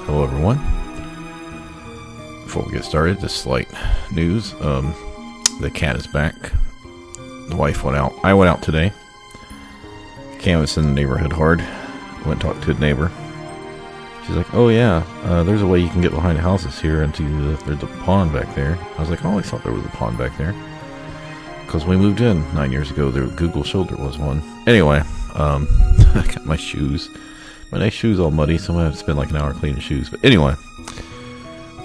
Hello everyone. Before we get started, just slight news. The cat is back. The wife went out. I went out today. Canvassing the neighborhood hard. Went and talked to a neighbor. She's like, oh yeah, there's a way you can get behind the houses here into there's a pond back there. I was like, I always thought there was a pond back there. Because when we moved in 9 years ago, Google showed there was one. Anyway, I got my shoes. My nice shoes all muddy, so I'm going to have to spend like an hour cleaning shoes. But anyway, it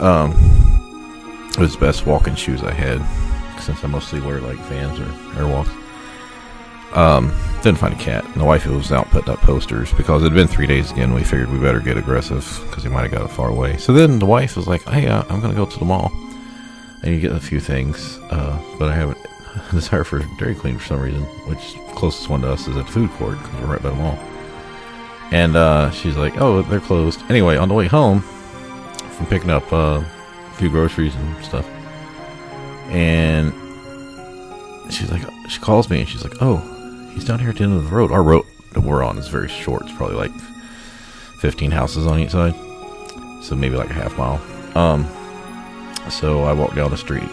was the best walking shoes I had, since I mostly wear like Vans or Airwalks. Didn't find a cat. And the wife was out putting up posters because it had been 3 days again. We figured we better get aggressive because he might have got it far away. So then the wife was like, hey, I'm going to go to the mall. I need to get a few things, but I haven't desire for Dairy Queen for some reason, which closest one to us is at the food court because we're right by the mall. And she's like, oh, they're closed. Anyway, on the way home from picking up a few groceries and stuff, and she's like, she calls me and she's like, oh, he's down here at the end of the road. Our road that we're on is very short. It's probably like 15 houses on each side, so maybe like a half mile. So I walk down the street.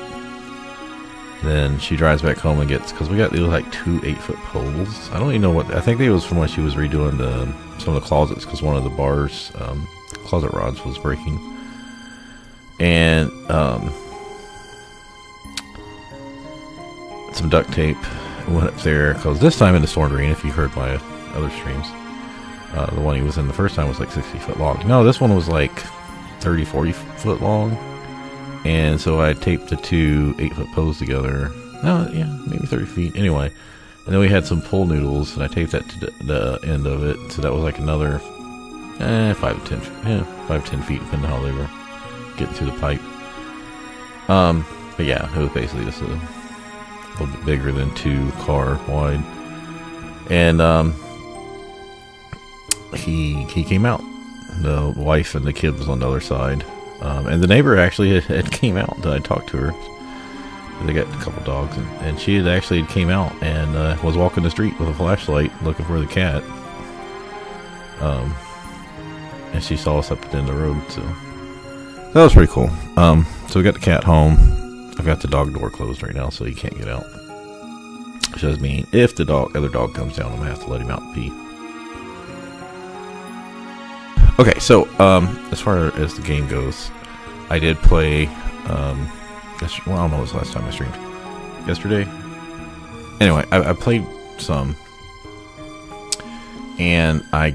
Then she drives back home and gets, because we got these like 2 8-foot poles. I don't even know what, I think it was from when she was redoing some of the closets, because one of the bars, closet rods was breaking. And some duct tape went up there, because this time in the Storm Drain, if you heard my other streams, the one he was in the first time was like 60 foot long. No, this one was like 30, 40 foot long. And so I taped the 2 8-foot poles together. No, yeah, maybe 30 feet. Anyway, and then we had some pole noodles, and I taped that to the end of it. So that was like another 5 to 10 feet, depending on how they were getting through the pipe. But yeah, it was basically just a little bit bigger than 2 car wide. And he came out. The wife and the kid was on the other side. And the neighbor actually had came out. I talked to her. They got a couple dogs, and she had actually came out and was walking the street with a flashlight looking for the cat. And she saw us up at the end of the road, so that was pretty cool. So we got the cat home. I've got the dog door closed right now, so he can't get out. Which does mean if the other dog comes down, I'm gonna have to let him out and pee. Okay, so as far as the game goes, I did play. I don't know what was the last time I streamed. Yesterday. Anyway, I played some, and I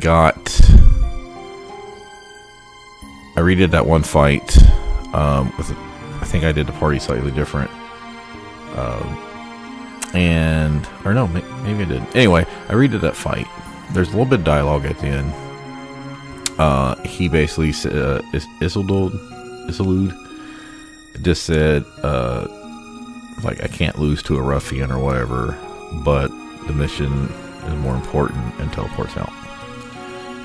redid that one fight. I think I did the party slightly different. Or no, maybe I did. Anyway, I redid that fight. There's a little bit of dialogue at the end. He basically said, Isilud just said, like, I can't lose to a ruffian or whatever, but the mission is more important, and teleports out.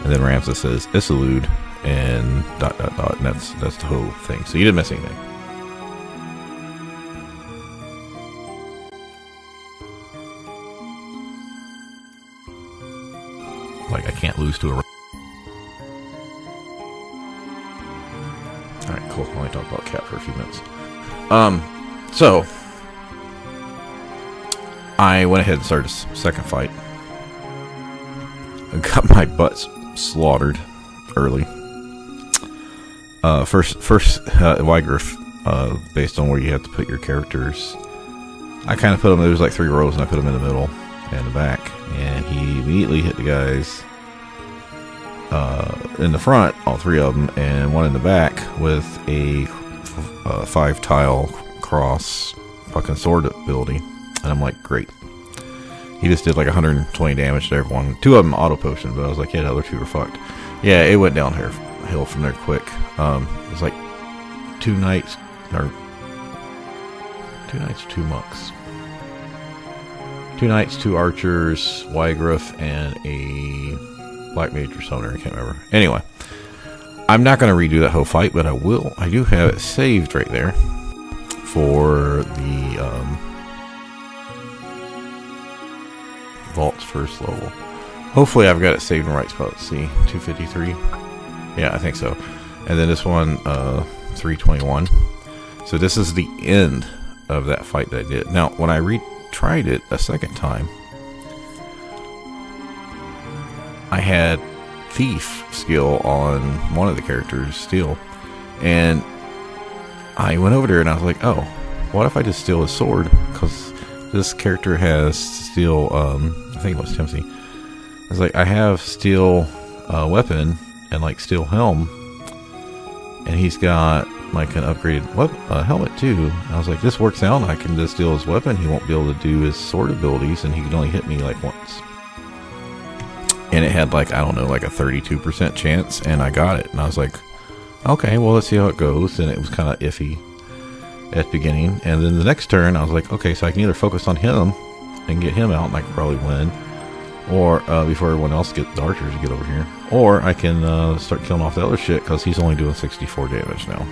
And then Ramses says, Isilud, and ... and that's the whole thing. So you didn't miss anything. Like, I can't lose to a ruffian. Alright, cool. I'll only talk about cat for a few minutes. So I went ahead and started a second fight. I got my butt slaughtered early. First Wygriff, based on where you have to put your characters. I kind of put them, there was like 3 rows, and I put them in the middle and the back. And he immediately hit the guys in the front, all 3 of them, and one in the back with a 5-tile cross fucking sword ability. And I'm like, great. He just did like 120 damage to everyone. 2 of them auto potion, but I was like, yeah, the other 2 were fucked. Yeah, it went downhill from there quick. It was like 2 knights, or 2 knights, 2 monks. 2 knights, 2 archers, Wygriff, and a Black Mage or Summoner, I can't remember. Anyway, I'm not going to redo that whole fight, but I will. I do have it saved right there for the Vault's first level. Hopefully I've got it saved in the right spot. Let's see, 253. Yeah, I think so. And then this one, 321. So this is the end of that fight that I did. Now, when I retried it a second time, I had thief skill on one of the characters, Steel, and I went over there and I was like, oh, what if I just steal his sword? Because this character has steel, I think it was Timothy. I was like, I have steel weapon and like steel helm, and he's got like an upgraded helmet too. And I was like, this works out. I can just steal his weapon. He won't be able to do his sword abilities, and he can only hit me like once. And it had like, I don't know, like a 32% chance, and I got it. And I was like, okay, well, let's see how it goes. And it was kind of iffy at the beginning. And then the next turn, I was like, okay, so I can either focus on him and get him out, and I can probably win. Or before everyone else gets the archers to get over here. Or I can start killing off the other shit, because he's only doing 64 damage now.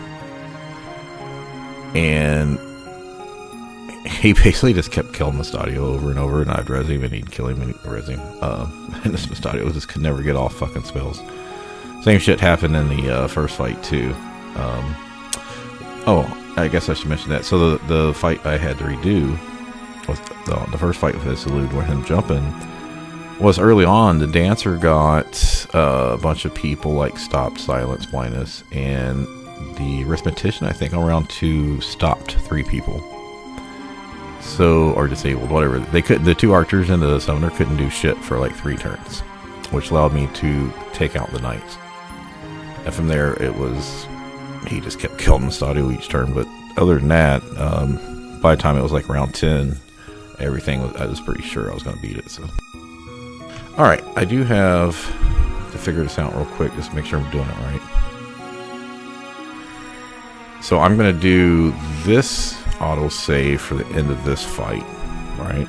And he basically just kept killing Mustadio over and over, and I'd res him, and he'd kill him, and res him. And this Mustadio just could never get off fucking spells. Same shit happened in the first fight too. Oh, I guess I should mention that. So the fight I had to redo was the first fight with this elude with him jumping was early on. The dancer got a bunch of people like stopped, silence, blindness, and the arithmetician, I think on round 2, stopped 3 people. So, or disabled, whatever. They couldn't. The 2 archers and the summoner couldn't do shit for like 3 turns, which allowed me to take out the knights. And from there, it was, he just kept killing Mustadio each turn. But other than that, by the time it was like round 10, everything was, I was pretty sure I was going to beat it. So, all right, I do have to figure this out real quick, just to make sure I'm doing it right. So I'm going to do this auto save for the end of this fight, right?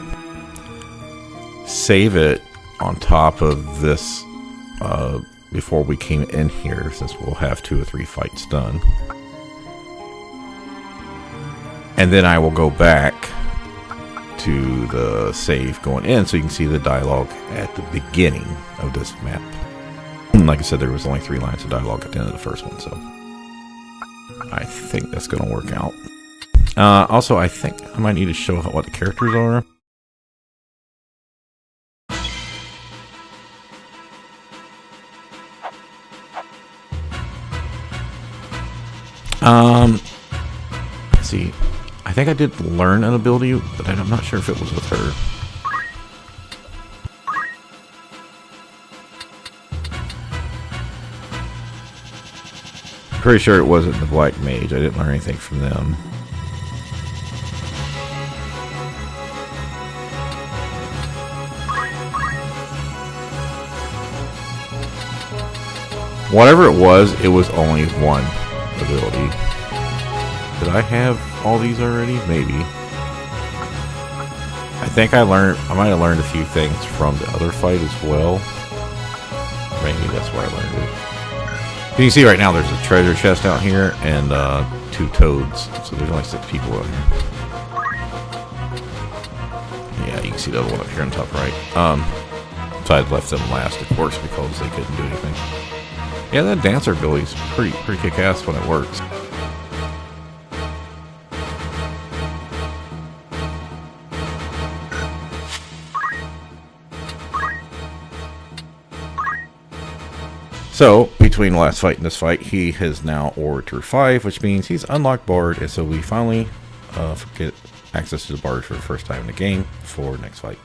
Save it on top of this before we came in here, since we'll have 2 or 3 fights done. And then I will go back to the save going in, so you can see the dialogue at the beginning of this map. Like I said, there was only 3 lines of dialogue at the end of the first one, so I think that's going to work out. Also, I think I might need to show what the characters are. Let's see. I think I did learn an ability, but I'm not sure if it was with her. Pretty sure it wasn't the Black Mage. I didn't learn anything from them. Whatever it was only one ability. Did I have all these already? Maybe. I think I might have learned a few things from the other fight as well. Maybe that's where I learned it. You can see right now there's a treasure chest out here and 2 toads. So there's only 6 people out here. Yeah, you can see the other one up here on top right. So I left them last, of course, because they couldn't do anything. Yeah, that dancer ability is pretty kick-ass when it works. So, between the last fight and this fight, he has now Orator 5, which means he's unlocked Bard, and so we finally get access to the Bard for the first time in the game for next fight.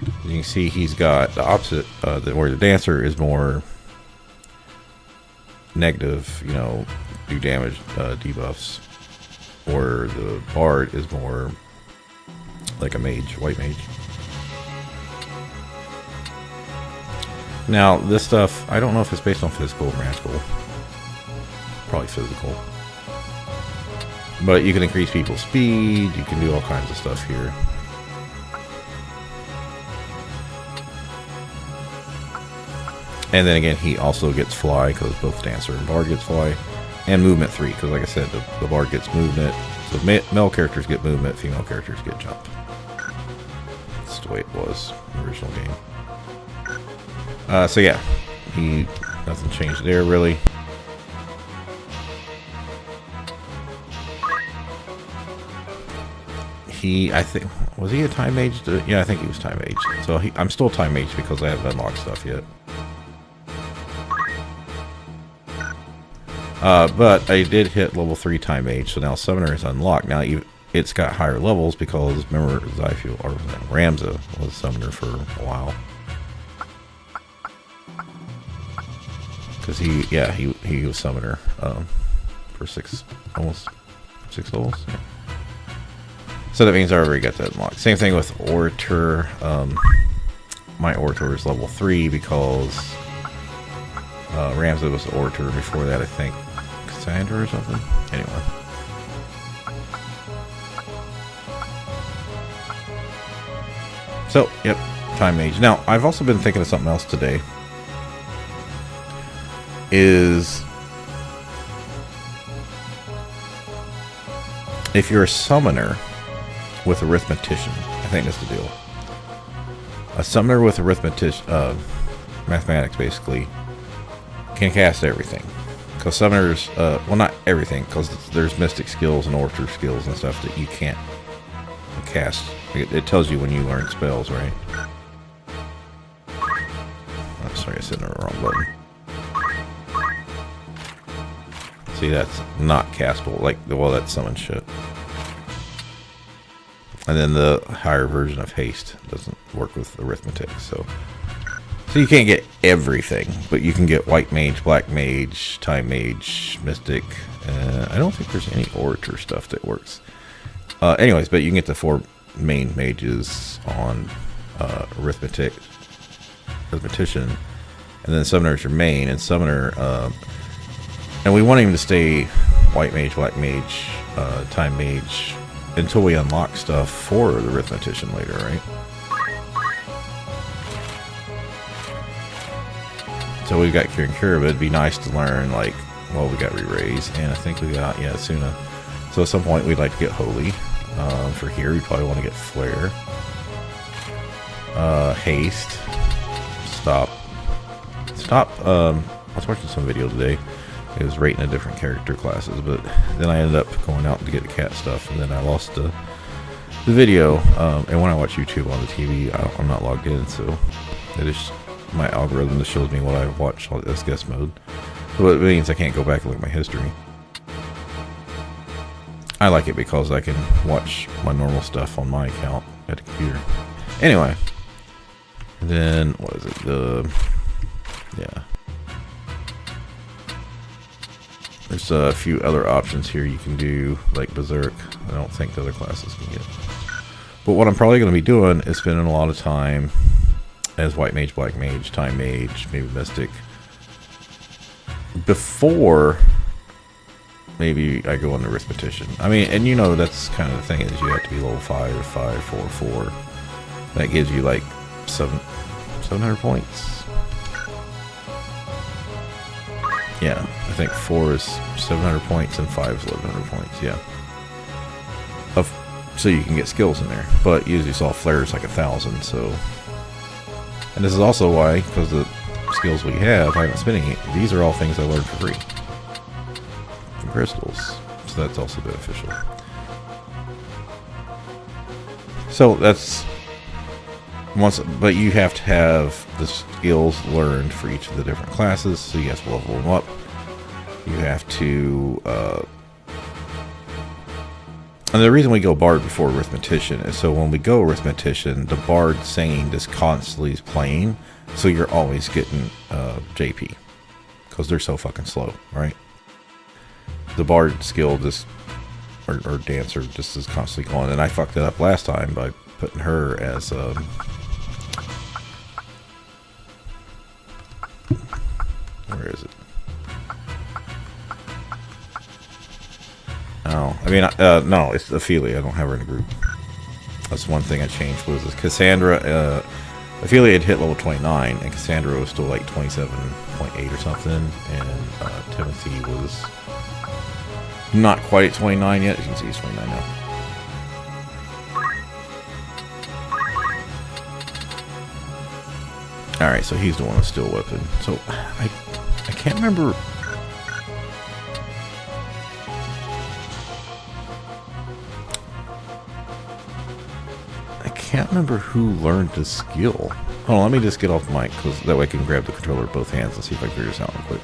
As you can see, he's got the opposite, where the dancer is more negative, you know, do damage debuffs, or the Bard is more like a mage, white mage. Now, this stuff, I don't know if it's based on physical or magical. Probably physical. But you can increase people's speed, you can do all kinds of stuff here. And then again, he also gets fly, because both Dancer and Bard gets fly. And movement 3, because like I said, the Bard gets movement. So male characters get movement, female characters get jump. That's the way it was in the original game. So yeah, nothing changed there really. I think, was he a time mage? Yeah, I think he was time mage. So I'm still time mage because I haven't unlocked stuff yet. But I did hit level 3 time mage, so now summoner is unlocked. Now it's got higher levels because remember Zyfiel or Ramza was summoner for a while. Because he was summoner for almost 6 levels. Yeah. So that means I already got that unlocked. Same thing with Orator. My Orator is level 3 because Ramza was Orator before that, I think. Cassandra or something? Anyway. So, yep, time mage. Now, I've also been thinking of something else today. Is if you're a summoner with arithmetician, I think that's the deal. A summoner with arithmetician, mathematics basically, can cast everything. Because summoners, well, not everything, because there's mystic skills and orator skills and stuff that you can't cast. It tells you when you learn spells, right? Oh, sorry, I said the wrong button. See, that's not castable. Like, well, that's summon shit. And then the higher version of haste doesn't work with arithmetic, so you can't get everything, but you can get white mage, black mage, time mage, mystic. I don't think there's any orator stuff that works. Anyways, but you can get the 4 main mages on arithmetician, and then summoner is your main, and summoner, and we want him to stay white mage, black mage, time mage until we unlock stuff for the arithmetician later, right? So we've got Cure and Cure, but it'd be nice to learn, like, well, we got Re-Raise, and I think we got, yeah, Suna. So at some point we'd like to get Holy. For here, we probably want to get Flare. Haste. Stop. I was watching some video today. It was rating the different character classes, but then I ended up going out to get the cat stuff, and then I lost the video. And when I watch YouTube on the TV, I'm not logged in, so it is my algorithm that shows me what I watch as guest mode. So it means I can't go back and look at my history. I like it because I can watch my normal stuff on my account at the computer. Anyway, then what is it? Yeah. There's a few other options here you can do, like Berserk. I don't think the other classes can get. But what I'm probably going to be doing is spending a lot of time as white mage, black mage, time mage, maybe mystic, before maybe I go on the arithmetician. I mean, and you know, that's kind of the thing, is you have to be level 5 or 5, 4, 4. That gives you like 700 points. Yeah, I think 4 is 700 points and 5 is 1100 points. Yeah. So you can get skills in there, but usually saw Flare is like 1,000. So, and this is also why, because the skills we have, I haven't spent any. These are all things I learned for free from crystals, so that's also beneficial. So that's but you have to have the skills learned for each of the different classes, so you have to level them up. You have to, and the reason we go Bard before Arithmetician is so when we go Arithmetician, the Bard singing just constantly is playing, so you're always getting JP, because they're so fucking slow, right? The Bard skill just, or Dancer just is constantly going, and I fucked it up last time by putting her as where is it? Oh, I mean, no, it's Ophelia. I don't have her in a group. That's one thing I changed. Was Cassandra? Ophelia had hit level 29, and Cassandra was still like 27.8 or something, and Timothy was not quite at 29 yet. You can see he's 29 now. Alright, so he's the one with steel weapon. So, I can't remember. can't remember who learned the skill. Hold on, let me just get off the mic, because that way I can grab the controller with both hands and see if I can figure this out real quick.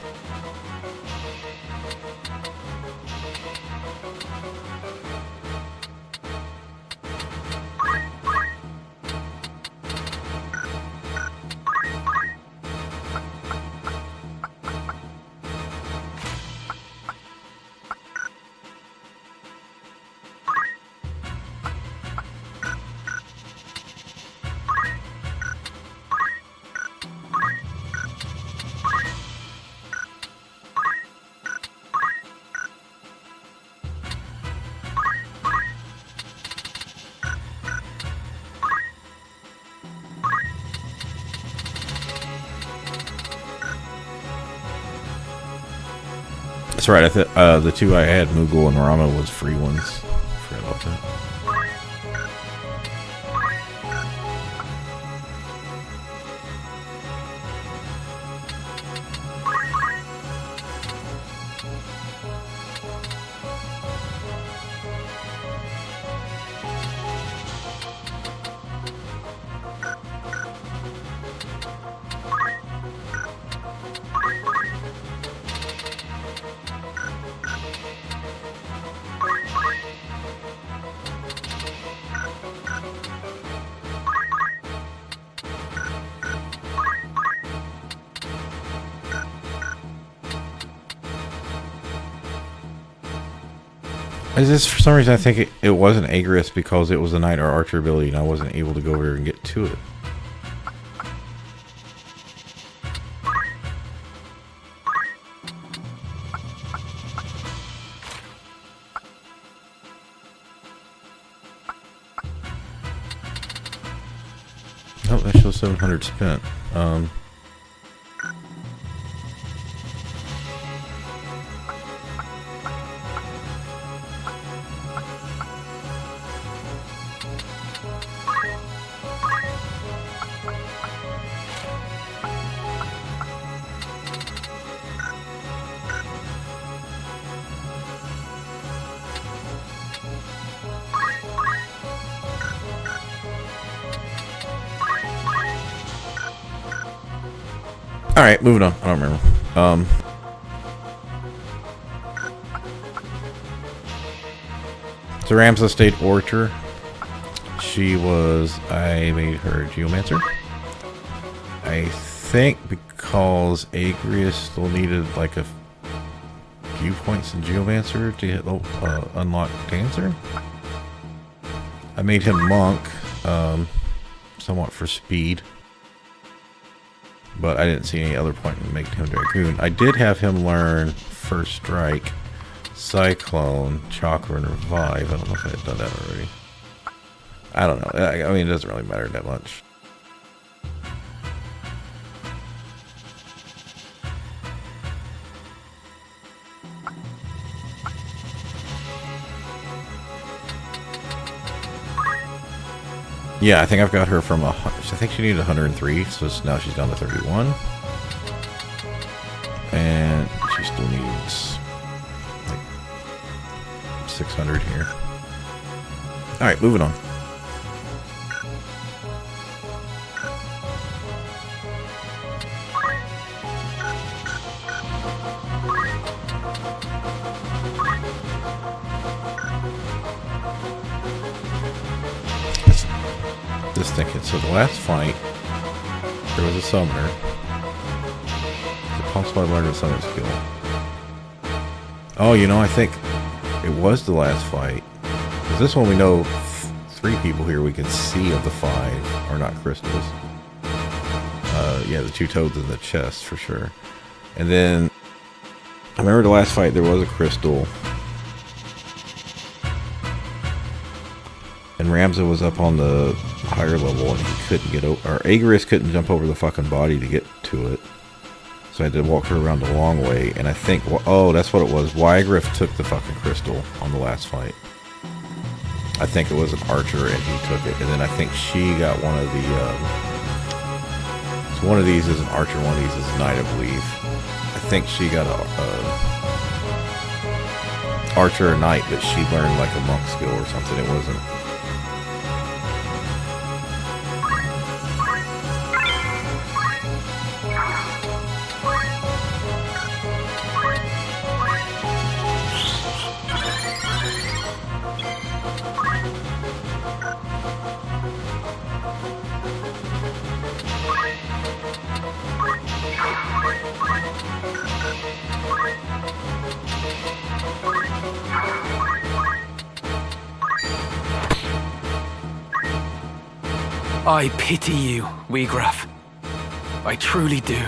That's right. The two I had, Moogle and Rama, was free ones. Forgot about that. Is this, for some reason, I think it wasn't Agrias because it was a knight or archer ability and I wasn't able to go over there and get to it. Nope, that shows 700 spent. Alright, moving on. I don't remember. So Ramza stayed Orator. I made her Geomancer. I think because Agrias still needed like a few points in Geomancer to hit unlock Dancer. I made him Monk, somewhat for speed. But I didn't see any other point in making him Dragoon. I did have him learn First Strike, Cyclone, Chakra, and Revive. I don't know if I had done that already. I don't know. I mean, it doesn't really matter that much. Yeah, I think I've got her from I think she needed 103, so now she's down to 31. And she still needs like 600 here. Alright, moving on. Just thinking, so the last fight, there was a summoner. Is it possible I learned a summon skill? Oh, you know, I think it was the last fight. Because this one we know 3 people here we can see of the 5 are not crystals. Yeah, the 2 toads in the chest for sure. And then, I remember the last fight there was a crystal. And Ramza was up on the higher level and he couldn't get over, or Agrias couldn't jump over the fucking body to get to it. So I had to walk her around the long way, and I think, oh, that's what it was. Wygriff took the fucking crystal on the last fight. I think it was an archer and he took it, and then I think she got one of the, so one of these is an archer, one of these is a knight, I believe. I think she got a archer or knight, but she learned like a monk skill or something. It wasn't. I pity you, Wiegraf. I truly do.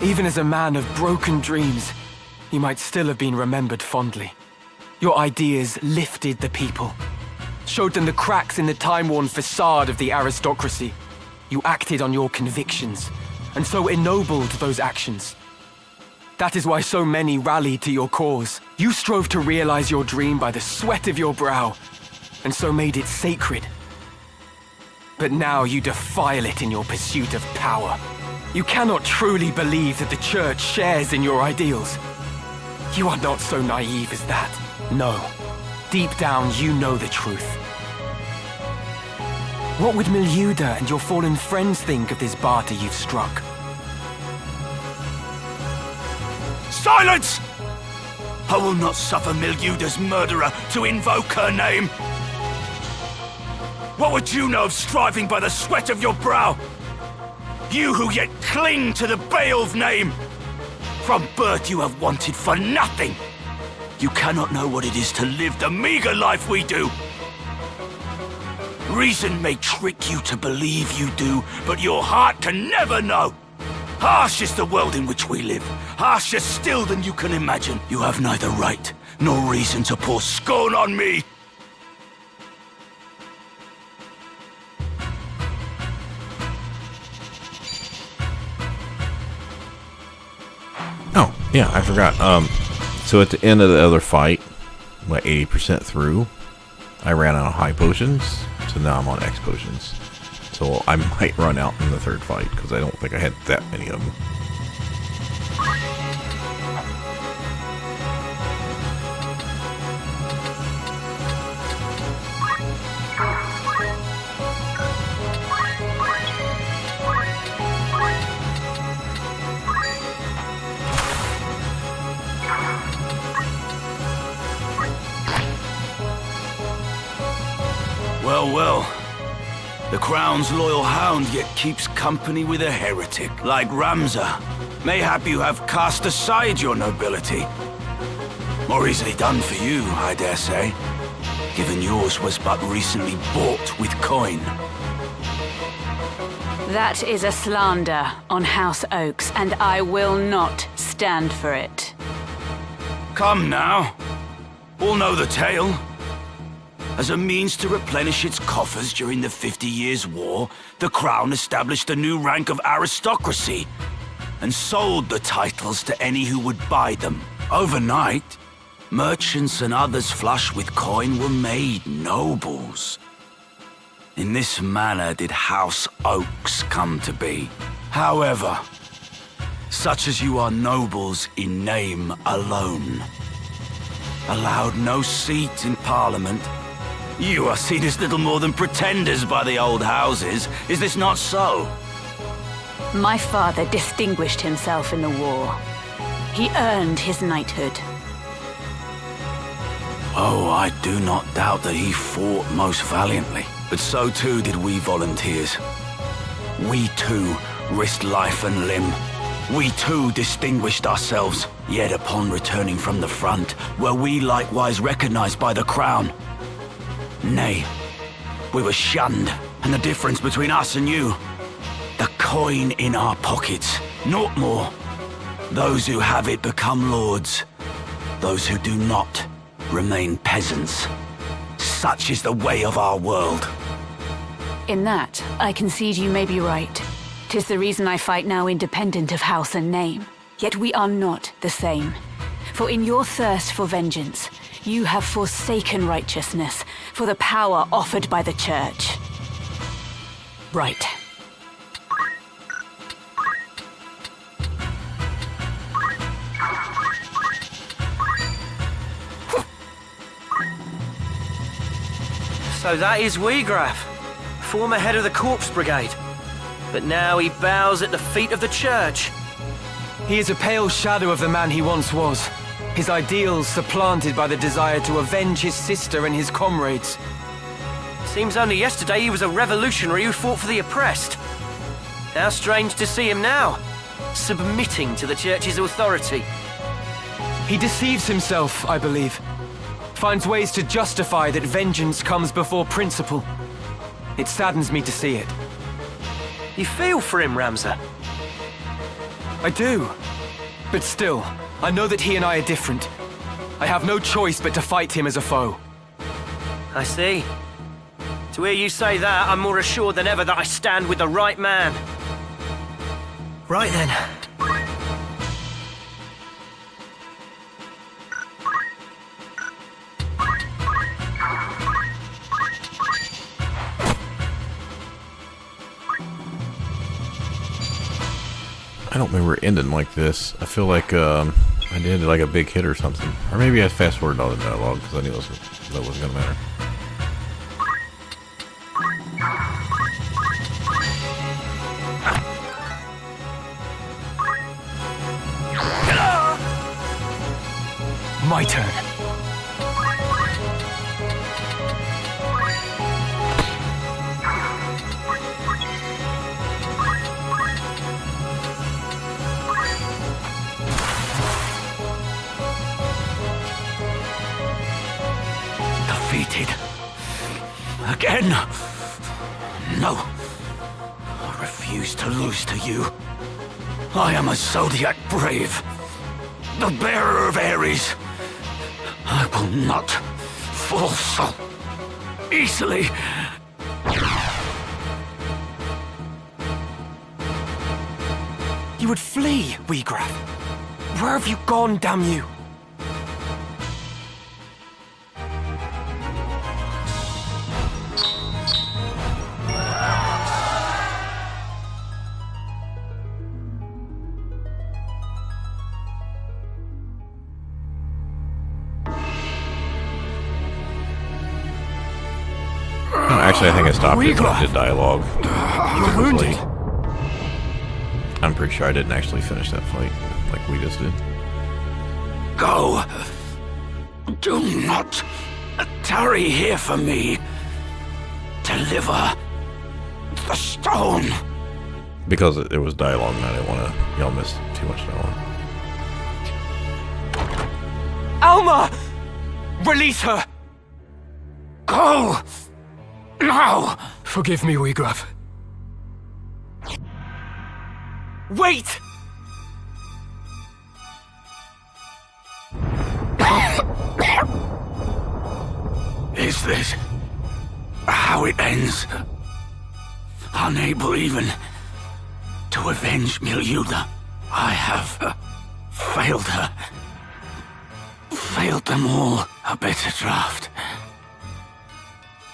Even as a man of broken dreams, you might still have been remembered fondly. Your ideas lifted the people, showed them the cracks in the time-worn facade of the aristocracy. You acted on your convictions, and so ennobled those actions. That is why so many rallied to your cause. You strove to realize your dream by the sweat of your brow, and so made it sacred. But now you defile it in your pursuit of power. You cannot truly believe that the Church shares in your ideals. You are not so naive as that. No. Deep down, you know the truth. What would Miluda and your fallen friends think of this barter you've struck? Silence! I will not suffer Miluda's murderer to invoke her name. What would you know of striving by the sweat of your brow? You who yet cling to the Beowulf name! From birth you have wanted for nothing! You cannot know what it is to live the meager life we do! Reason may trick you to believe you do, but your heart can never know! Harsh is the world in which we live, harsher still than you can imagine. You have neither right nor reason to pour scorn on me! Oh, yeah, I forgot. So at the end of the other fight, like 80% through, I ran out of high potions, so now I'm on X potions. So I might run out in the third fight, because I don't think I had that many of them. Well, well. The Crown's loyal hound yet keeps company with a heretic like Ramza. Mayhap you have cast aside your nobility. More easily done for you, I dare say, given yours was but recently bought with coin. That is a slander on House Oaks, and I will not stand for it. Come now. All know the tale. As a means to replenish its coffers during the 50 Years' War, the Crown established a new rank of aristocracy and sold the titles to any who would buy them. Overnight, merchants and others flush with coin were made nobles. In this manner did House Oaks come to be. However, such as you are nobles in name alone, allowed no seat in Parliament. You are seen as little more than pretenders by the old houses. Is this not so? My father distinguished himself in the war. He earned his knighthood. Oh, I do not doubt that he fought most valiantly. But so too did we volunteers. We too risked life and limb. We too distinguished ourselves. Yet upon returning from the front, were we likewise recognized by the Crown? Nay, we were shunned, and the difference between us and you, the coin in our pockets, naught more. Those who have it become lords, those who do not remain peasants. Such is the way of our world. In that, I concede you may be right. 'Tis the reason I fight now independent of house and name. Yet we are not the same. For in your thirst for vengeance, you have forsaken righteousness for the power offered by the Church. Right. So that is Wiegraf, former head of the Corpse Brigade. But now he bows at the feet of the Church. He is a pale shadow of the man he once was. His ideals supplanted by the desire to avenge his sister and his comrades. Seems only yesterday he was a revolutionary who fought for the oppressed. How strange to see him now, submitting to the Church's authority. He deceives himself, I believe. Finds ways to justify that vengeance comes before principle. It saddens me to see it. You feel for him, Ramza. I do. But still, I know that he and I are different. I have no choice but to fight him as a foe. I see. To hear you say that, I'm more assured than ever that I stand with the right man. Right then. I don't remember it ending like this. I feel like I did like a big hit or something. Or maybe I fast forwarded all the dialogue because I knew that wasn't going to matter. My turn. Defeated. Again? No. I refuse to lose to you. I am a Zodiac Brave. The bearer of Ares. I will not fall so easily. You would flee, Wiegraf. Where have you gone, damn you? Actually, I think I stopped it when I did dialogue. You're wounded. I'm pretty sure I didn't actually finish that fight like we just did. Go. Do not tarry here for me. Deliver the stone. Because it was dialogue and I didn't want to y'all miss too much dialogue. Alma! Release her! Go. Now. Forgive me, Wiegraf. Wait! Is this how it ends? Unable even to avenge Milyuda, I have failed her. Failed them all. A better draft.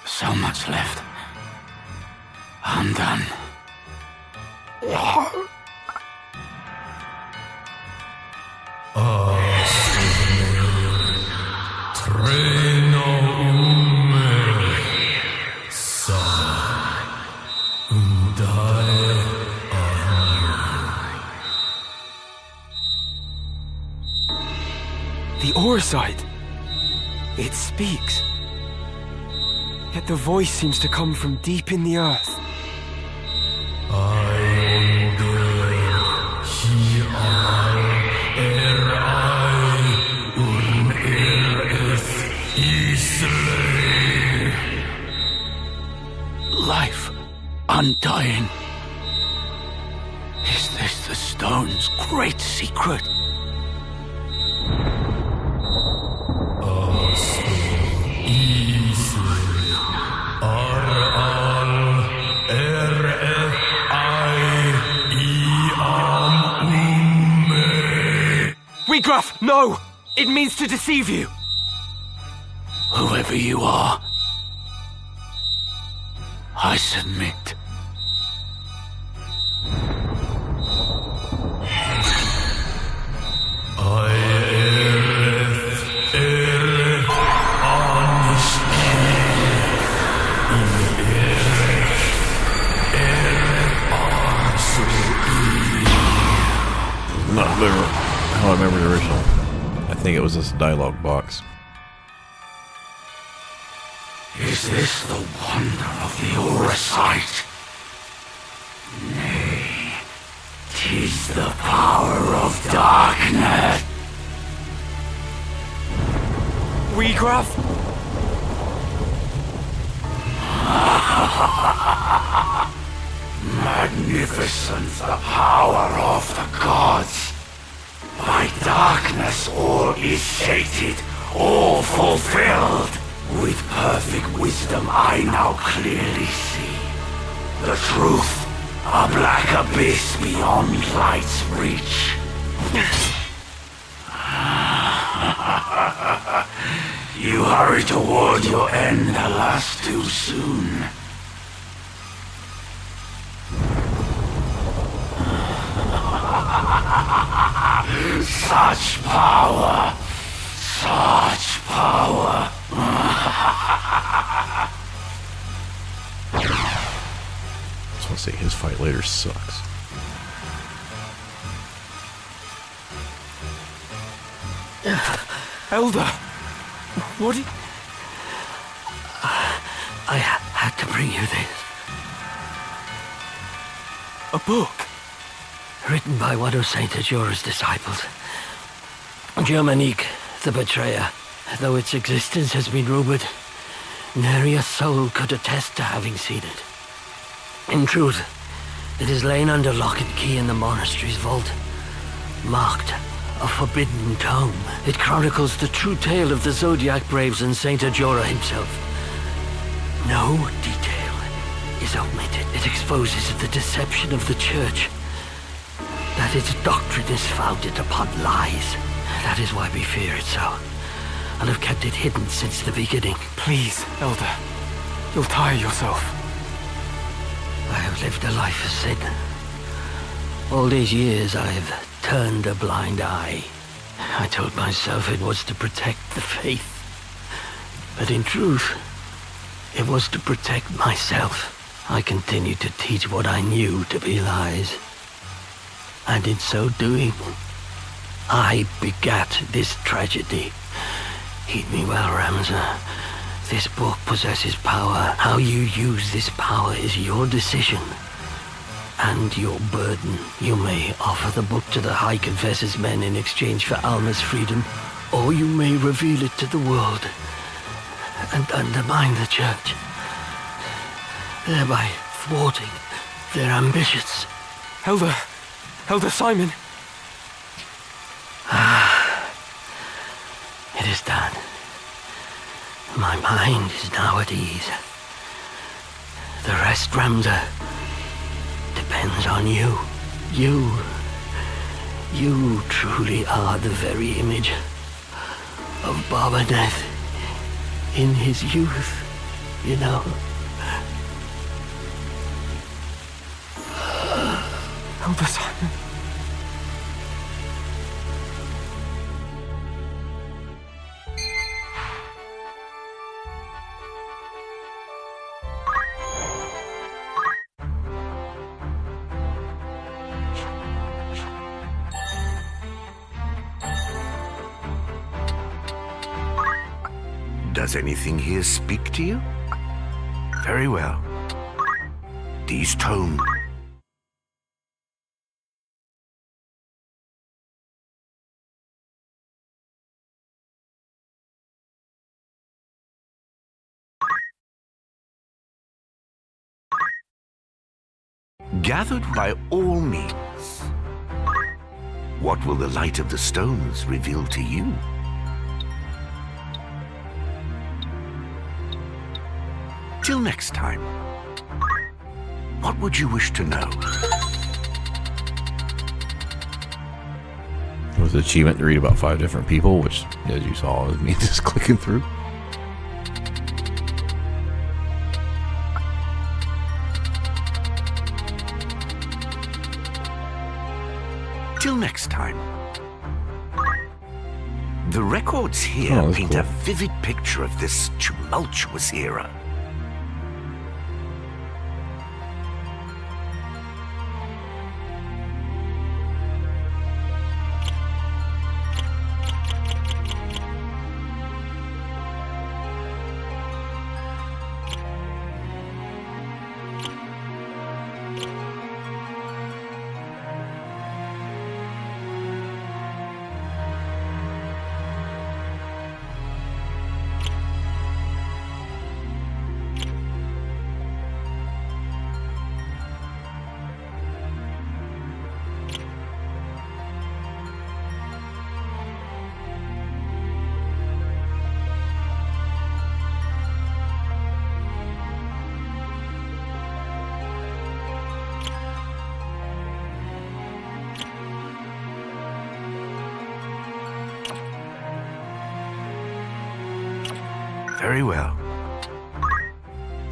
So much left. Undone. The Orside. It speaks. Yet the voice seems to come from deep in the earth. Life undying. Is this the stone's great secret? Wiegraf, no! It means to deceive you! Whoever you are, I submit. Not literal. How I remember the original. I think it was this dialogue box. Is this the wonder of the Orsite? Nay, 'tis the power of darkness. Wiegraf? Magnificent the power of the gods. By darkness all is sated, all fulfilled. With perfect wisdom I now clearly see. The truth, a black abyss beyond light's reach. You hurry toward your end, alas, too soon. Such power! Such power! I just want to say his fight later sucks. Elder! What did... I had to bring you this. A book? Written by one of Saint Ajora's disciples. Germanique, the Betrayer. Though its existence has been rumored, nary a soul could attest to having seen it. In truth, it is lain under lock and key in the monastery's vault, marked a forbidden tome. It chronicles the true tale of the Zodiac Braves and Saint Ajora himself. No detail is omitted. It exposes the deception of the Church, that its doctrine is founded upon lies. That is why we fear it so, and have kept it hidden since the beginning. Please, Elder. You'll tire yourself. I have lived a life of sin. All these years I have turned a blind eye. I told myself it was to protect the faith. But in truth, it was to protect myself. I continued to teach what I knew to be lies. And in so doing, I begat this tragedy. Heed me well, Ramza. This book possesses power. How you use this power is your decision and your burden. You may offer the book to the High Confessor's men in exchange for Alma's freedom, or you may reveal it to the world and undermine the Church, thereby thwarting their ambitions. Elder Simon! It is done. My mind is now at ease. The rest, Ramza, depends on you. You truly are the very image of Barbaneth in his youth, you know. Elder Simon. Does anything here speak to you? Very well. These tomes. Gathered by all means. What will the light of the stones reveal to you? Till next time, what would you wish to know? It was an achievement to read about 5 different people, which, as you saw, is me just clicking through. Till next time. The records here paint a vivid picture of this tumultuous era. Very well.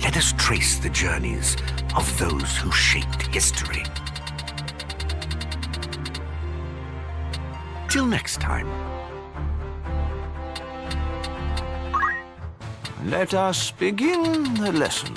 Let us trace the journeys of those who shaped history. Till next time. Let us begin the lesson.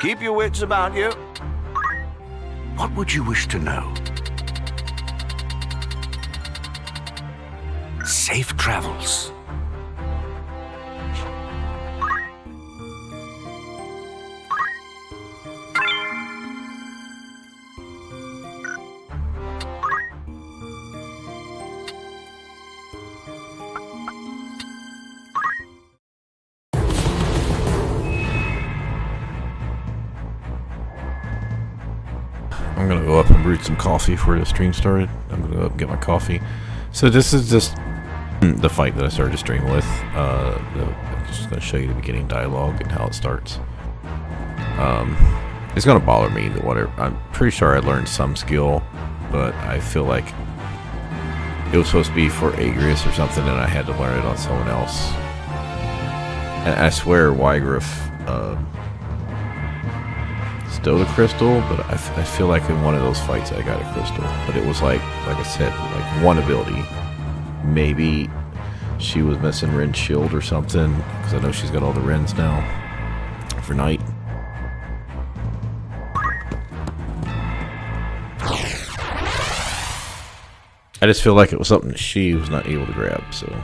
Keep your wits about you. What would you wish to know? Safe travels. I'm gonna go up and brew some coffee before the stream started. I'm gonna go up and get my coffee. So this is just the fight that I started the stream with. I'm just gonna show you the beginning dialogue and how it starts. It's gonna bother me that whatever. I'm pretty sure I learned some skill, but I feel like it was supposed to be for Agrias or something, and I had to learn it on someone else. And I swear, Wygriff stole a crystal, but I feel like in one of those fights I got a crystal. But it was like I said, like one ability. Maybe she was missing Ren's shield or something, because I know she's got all the Rens now for night. I just feel like it was something she was not able to grab, so.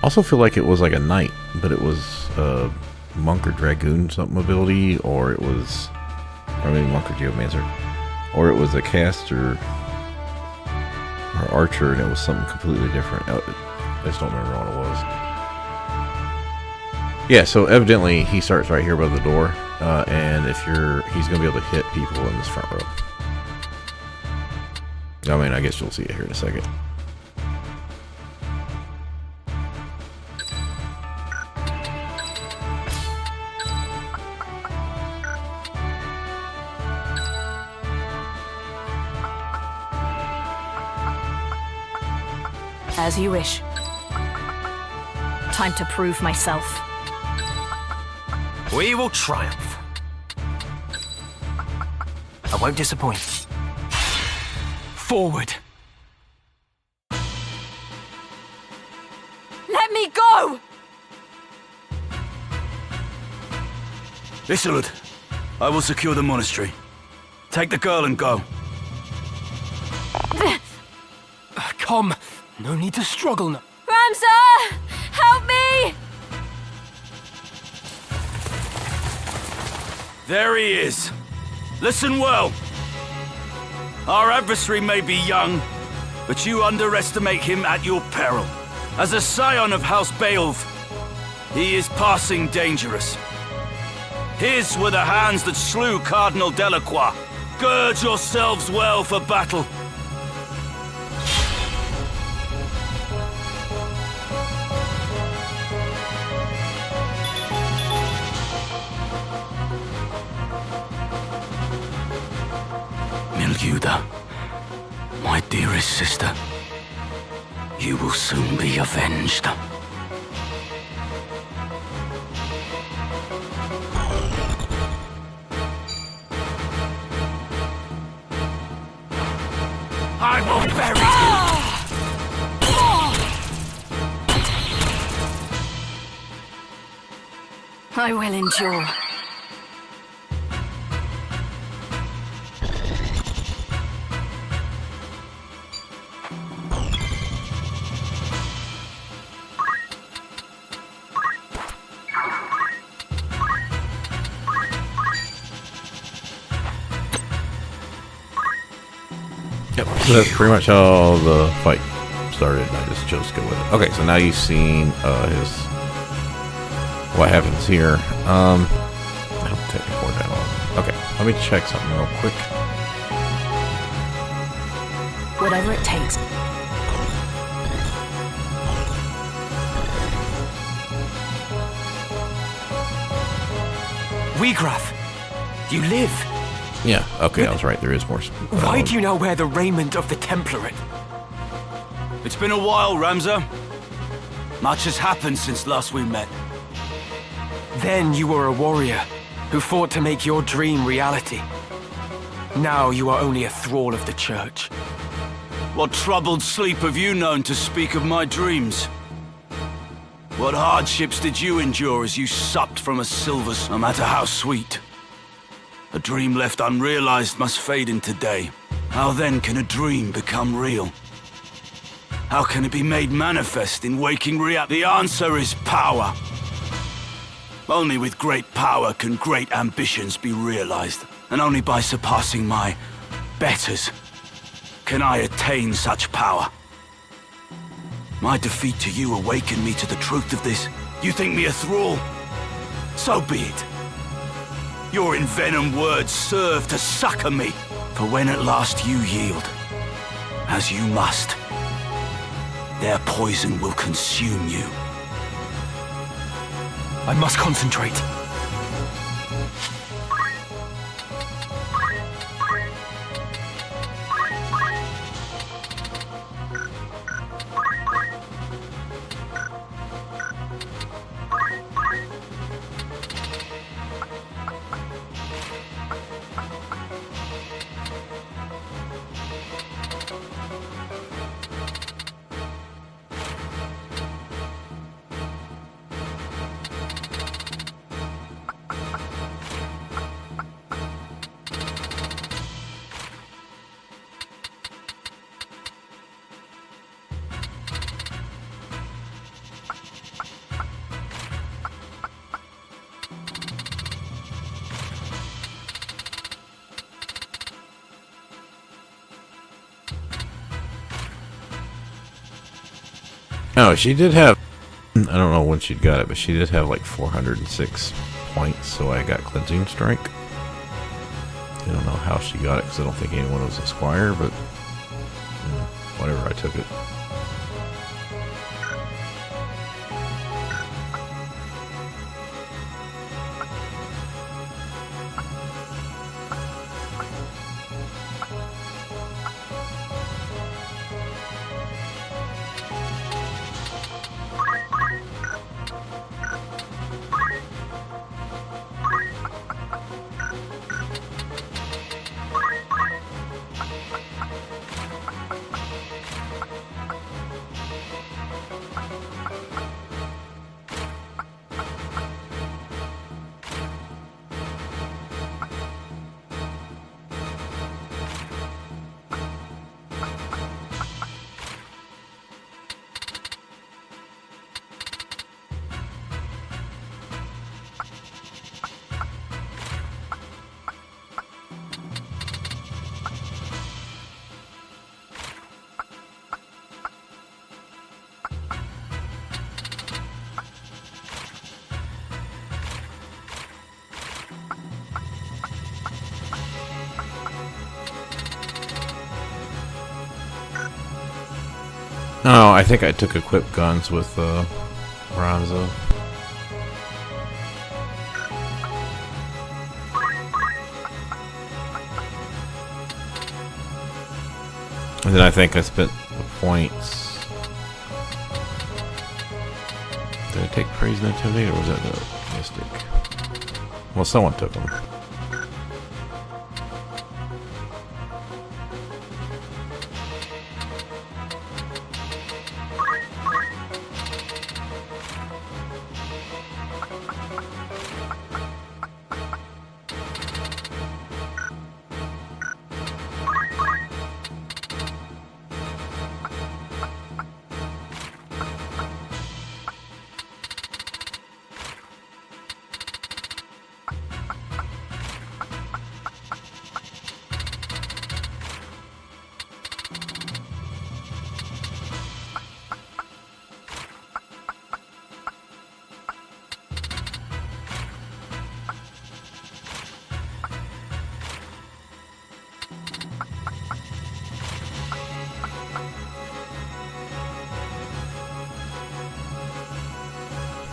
Also feel like it was like a knight, but it was a monk or dragoon something ability, or it was, or maybe monk or geomancer, or it was a caster or archer, and it was something completely different. I just don't remember what it was. Yeah, so evidently he starts right here by the door, and if he's gonna be able to hit people in this front row. I mean, I guess you'll see it here in a second. As you wish. Time to prove myself. We will triumph. I won't disappoint. Forward. Let me go! Isolde, I will secure the monastery. Take the girl and go. Come. No need to struggle now. Ramsar! Help me! There he is. Listen well. Our adversary may be young, but you underestimate him at your peril. As a scion of House Beowulf, he is passing dangerous. His were the hands that slew Cardinal Delacroix. Gird yourselves well for battle. Milguda, my dearest sister, you will soon be avenged. I will bury you! I will endure. Yep. So that's pretty much how the fight started. I just chose to go with it. Okay, so now you've seen his what happens here. I don't take before that long. Okay, let me check something real quick. Whatever it takes. Wiegraf, you live. Yeah, okay, I was right. There is more. Why do you now wear the raiment of the Template? It's been a while, Ramza. Much has happened since last we met. Then you were a warrior who fought to make your dream reality. Now you are only a thrall of the Church. What troubled sleep have you known to speak of my dreams? What hardships did you endure as you supped from a silver, no matter how sweet? A dream left unrealized must fade into day. How then can a dream become real? How can it be made manifest in waking reality? The answer is power. Only with great power can great ambitions be realized. And only by surpassing my betters can I attain such power. My defeat to you awakened me to the truth of this. You think me a thrall? So be it. Your envenomed words serve to succor me. For when at last you yield, as you must, their poison will consume you. I must concentrate. Oh, she did have, I don't know when she got it, but she did have like 406 points, so I got Cleansing Strike. I don't know how she got it, because I don't think anyone was a squire, but whatever, I took it. Oh, I think I took equipped guns with Ramza. And then I think I spent the points. Did I take Praise and Intimidate, or was that the Mystic? Well, someone took them.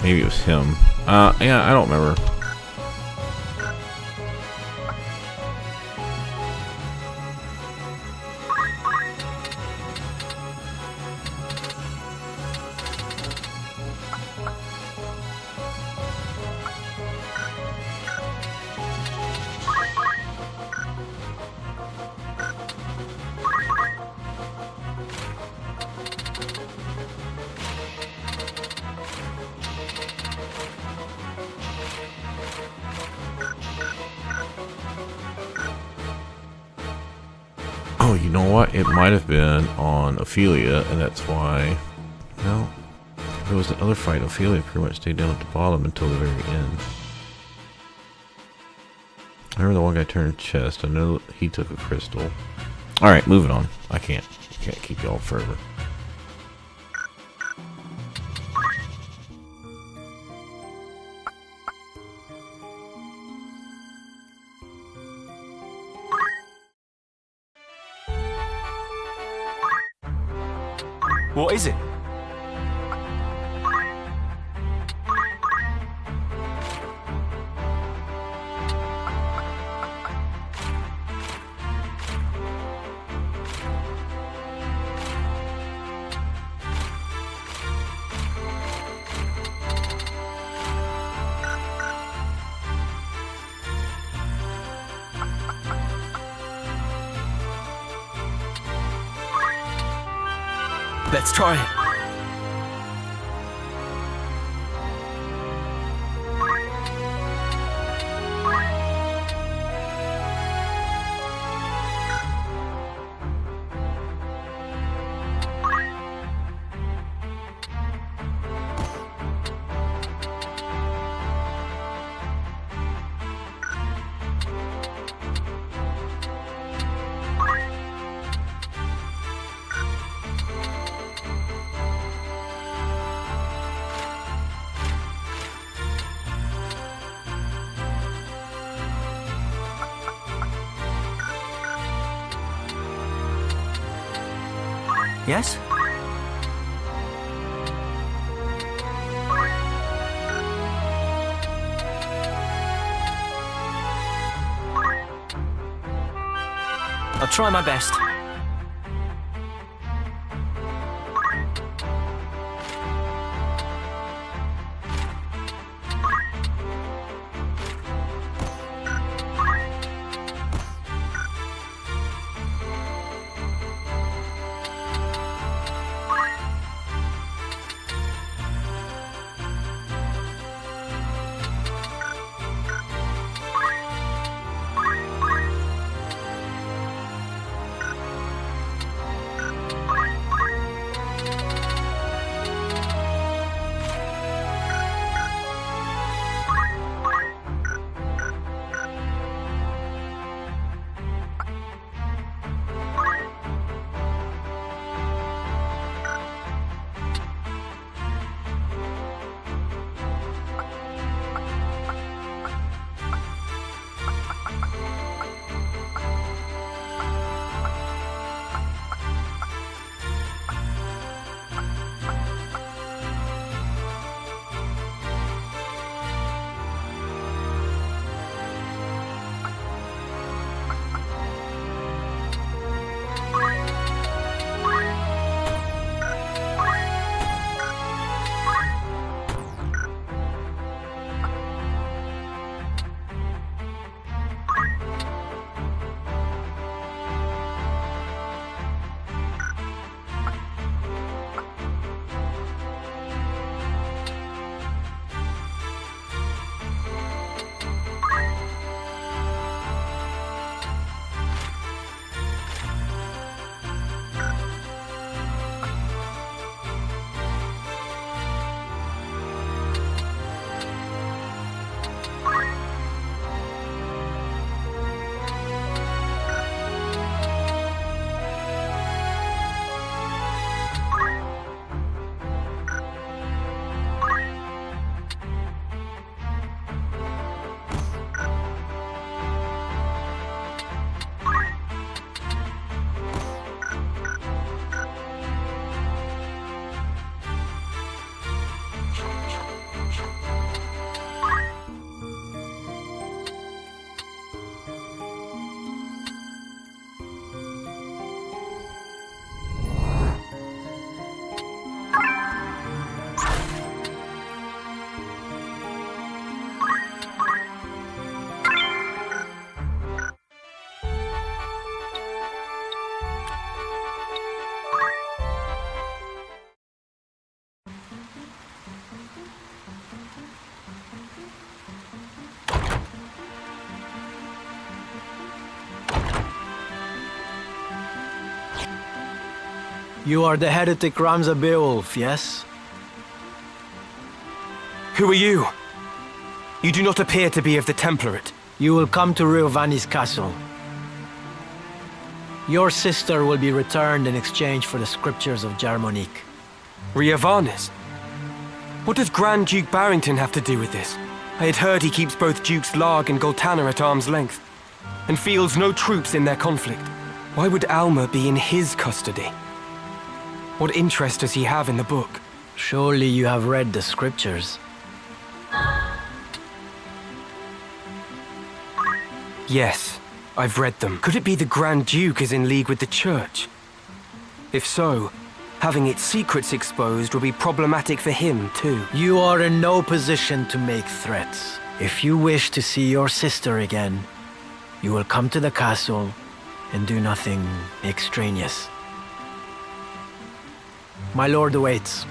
Maybe it was him. Yeah, I don't remember. Oh, you know what? It might have been on Ophelia, and that's why... No. If it was the other fight, Ophelia pretty much stayed down at the bottom until the very end. I remember the one guy turned chest. I know he took a crystal. Alright, moving on. I can't keep y'all forever. What is it? Let's try it. Yes? I'll try my best. You are the heretic Ramza Beowulf, yes? Who are you? You do not appear to be of the Template. You will come to Riovani's castle. Your sister will be returned in exchange for the scriptures of Germonique. Riovanes? What does Grand Duke Barrington have to do with this? I had heard he keeps both Dukes Larg and Goltanna at arm's length, and fields no troops in their conflict. Why would Alma be in his custody? What interest does he have in the book? Surely you have read the scriptures. Yes, I've read them. Could it be the Grand Duke is in league with the Church? If so, having its secrets exposed will be problematic for him, too. You are in no position to make threats. If you wish to see your sister again, you will come to the castle and do nothing extraneous. My lord awaits.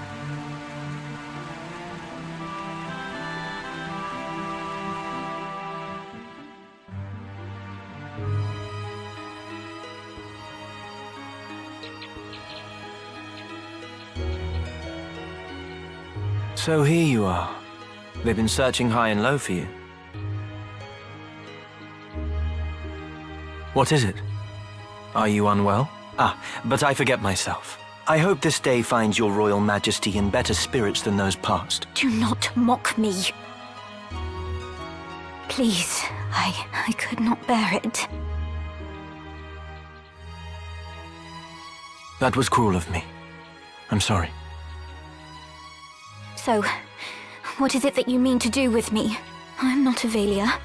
So here you are. They've been searching high and low for you. What is it? Are you unwell? But I forget myself. I hope this day finds your royal majesty in better spirits than those past. Do not mock me. Please, I could not bear it. That was cruel of me. I'm sorry. So, what is it that you mean to do with me? I'm not Avelia.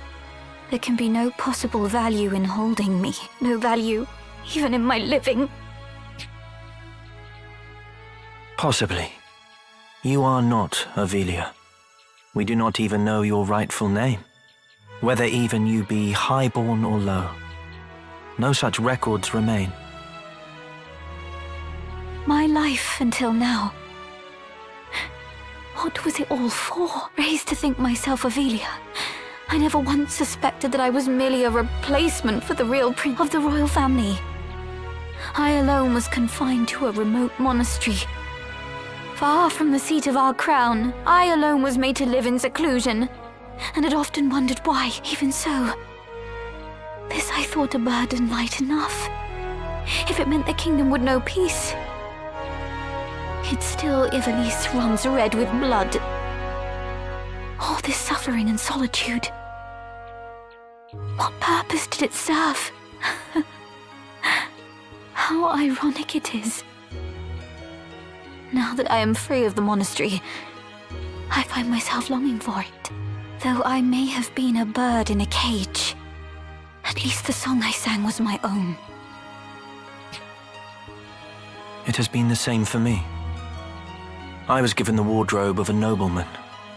There can be no possible value in holding me. No value, even in my living. Possibly. You are not Avelia. We do not even know your rightful name. Whether even you be highborn or low. No such records remain. My life until now. What was it all for? Raised to think myself Avelia. I never once suspected that I was merely a replacement for the real prince of the royal family. I alone was confined to a remote monastery. Far from the seat of our crown, I alone was made to live in seclusion, and had often wondered why. Even so, this I thought a burden light enough. If it meant the kingdom would know peace, it still Ivalice runs red with blood. All this suffering and solitude. What purpose did it serve? How ironic it is. Now that I am free of the monastery, I find myself longing for it. Though I may have been a bird in a cage, at least the song I sang was my own. It has been the same for me. I was given the wardrobe of a nobleman,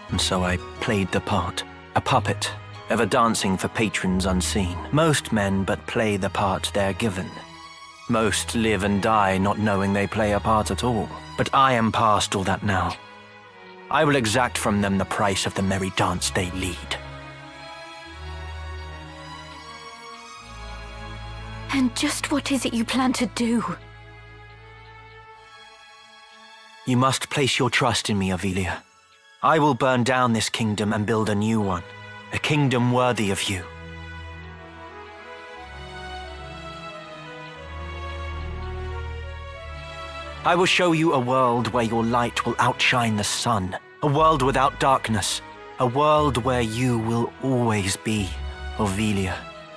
and so I played the part. A puppet, ever dancing for patrons unseen. Most men but play the part they're given. Most live and die not knowing they play a part at all. But I am past all that now. I will exact from them the price of the merry dance they lead. And just what is it you plan to do? You must place your trust in me, Avelia. I will burn down this kingdom and build a new one. A kingdom worthy of you. I will show you a world where your light will outshine the sun. A world without darkness. A world where you will always be, Avelia.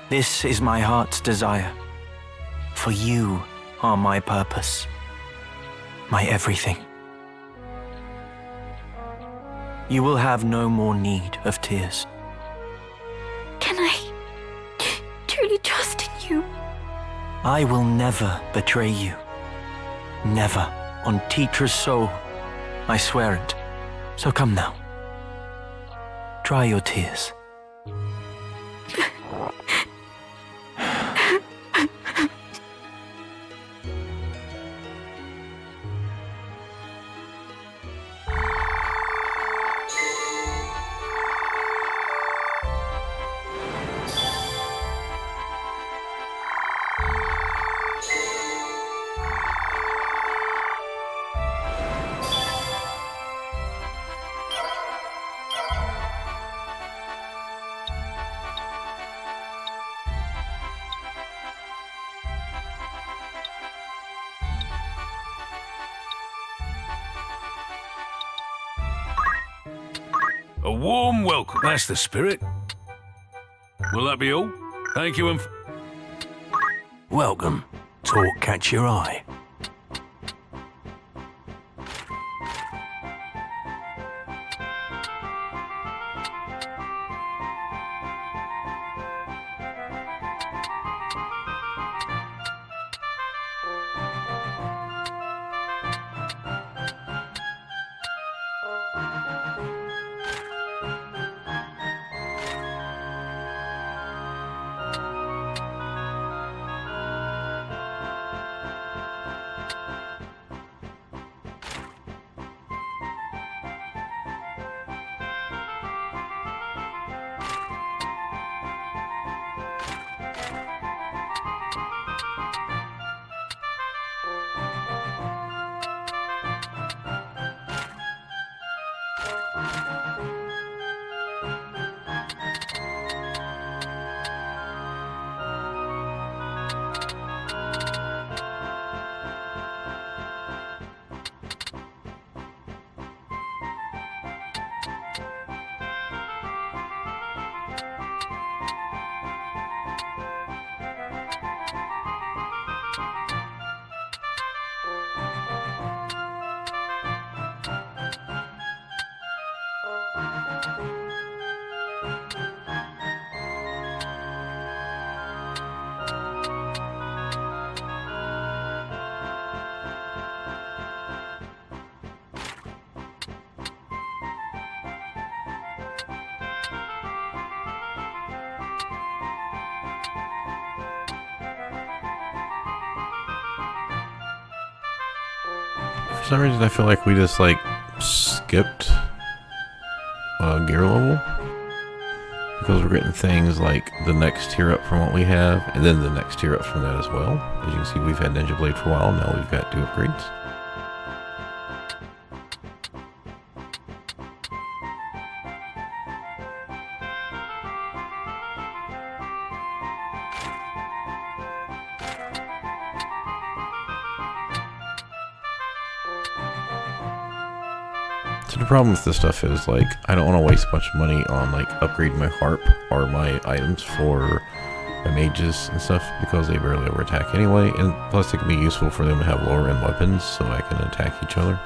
This is my heart's desire. For you are my purpose. My everything. You will have no more need of tears. Can I truly trust in you? I will never betray you. Never, on Titra's soul. I swear it. So come now. Dry your tears. A warm welcome. That's the spirit. Will that be all? Thank you and... Welcome. Talk catch your eye. For some reason, I feel like we just like skipped gear level because we're getting things like the next tier up from what we have, and then the next tier up from that as well. As you can see, we've had Ninja Blade for a while. Now we've got 2 upgrades. So the problem with this stuff is, like, I don't want to waste much money on, like, upgrading my harp or my items for my mages and stuff because they barely ever attack anyway, and plus it can be useful for them to have lower end weapons so I can attack each other.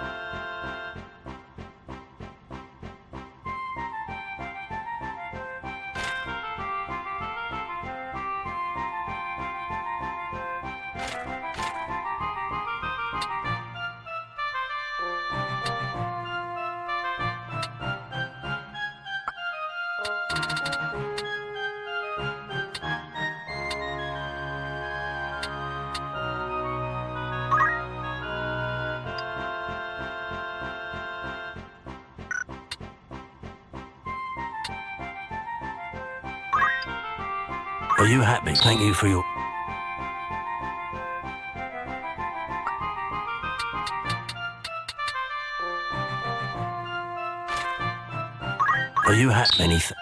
Are you happy? Thank you for your... Are you happy? Anything?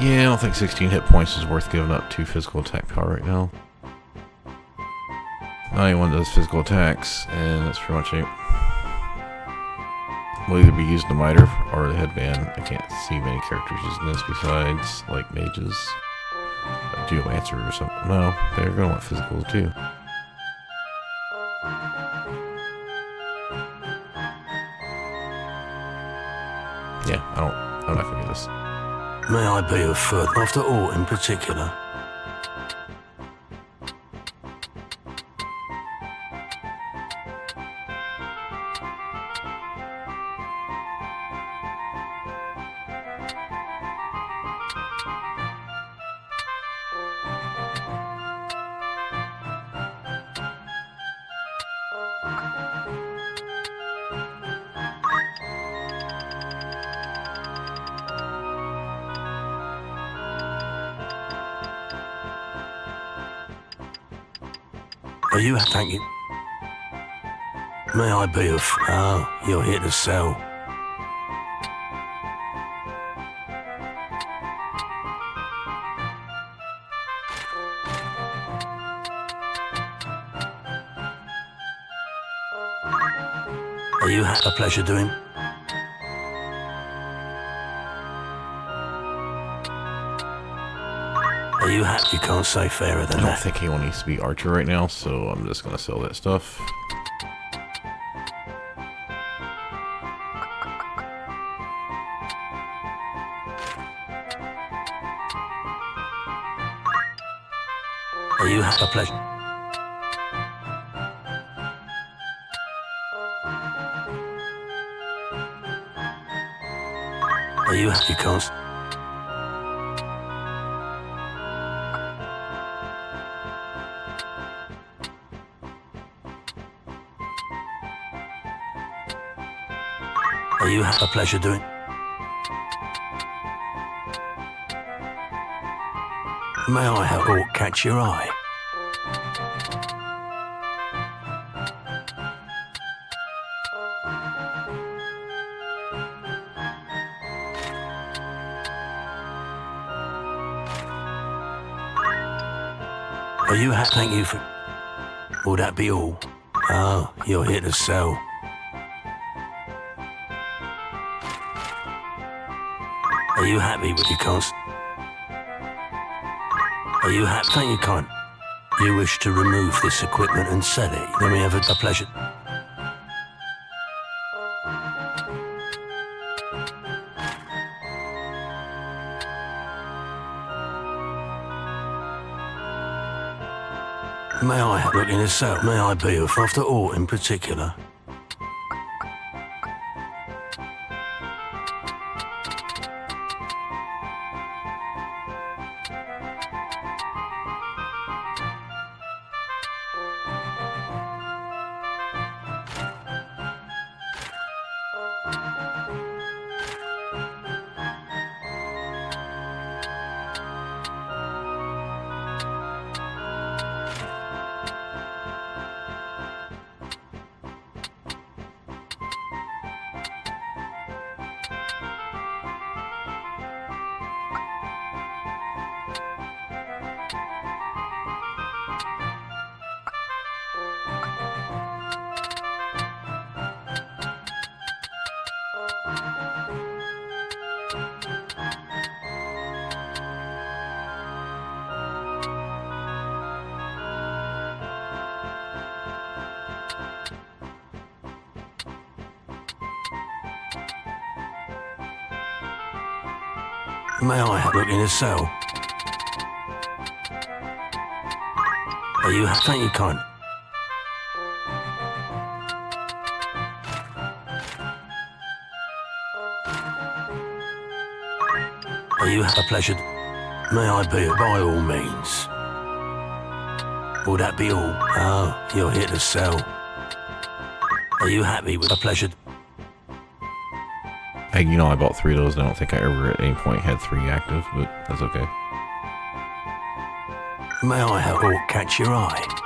Yeah, I don't think 16 hit points is worth giving up 2 physical attack power right now. Not anyone does physical attacks, and that's pretty much it. We'll either be using the miter or the headband. I can't see many characters using this besides, like, mages. A Geomancer or something. No, they're gonna want physical too. Yeah, I'm not gonna do this. May I be of further after all in particular? Are you? Thank you. May I be of... Oh, you're here to sell. you had a pleasure doing? Are you happy? You can't say fairer I than don't that. think anyone needs to be Archer right now, so I'm just gonna sell that stuff. Are you had a pleasure? Are you happy? You can't. Are you had a pleasure doing? May I help or catch your eye? Are you happy? Thank you for... Will that be all? Oh, you're here to sell. Are you happy with your cost? Are you happy? Thank you, kind. You wish to remove this equipment and sell it? Then we have a pleasure. May I look in the cell? May I be of after all in particular? May I look in the cell? Are you happy? Thank you, kind. Are you a pleasure? May I be it by all means? Will that be all? Oh, you're here to sell. Are you happy with a pleasure? Hey, you know, I bought 3 of those, and I don't think I ever at any point had 3 active, but that's okay. May I help or catch your eye?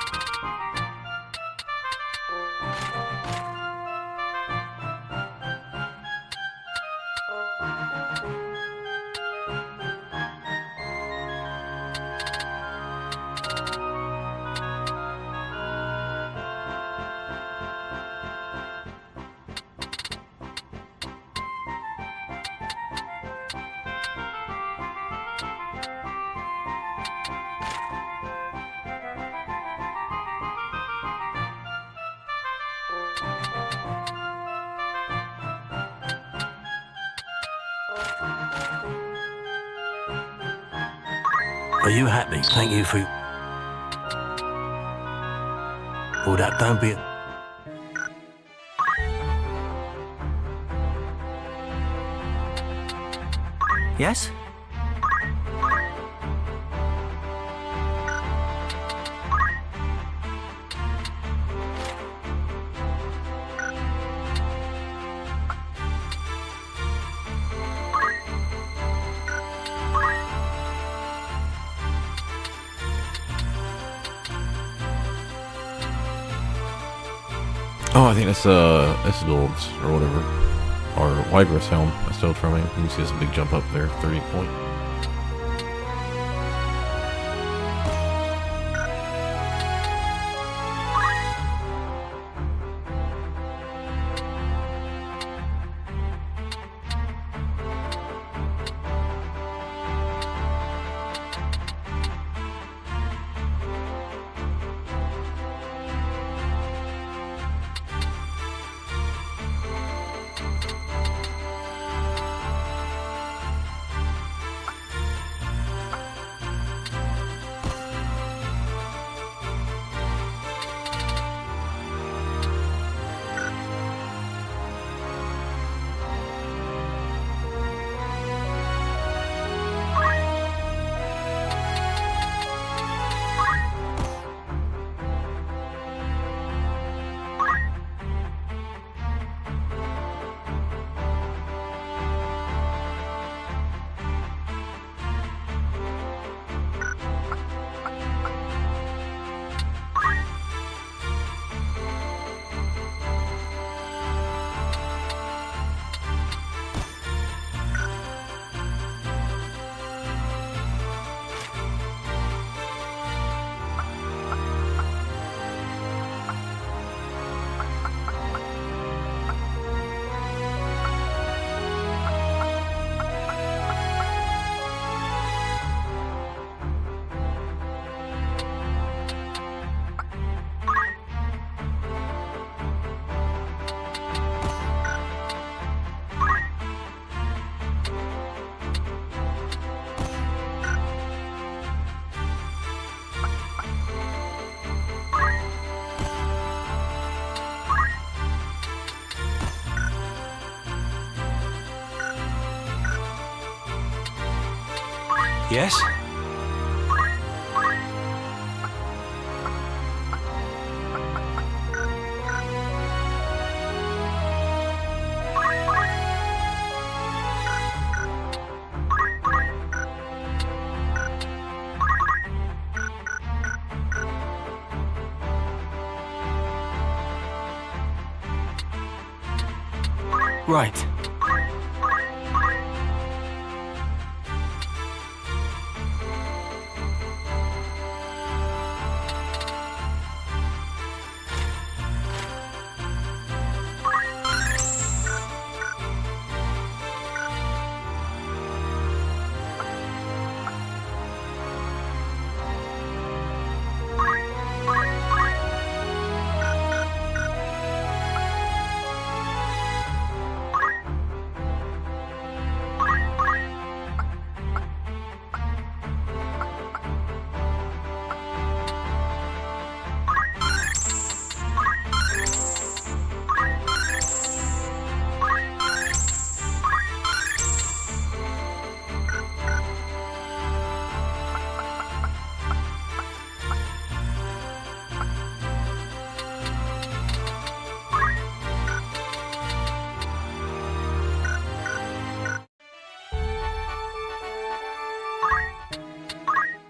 Are you happy? Thank you for... Well, that don't be... Yes? Oh, I think that's Dolds or whatever, or Wygress helm. I stole from him. You can see this big jump up there, 30 point. Yes? Right.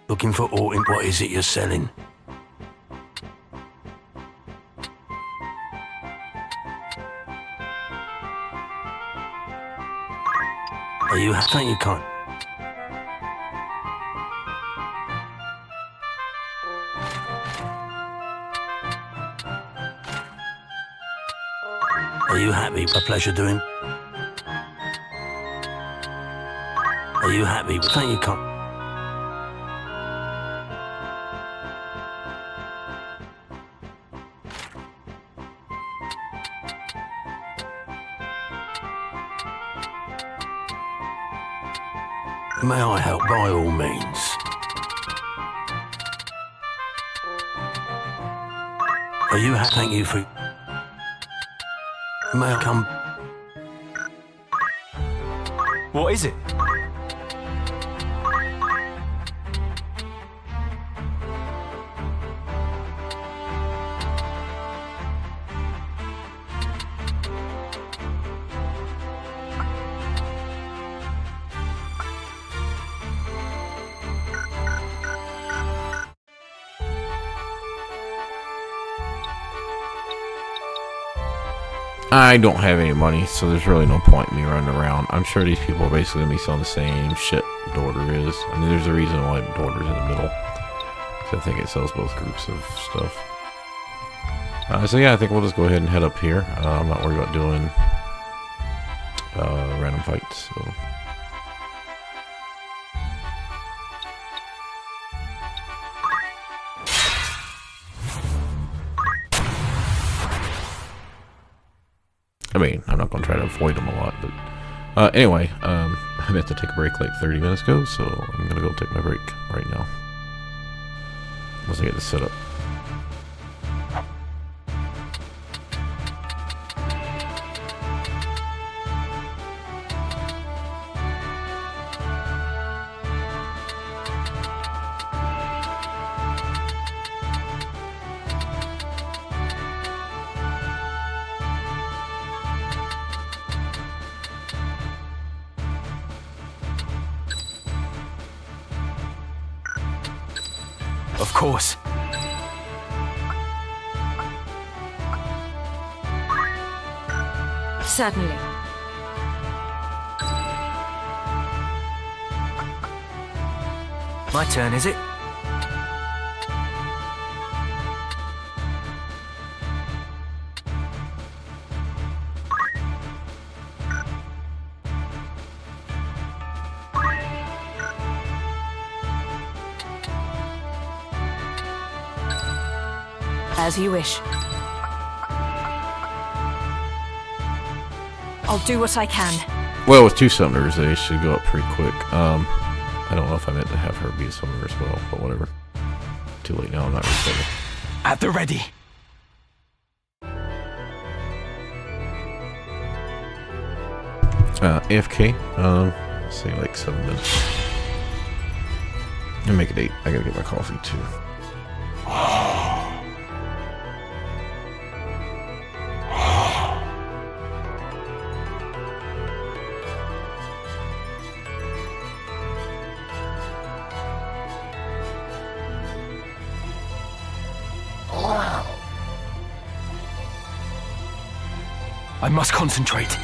Looking for Orton, what is it you're selling? Are you thank you can't. Are you happy? A pleasure doing. Are you happy? Thank you can't. May I help? By all means. Are you happy? Thank you for... May I come? What is it? I don't have any money, so there's really no point in me running around. I'm sure these people are basically going to be selling the same shit Dorder is. I mean, there's a reason why Dorder's in the middle. So I think it sells both groups of stuff. So yeah, I think we'll just go ahead and head up here. I'm not worried about doing random fights. So. I mean, I'm not going to try to avoid them a lot, but anyway, I meant to take a break like 30 minutes ago, so I'm going to go take my break right now. Once I get this set up. Of course. Certainly. My turn, is it? As you wish. I'll do what I can. Well, with two summoners, they should go up pretty quick. I don't know if I meant to have her be a summoner as well, but whatever. Too late now, I'm not really thinking. At the ready. AFK, say like 7 minutes. And make it 8. I gotta get my coffee too. I must concentrate.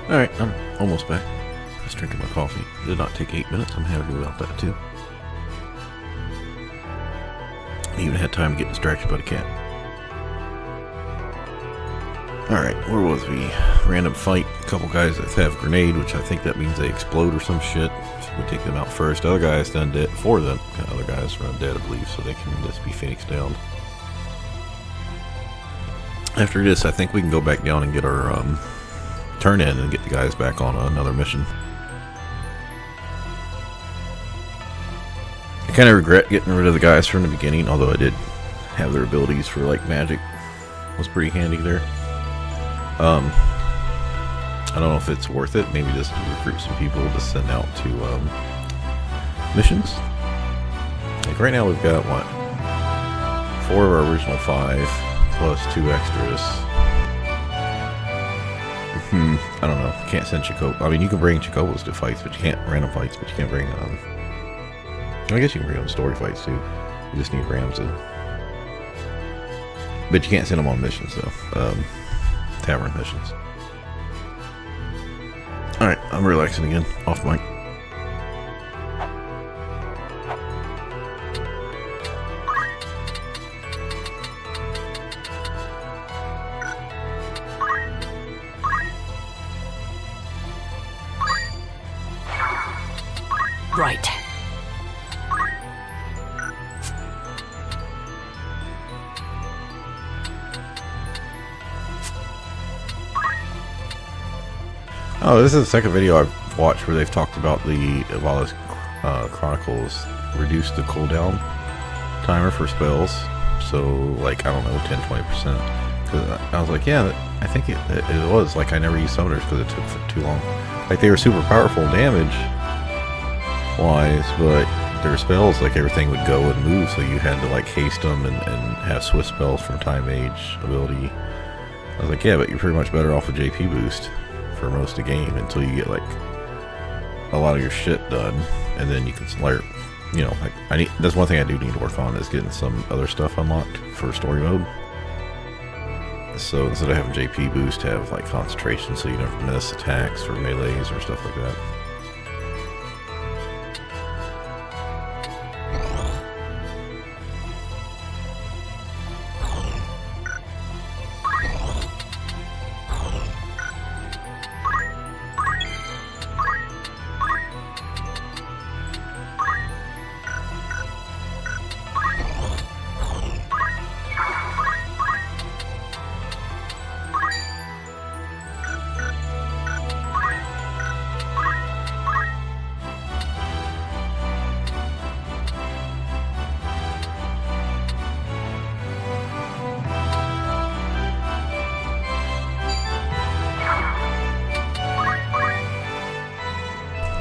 Alright, I'm almost back. Just drinking my coffee. It did not take 8 minutes. I'm happy about that too. I even had time to get distracted by the cat. Alright, where was we? Random fight. A couple guys that have a grenade, which I think that means they explode or some shit. So we take them out first. The other guys done dead. 4 of them. The other guys are undead, I believe, so they can just be Phoenix down. After this, I think we can go back down and get our turn in and get the guys back on another mission. I kind of regret getting rid of the guys from the beginning, although I did have their abilities for like magic. Was pretty handy there. I don't know if it's worth it. Maybe just to recruit some people to send out to missions. Like right now we've got what? 4 of our original 5 plus 2 extras. I don't know. Can't send Chocobo. I mean, you can bring Chocobos to fights, but you can't random fights. But you can't bring I guess you can bring them story fights too. You just need Ramza. But you can't send them on missions though. Tavern missions. Alright, I'm relaxing again. Off mic. Right. Oh, this is the second video I've watched where they've talked about the Valis Chronicles reduced the cooldown timer for spells. So, like, I don't know, 10-20%. Because I was like, yeah, I think it was. Like, I never used summoners because it took for too long. Like, they were super powerful damage wise, but their spells, like, everything would go and move, so you had to, like, haste them and have swift spells from Time Age ability. I was like, yeah, but you're pretty much better off with JP boost for most of the game until you get, like, a lot of your shit done, and then you can slurp. You know, like, that's one thing I do need to work on, is getting some other stuff unlocked for story mode. So instead of having JP boost, have, like, concentration so you never miss attacks or melees or stuff like that.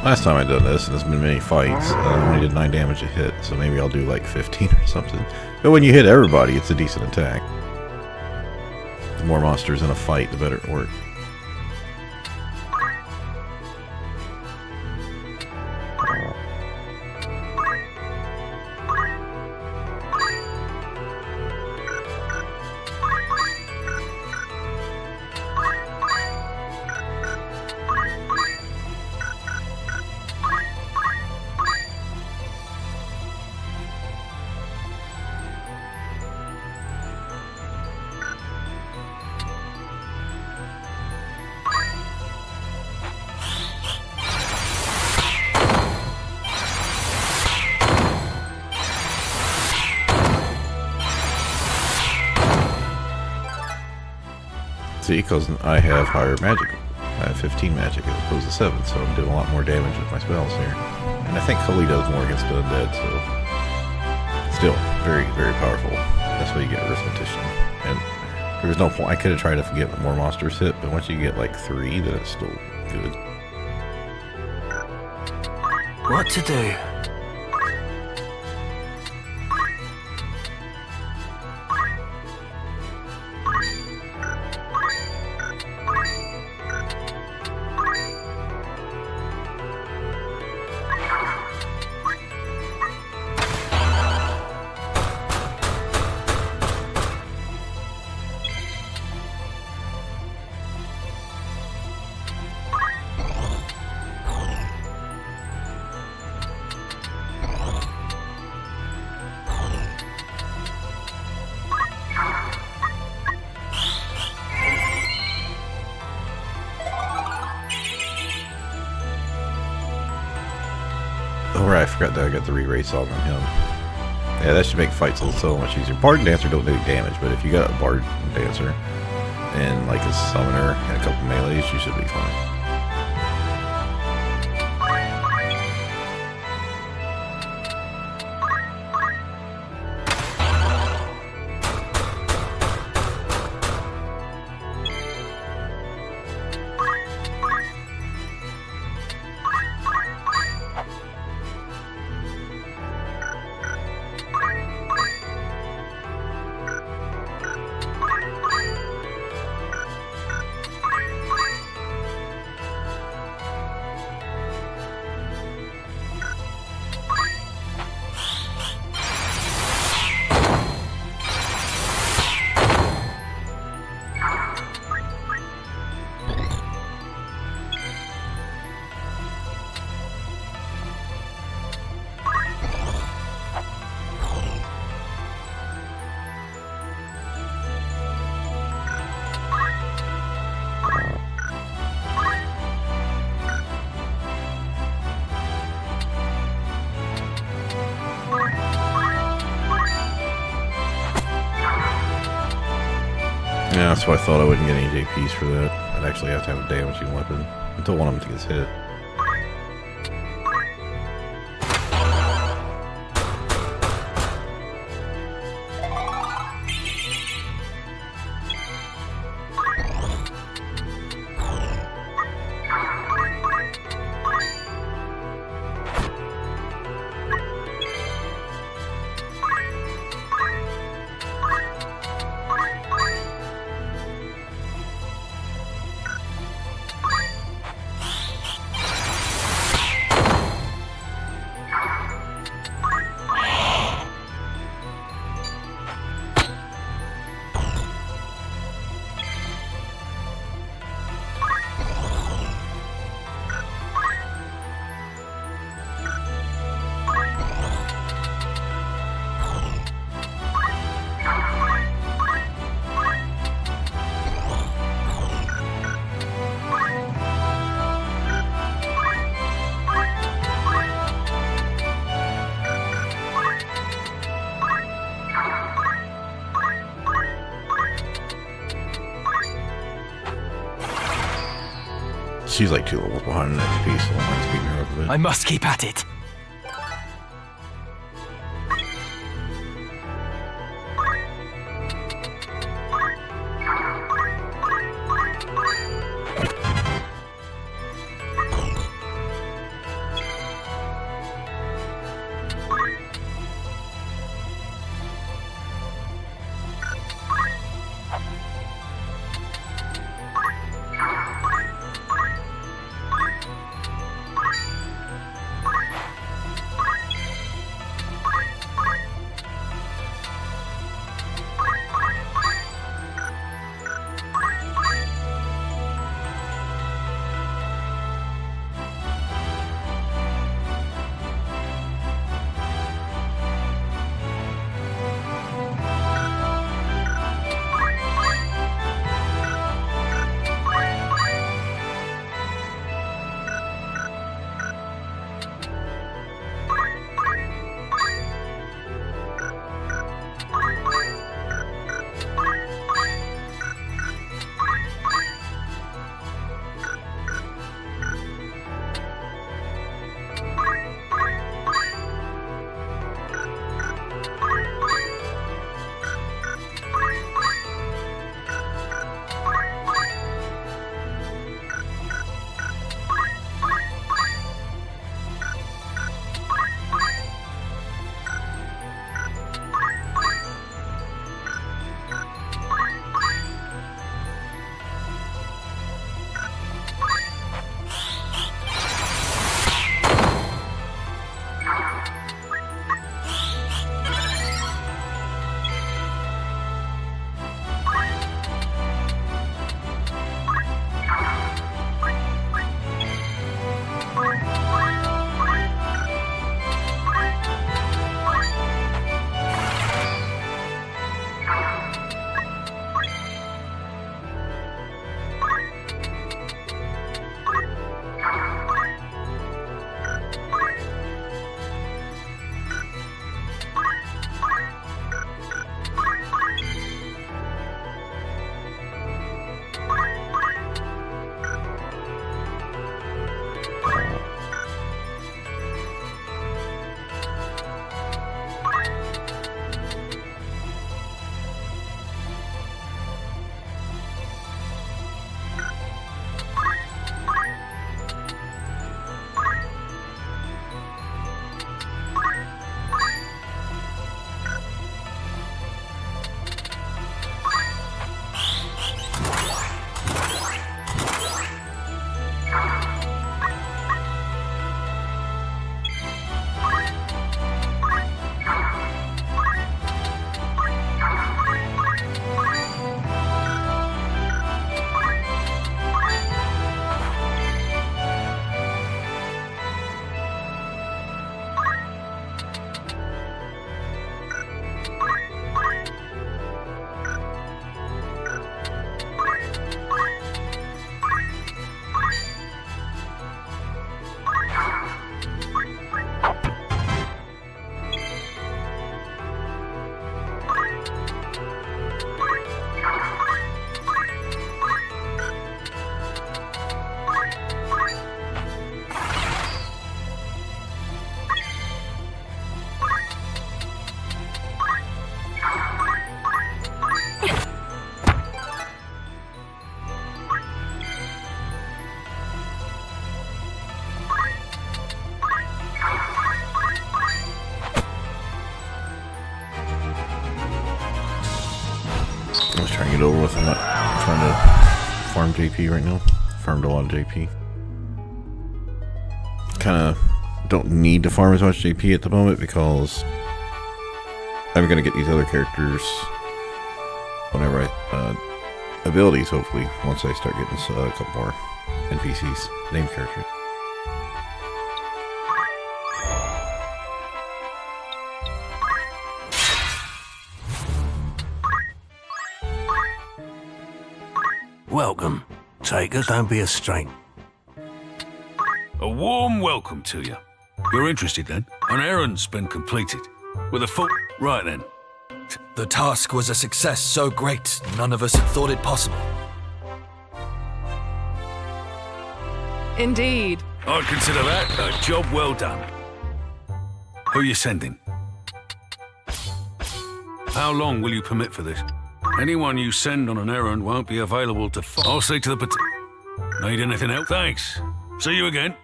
Last time I done this, and there's been many fights, I only did 9 damage a hit, so maybe I'll do like 15 or something. But when you hit everybody, it's a decent attack. The more monsters in a fight, the better it works. See, because I have higher magic. I have 15 magic as opposed to 7, so I'm doing a lot more damage with my spells here. And I think Cully does more against the undead, so... Still, very, very powerful. That's why you get Arithmetician. And there was no point. I could have tried to get more monsters hit, but once you get like 3, then it's still good. What to do? Oh right, I forgot that I got the re-race song on him. Yeah, that should make fights so much easier. Bard and Dancer don't do damage, but if you got a Bard and Dancer and like a Summoner and a couple melees, you should be fine. Yeah, that's why I thought I wouldn't get any JPs for that. I'd actually have to have a damaging weapon until one of them gets hit. She's like 2 levels behind the next piece, so mine's beating her up a bit. I must keep at it. it over with. I'm not trying to farm JP right now. Farmed a lot of JP. Kind of don't need to farm as much JP at the moment because I'm going to get these other characters whenever abilities, hopefully, once I start getting a couple more NPCs, named characters. Welcome. Takers, don't be a strain. A warm welcome to you. You're interested then? An errand's been completed. With a full... Right then. The task was a success so great, none of us had thought it possible. Indeed. I'd consider that a job well done. Who you sending? How long will you permit for this? Anyone you send on an errand won't be available to I'll see to the Need anything else? Thanks. See you again.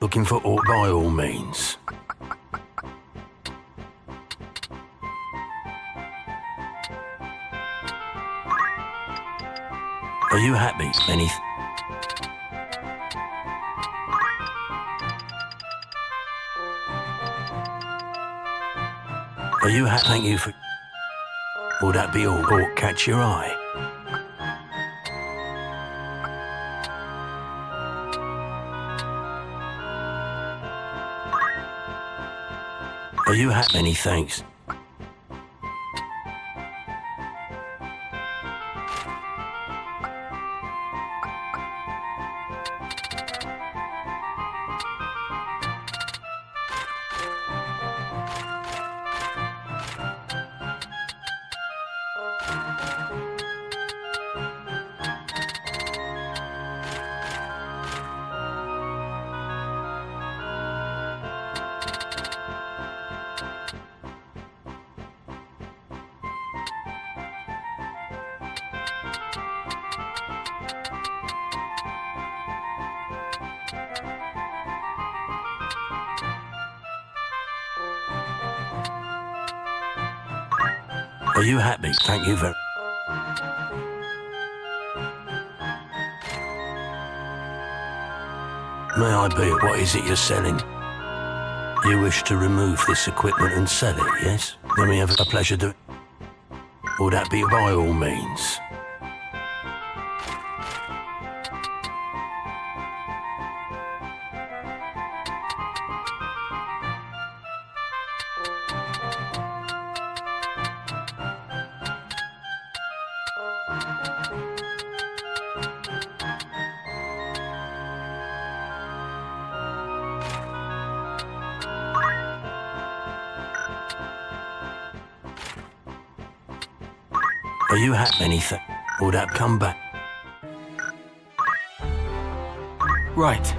Looking for ore by all means. Are you happy, Benny? Are you happy? Thank you for... Will that be all? Or catch your eye? Are you happy? Many thanks. Are you happy? Thank you very... May I be? What is it you're selling? You wish to remove this equipment and sell it, yes? Let me have a pleasure to... Will that be by all means? Are you happy? Anything? Will that come back? Right.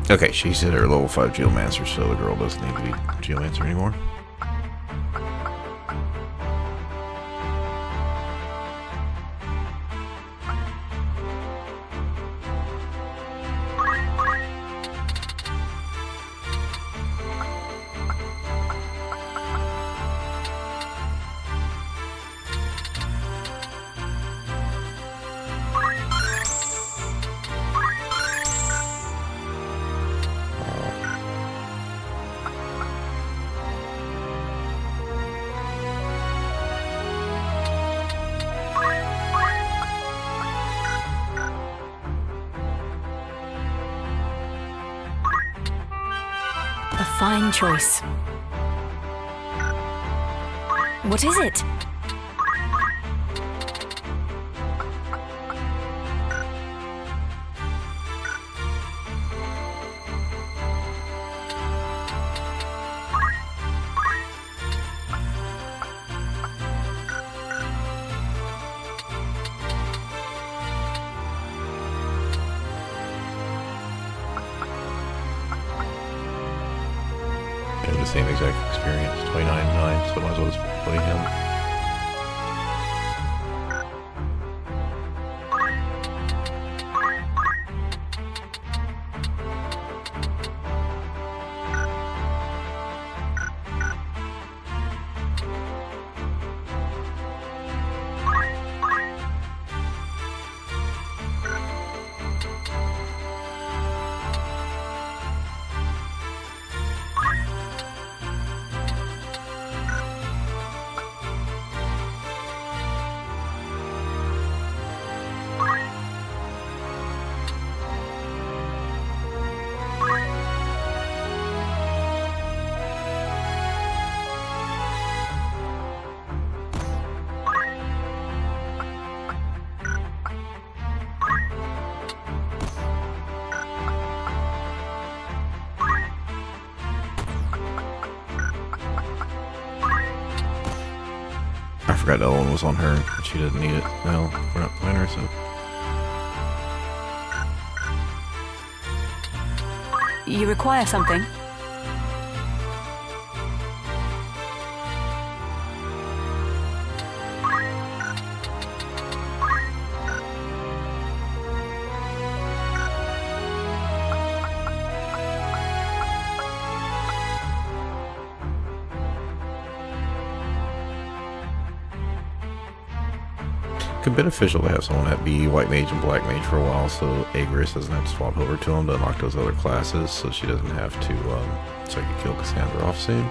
Okay, she's hit her level 5 Geomancer, so the girl doesn't need to be Geomancer anymore. A fine choice. What is it? The same exact experience, 29.9, so might as well just play him. I forgot that one was on her, but she doesn't need it. Well, we're not playing her, so. You require something? Could be beneficial to have someone that be White Mage and Black Mage for a while, so Agris doesn't have to swap over to them to unlock those other classes, so she doesn't have to, so I could kill Cassandra off soon.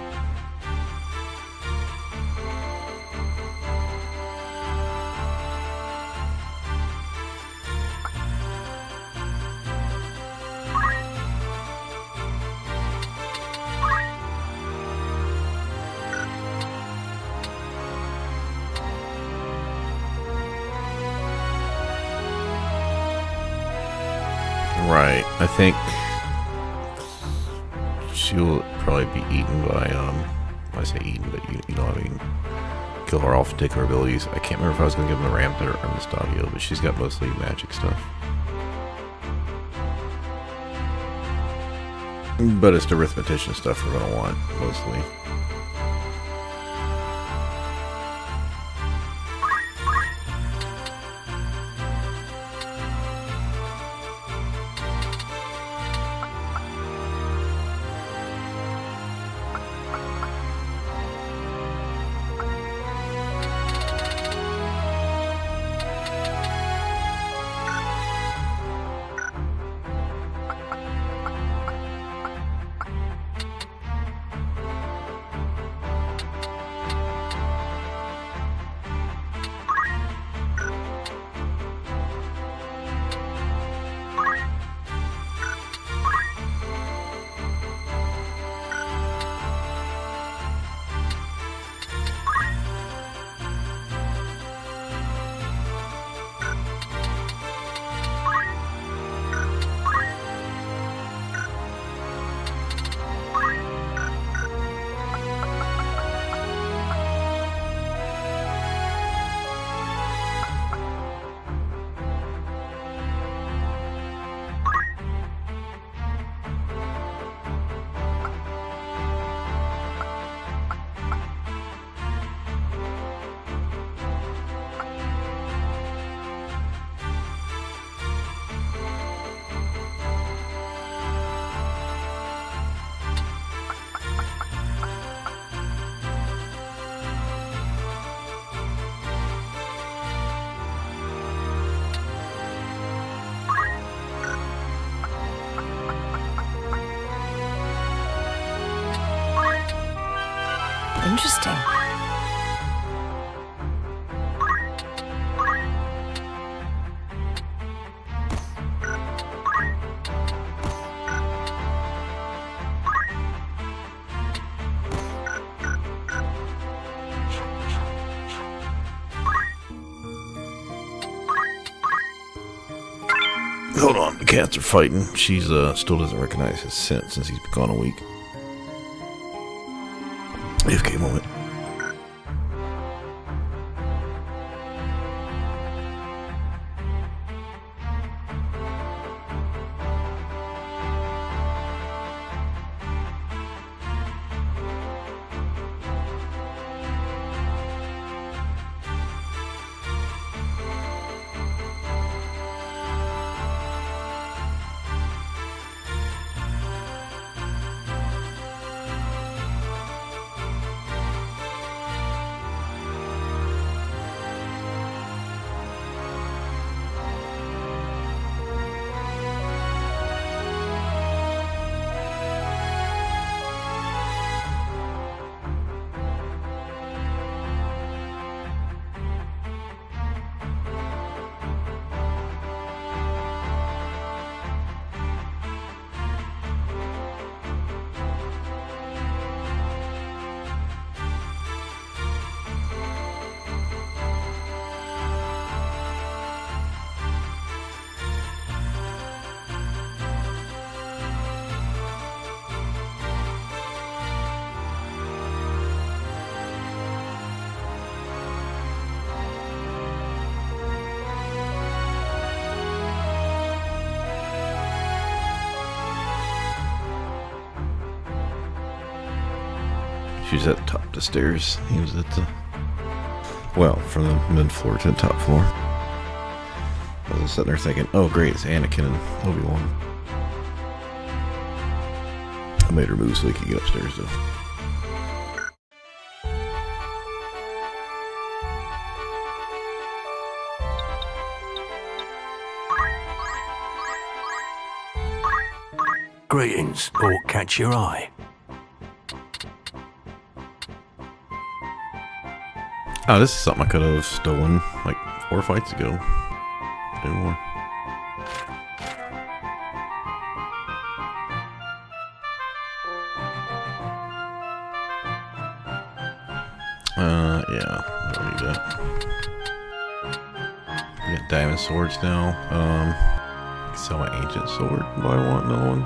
Right, I think she'll probably be eaten by, I say eaten, but you know what I mean, kill her off and take her abilities. I can't remember if I was going to give them the Rampant or Mistaudio, but she's got mostly magic stuff. But it's the Arithmetician stuff we're going to want, mostly. Hold on, the cats are fighting. She's still doesn't recognize his scent since he's been gone a week. AFK moment. She's at the top of the stairs. He was at the... Well, from the mid-floor to the top floor. I was sitting there thinking, oh great, it's Anakin and Obi-Wan. I made her move so he could get upstairs though. Greetings, or catch your eye. Oh, this is something I could have stolen like 4 fights ago. No more. Yeah, I don't need that. I got diamond swords now. Sell my ancient sword. Do I want another one?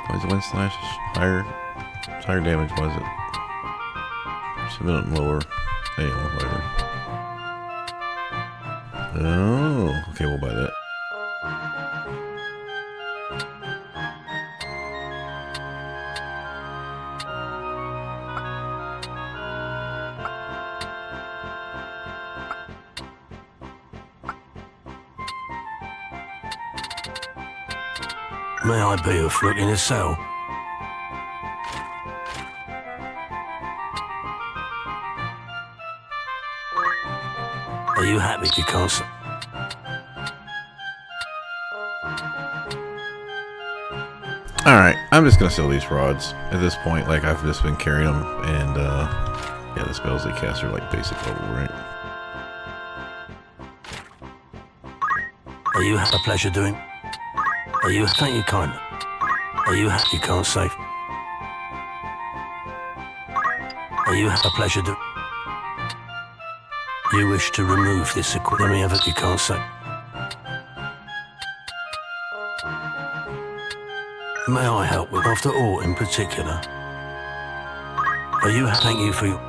Why is the wind slash higher damage? Was it? Should have been lower. Anyway, whatever. Oh, okay, we'll buy that. May I be of looking to sell? Are you happy you can't sell? Alright, I'm just gonna sell these rods. At this point, like, I've just been carrying them, and, yeah, the spells they cast are, like, basic level, right? Are you a pleasure doing? Are you? Thank you kindly. Are you happy you can't say? Are you a pleasure do? You wish to remove this equipment? Let me have it. You can't say. May I help with after all in particular? Are you? Thank you for your.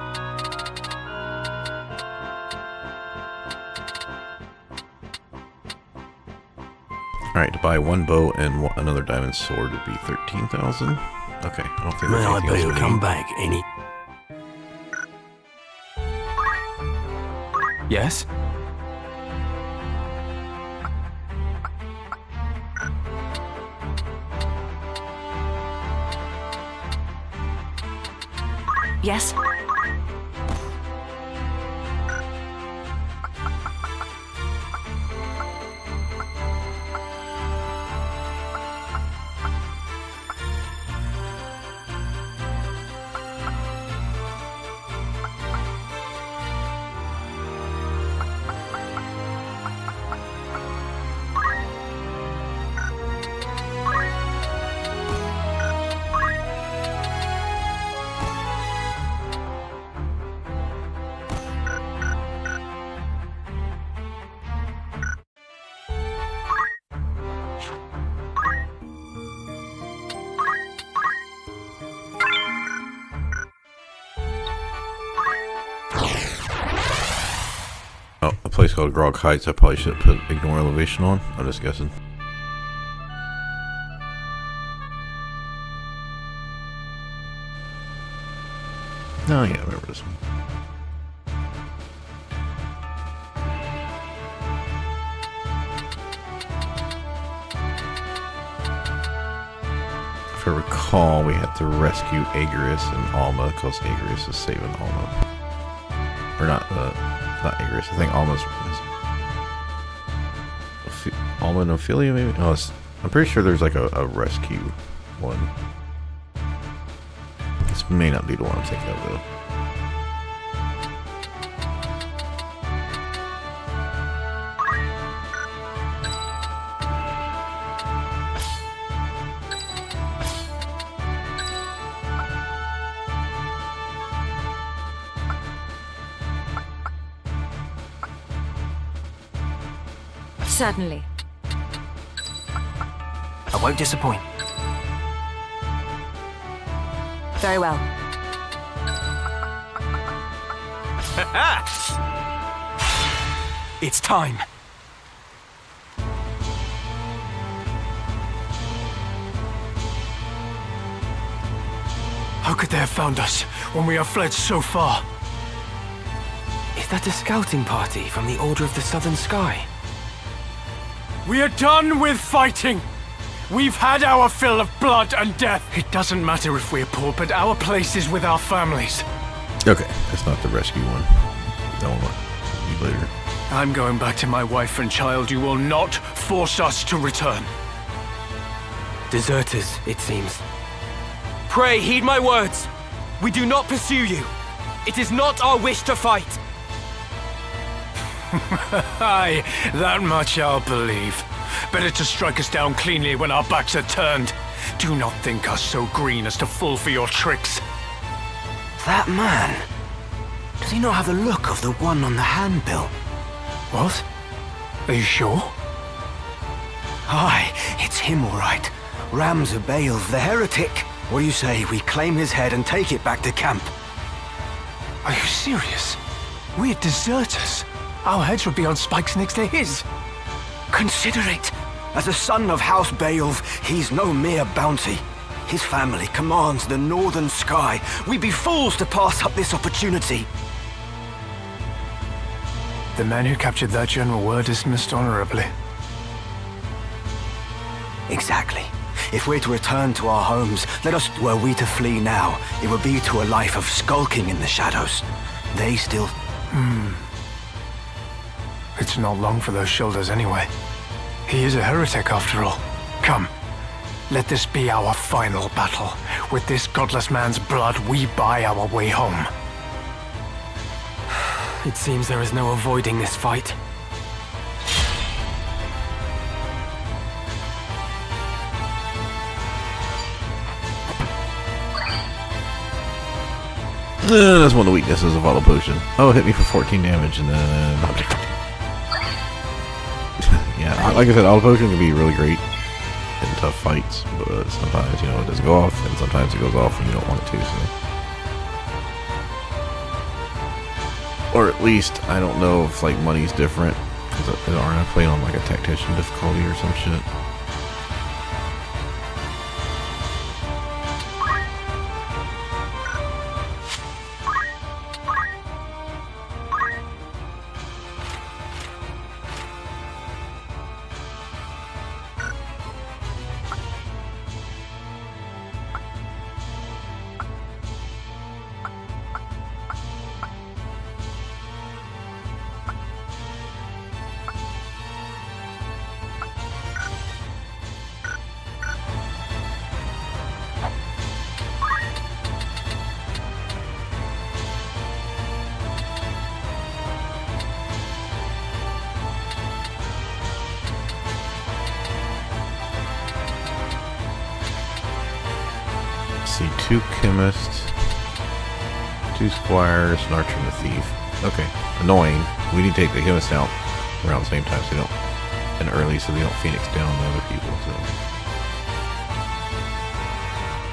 Alright, to buy one bow and another diamond sword would be 13,000. Okay, I don't think May there's I anything be else you we come need. back any? Yes? Yes? place called Grog Heights. I probably should put ignore elevation on. I'm just guessing. Oh yeah, I remember this one. If I recall, we had to rescue Agarus and Alma because Agarus is saving Alma. Or not Agarus. I think Alma's Alma and Ophelia, maybe? Oh, I'm pretty sure there's like a rescue one. This may not be the one I'm thinking of, though. Certainly. I won't disappoint. Very well. It's time. How could they have found us when we have fled so far? Is that a scouting party from the Order of the Southern Sky? We are done with fighting! We've had our fill of blood and death! It doesn't matter if we're poor, but our place is with our families. Okay, that's not the rescue one. That one will be later. I'm going back to my wife and child. You will not force us to return. Deserters, it seems. Pray, heed my words. We do not pursue you. It is not our wish to fight. Aye, that much I'll believe. Better to strike us down cleanly when our backs are turned. Do not think us so green as to fall for your tricks. That man? Does he not have the look of the one on the handbill? What? Are you sure? Aye, it's him all right. Ramza Baelv, the heretic. What do you say we claim his head and take it back to camp? Are you serious? We're deserters. Our heads would be on spikes next to his. Consider it. As a son of House Baelv, he's no mere bounty. His family commands the northern sky. We'd be fools to pass up this opportunity. The man who captured that general were dismissed honorably. Exactly. If we're to return to our homes, let us. Were we to flee now, it would be to a life of skulking in the shadows. They still... It's not long for those shoulders anyway. He is a heretic after all. Come, let this be our final battle. With this godless man's blood, we buy our way home. It seems there is no avoiding this fight. That's one of the weaknesses of Auto Potion. Oh, it hit me for 14 damage and then... yeah, like I said, Auto Potion can be really great in tough fights, but sometimes, you know, it doesn't go off, and sometimes it goes off when you don't want it to, so... Or at least, I don't know if, like, money's different, because aren't I playing on, like, a tactician difficulty or some shit? See, 2 chemists, 2 squires, an archer and a thief. Okay, annoying. We need to take the chemist out around the same time so they don't, and early so they don't phoenix down the other people.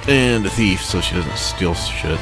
So, and a thief so she doesn't steal shit.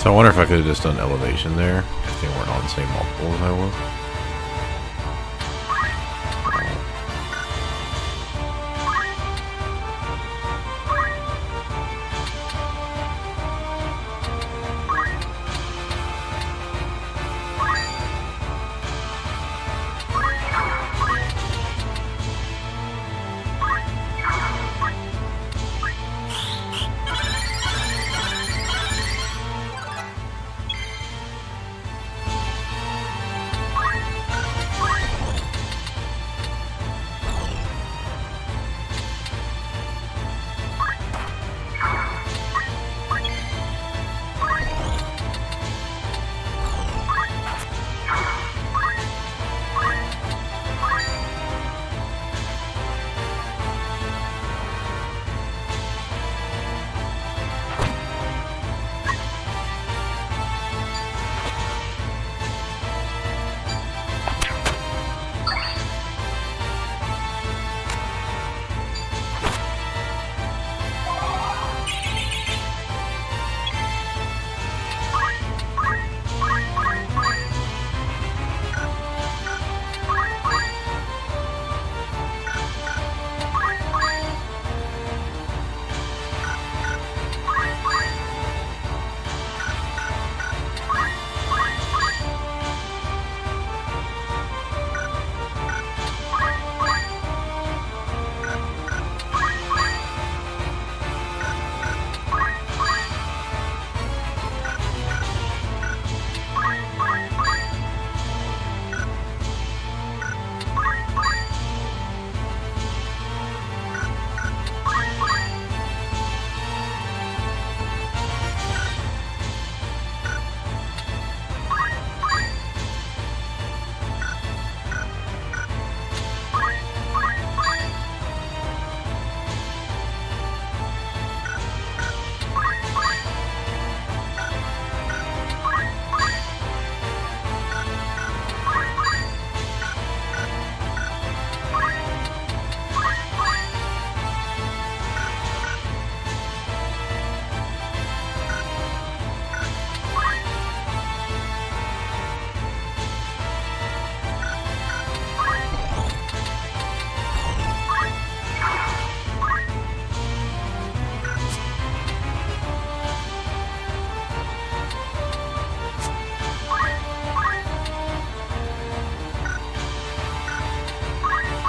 So I wonder if I could have just done elevation there if they weren't on the same multiple as I was.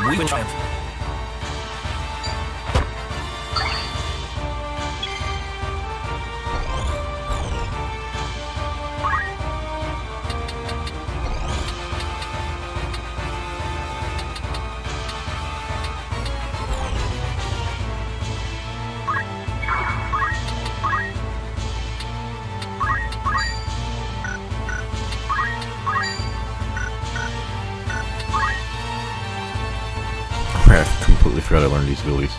We will triumph. I completely forgot I learned these abilities.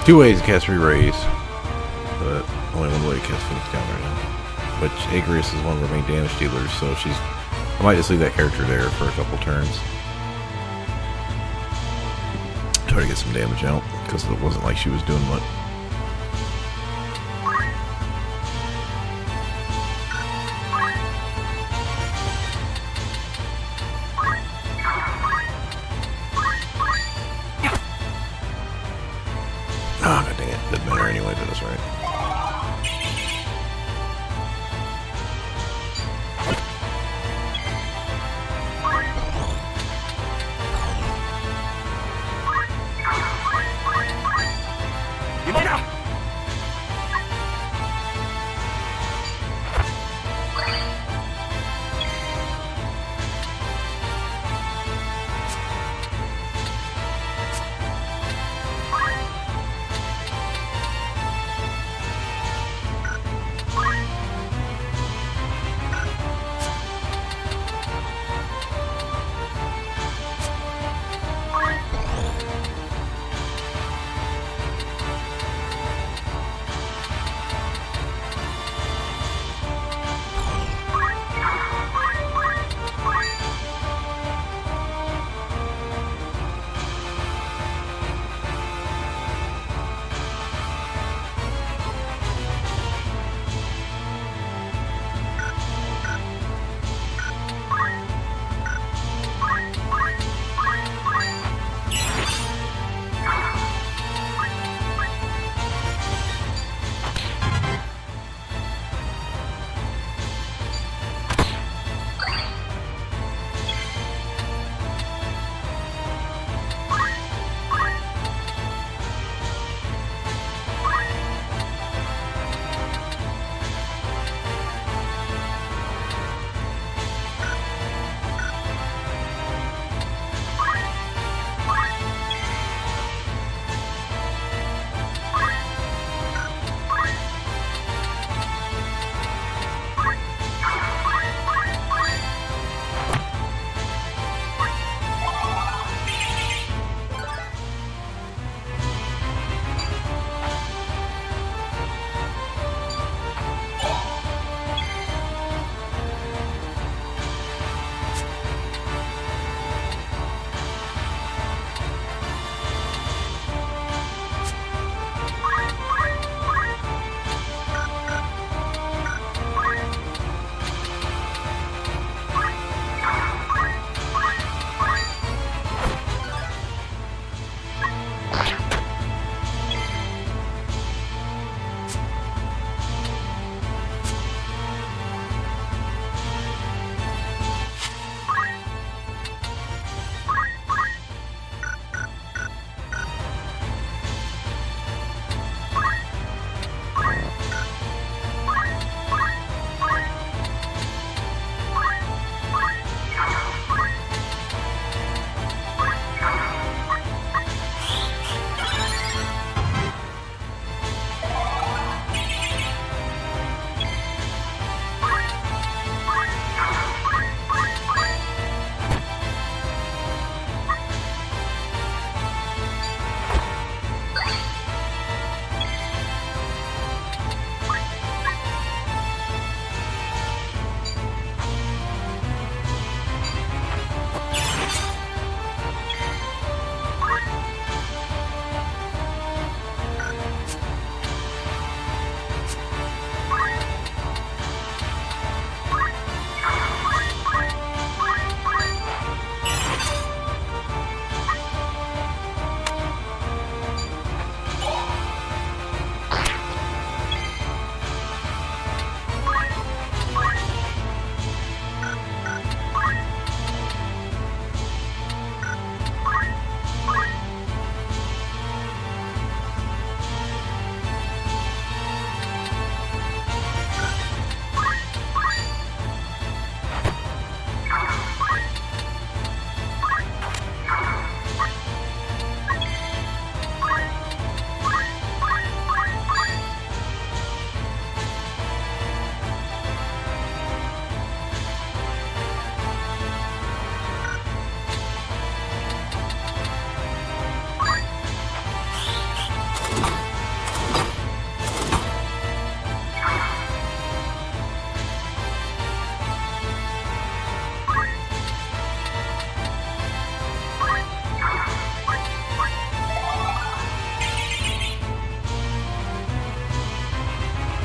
Two ways to cast Re-Raise, but only one way to cast Phoenix Down right now. Which Agrias is one of our main damage dealers, so she's. I might just leave that character there for a couple turns. Try to get some damage out, because it wasn't like she was doing much. Ah, god dang it. Didn't matter anyway, but that's right.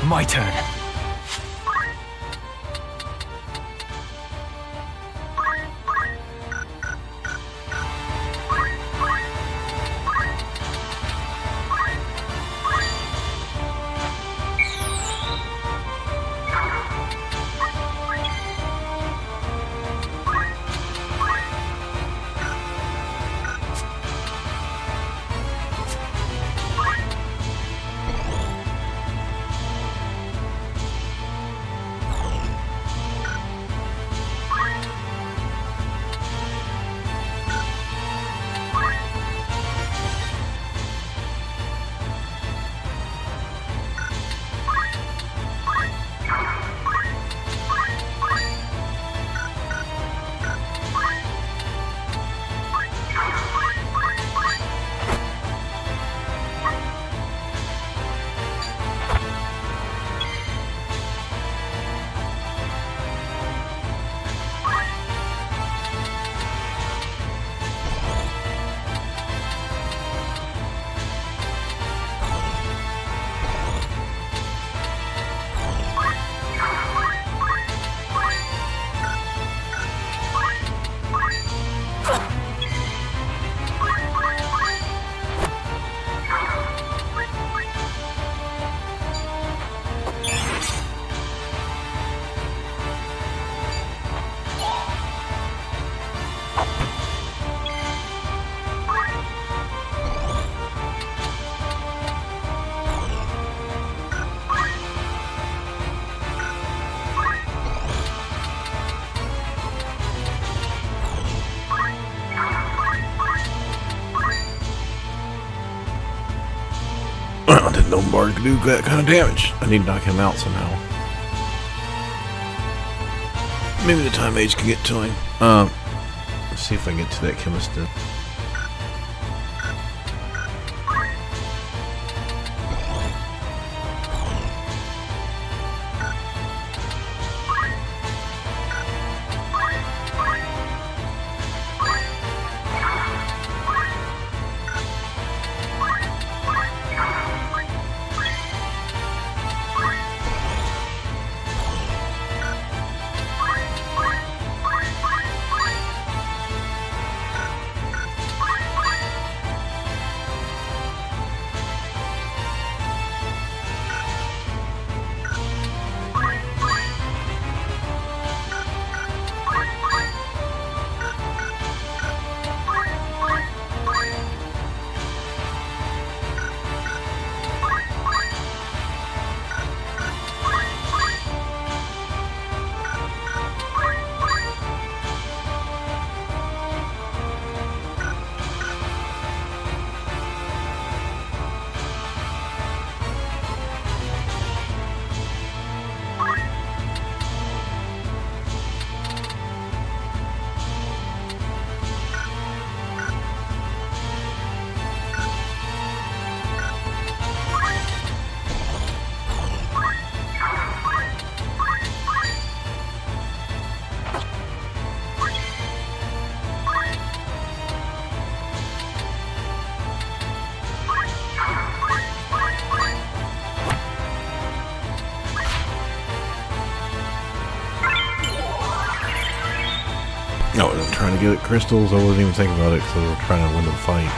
My turn. I didn't know Bard could do that kind of damage. I need to knock him out somehow. Maybe the Time Mage can get to him. Let's see if I can get to that chemist then. I wasn't trying to get crystals. I wasn't even thinking about it because I was trying to win the fight.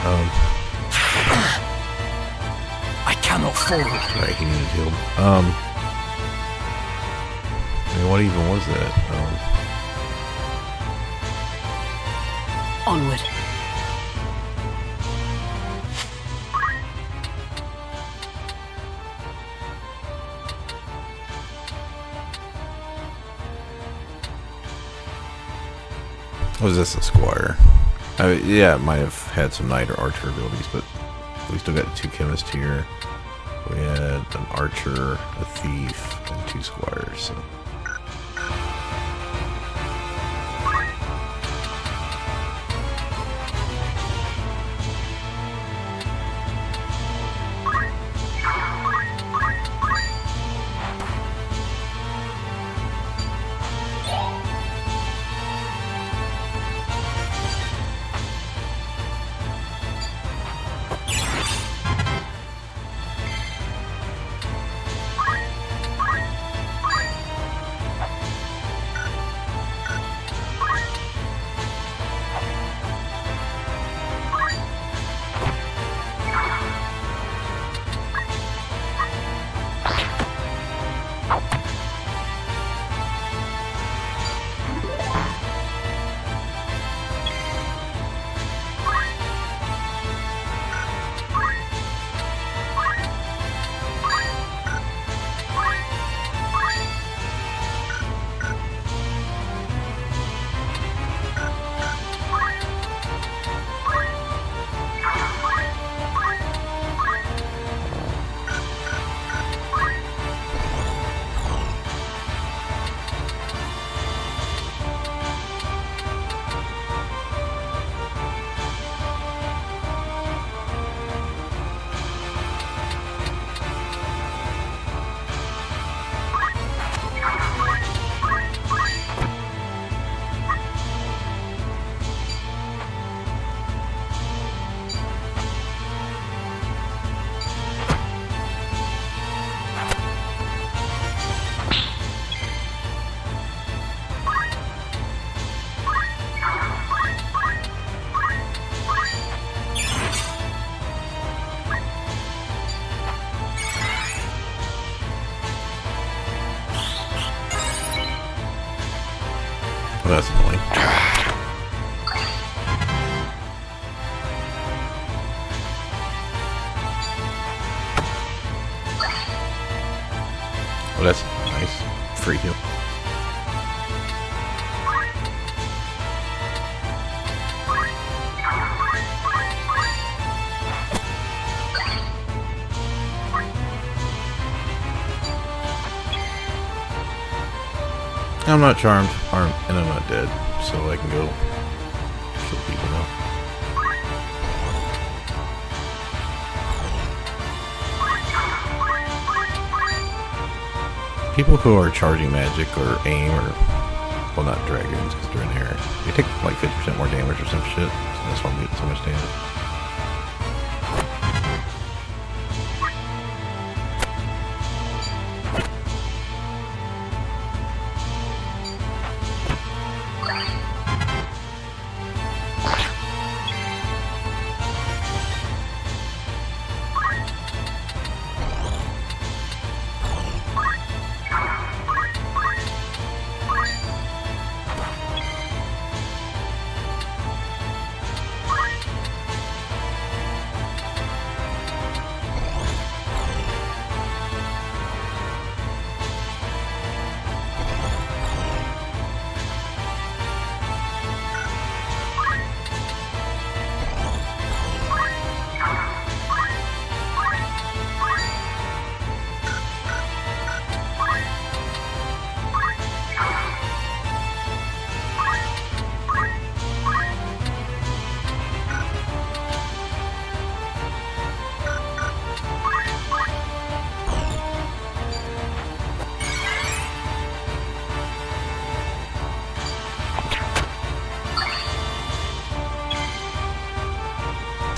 I cannot fall. Right, he needed healed. I mean, what even was that? Onward. Was this a squire? Yeah, it might have had some knight or archer abilities, but we still got 2 chemists here. We had an archer, a thief, and 2 squires. So. Well, that's annoying. Well, that's nice. Free heal. I'm not charmed, and I'm not dead, so I can go kill people now. People who are charging magic or aim or, well, not dragons because they're in air, they take like 50% more damage or some shit, so that's why I'm getting so much damage.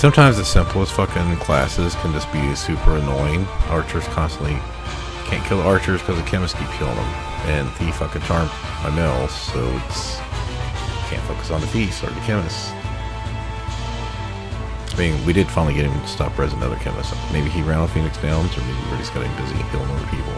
Sometimes the simplest fucking classes can just be super annoying. Archers constantly can't kill archers because the chemists keep killing them. And Thief fucking charmed my mills, so it's can't focus on the Thieves or the chemists. I mean, we did finally get him to stop resing other chemists. Maybe he ran off Phoenix Downs, or maybe we're just getting busy killing other people.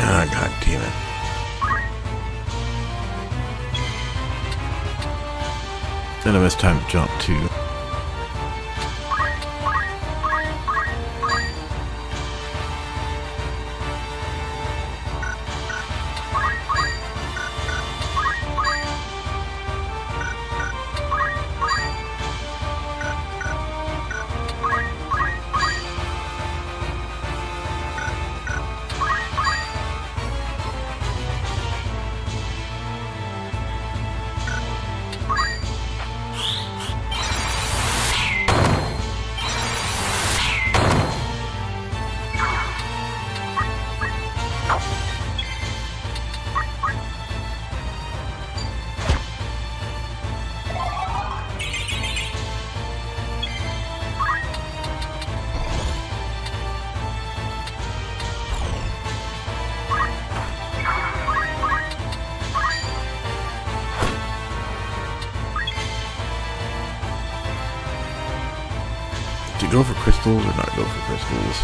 Ah, god damn it. Then I missed time to jump too. Do you go for crystals or not go for crystals?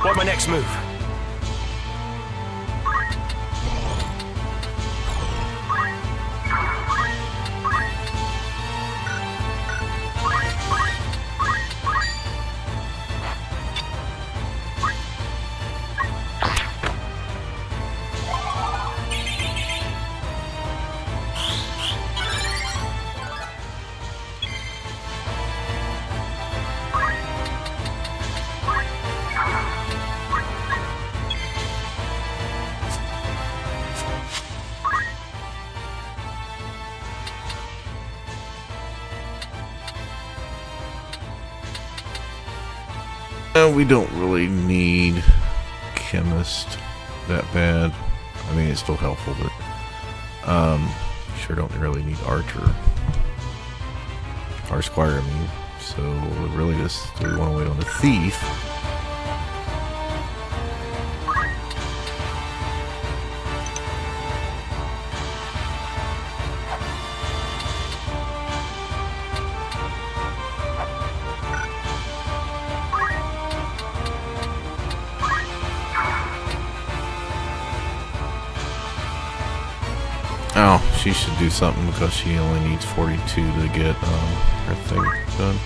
What's my next move? We don't really need chemist that bad. I mean, it's still helpful, but sure don't really need Archer. Or Squire, I mean. So really just do we want to wait on the thief? Oh, she should do something because she only needs 42 to get her thing done.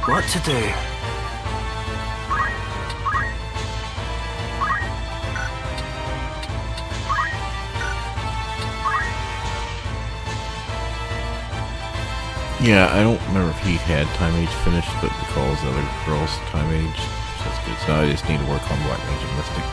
What to do? Yeah, I don't remember if he had Time Age finished, but he calls the other girls Time Age, so that's good. So I just need to work on Black Mage and Mystic.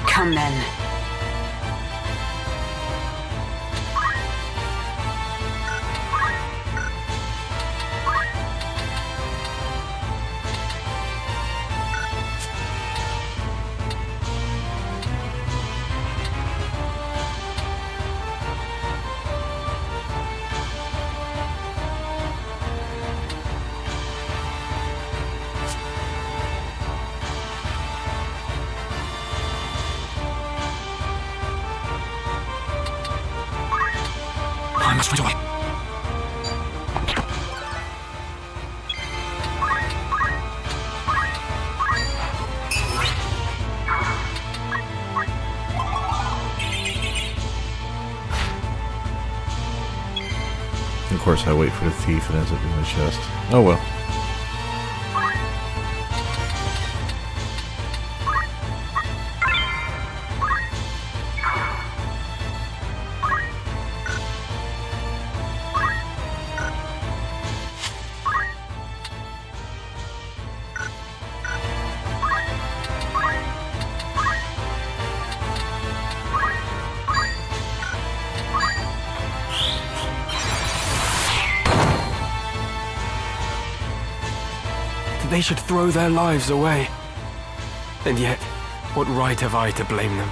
Come then. I must find a way. Of course, I wait for the thief and ends up in the chest. Oh well. they should throw their lives away. And yet, what right have I to blame them?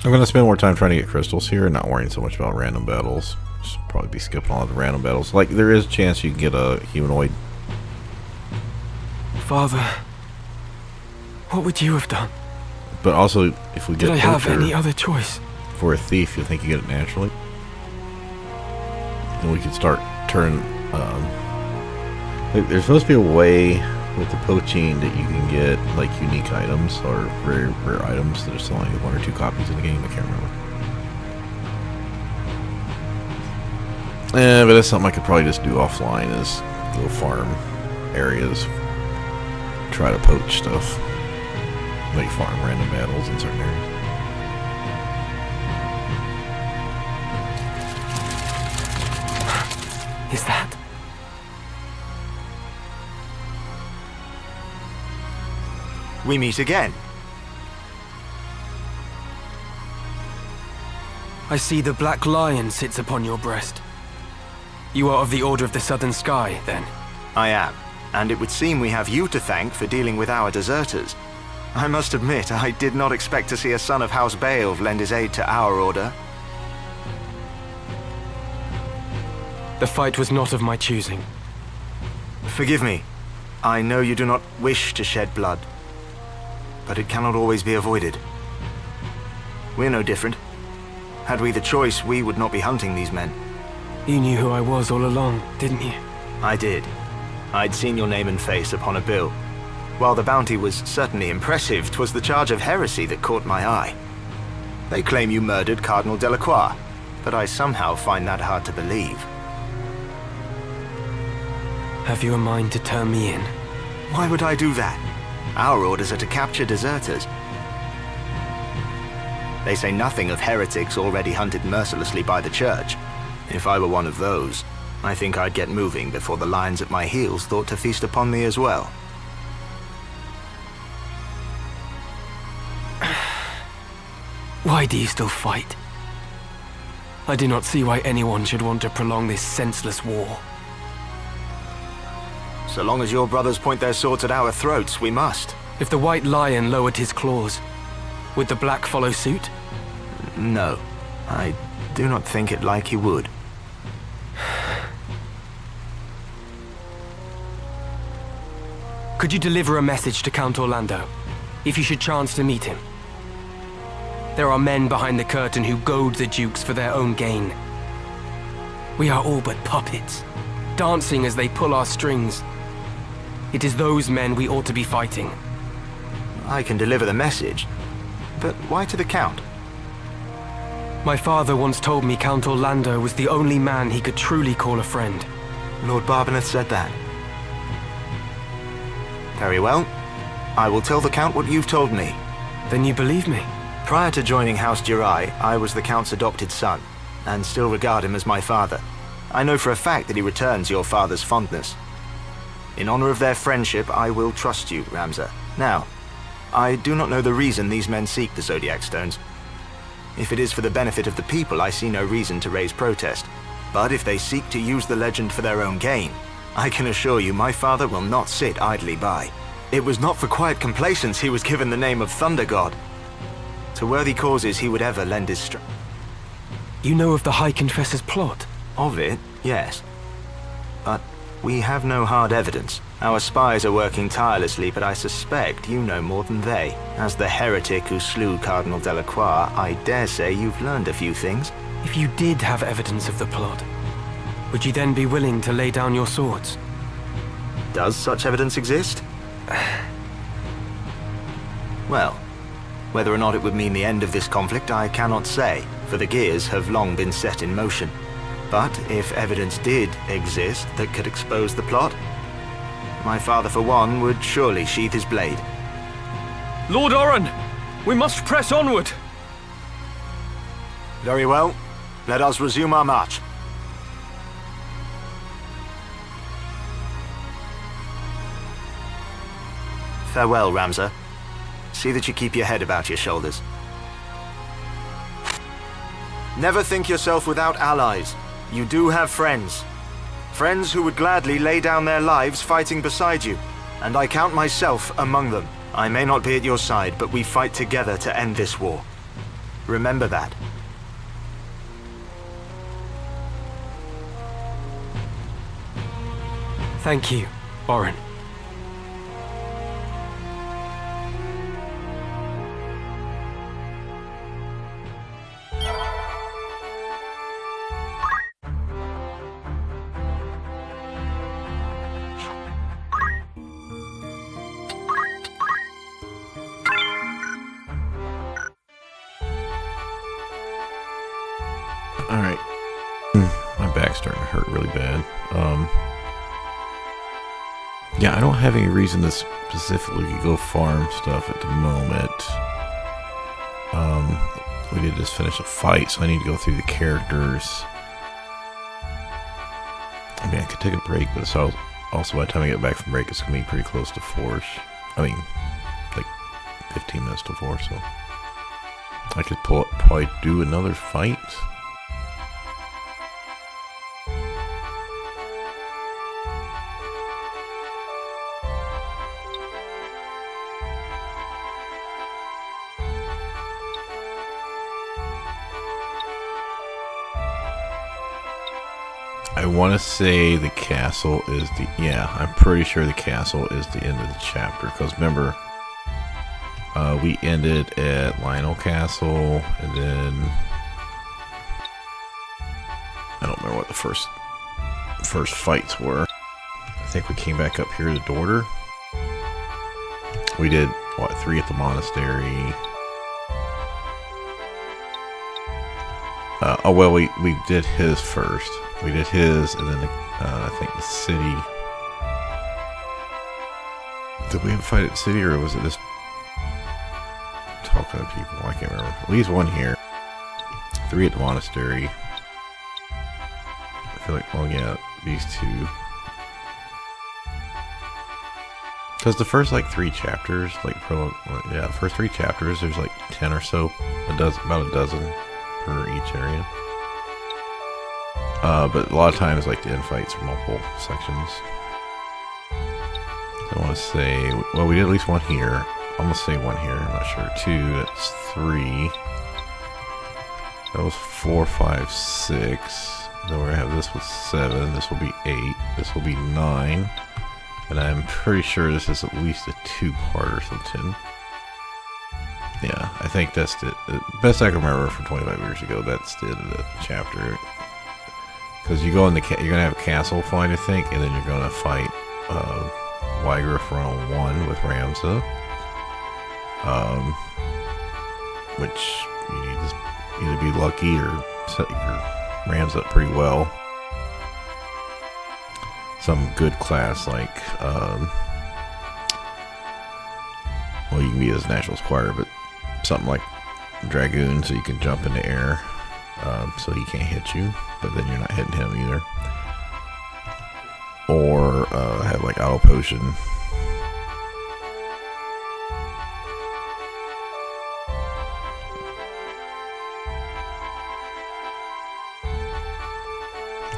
I'm going to spend more time trying to get crystals here and not worrying so much about random battles. Just probably be skipping all the random battles. Like, there is a chance you can get a humanoid. Father, what would you have done? But also, if we get Did I have poacher any other choice? for a thief, you think you get it naturally? Then we could start turn. There's supposed to be a way with the poaching that you can get like unique items or rare items that are still only 1 or 2 copies in the game. I can't remember. But that's something I could probably just do offline, is go farm areas, try to poach stuff, like farm random battles in certain areas. Is that? We meet again. I see the Black Lion sits upon your breast. You are of the Order of the Southern Sky, then? I am, and it would seem we have you to thank for dealing with our deserters. I must admit, I did not expect to see a son of House Beowulf lend his aid to our order. The fight was not of my choosing. Forgive me. I know you do not wish to shed blood, but it cannot always be avoided. We're no different. Had we the choice, we would not be hunting these men. You knew who I was all along, didn't you? I did. I'd seen your name and face upon a bill. While the bounty was certainly impressive, 'twas the charge of heresy that caught my eye. They claim you murdered Cardinal Delacroix, but I somehow find that hard to believe. Have you a mind to turn me in? Why would I do that? Our orders are to capture deserters. They say nothing of heretics already hunted mercilessly by the church. If I were one of those, I think I'd get moving before the lions at my heels thought to feast upon me as well. Why do you still fight? I do not see why anyone should want to prolong this senseless war. So long as your brothers point their swords at our throats, we must. If the White Lion lowered his claws, would the Black follow suit? No, I do not think it like he would. Could you deliver a message to Count Orlando, if you should chance to meet him? There are men behind the curtain who goad the dukes for their own gain. We are all but puppets, dancing as they pull our strings. It is those men we ought to be fighting. I can deliver the message, but why to the Count? My father once told me Count Orlando was the only man he could truly call a friend. Lord Barbeneth said that. Very well. I will tell the Count what you've told me. Then you believe me? Prior to joining House Jirai, I was the Count's adopted son, and still regard him as my father. I know for a fact that he returns your father's fondness. In honor of their friendship, I will trust you, Ramza. Now, I do not know the reason these men seek the Zodiac Stones. If it is for the benefit of the people, I see no reason to raise protest. But if they seek to use the legend for their own gain, I can assure you my father will not sit idly by. It was not for quiet complacence he was given the name of Thunder God. To worthy causes he would ever lend his strength. You know of the High Confessor's plot? Of it, yes. But we have no hard evidence. Our spies are working tirelessly, but I suspect you know more than they. As the heretic who slew Cardinal Delacroix, I dare say you've learned a few things. If you did have evidence of the plot, would you then be willing to lay down your swords? Does such evidence exist? Well, whether or not it would mean the end of this conflict, I cannot say, for the gears have long been set in motion. But if evidence did exist that could expose the plot, my father, for one, would surely sheathe his blade. Lord Oren, we must press onward! Very well. Let us resume our march. Farewell, Ramza. See that you keep your head about your shoulders. Never think yourself without allies. You do have friends. Friends who would gladly lay down their lives fighting beside you. And I count myself among them. I may not be at your side, but we fight together to end this war. Remember that. Thank you, Oren. Alright. My back's starting to hurt really bad. Yeah, I don't have any reason to specifically go farm stuff at the moment. We did just finish a fight, so I need to go through the characters. I mean, I could take a break, but it's also by the time I get back from break, it's going to be pretty close to 4-ish. I mean, like 15 minutes to 4, so I could probably do another fight. I want to say the castle is the... Yeah, I'm pretty sure the castle is the end of the chapter. Because remember, we ended at Lionel Castle, and then... I don't remember what the first fights were. I think we came back up here to Dorter. We did, what, 3 at the monastery. Oh, well, we did his first. We did his, and then I think the city. Did we have a fight at the city, or was it just talking to people? I can't remember. At least 1 here. 3 at the monastery. I feel like, well, yeah, these 2. Because the first, like, 3 chapters, like, yeah, the first 3 chapters, there's like 10 or so. About a dozen per each area. But a lot of times, like, the end fights are multiple sections. So I want to say, well, we did at least 1 here. I'm going to say 1 here, I'm not sure. 2, that's 3. That was 4, 5, 6. Then we're going to have this with 7. This will be 8. This will be 9. And I'm pretty sure this is at least a 2-parter, so 10. Yeah, I think that's the best I can remember from 25 years ago. That's the end of the chapter. Because you go in you're gonna have a castle fight, I think, and then you're gonna fight Wygriff round 1 with Ramza. Which you need to either be lucky or set your Rams up pretty well. Some good class like well, you can be as natural squire, but something like Dragoon, so you can jump in the air, so he can't hit you, but then you're not hitting him either. Or have like auto potion.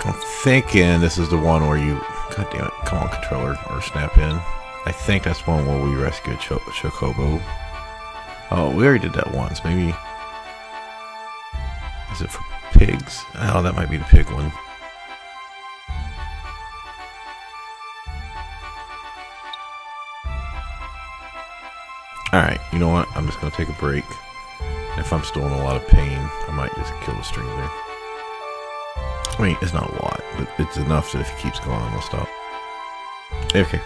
I'm thinking this is the one where you, god damn it, come on controller, or snap in. I think that's one where we rescued Chocobo. Oh, we already did that once. Maybe, is it for pigs? Oh, that might be the pig one. Alright, you know what? I'm just going to take a break. If I'm still in a lot of pain, I might just kill the stream there. I mean, it's not a lot, but it's enough that if it keeps going, I'm going to stop. Okay.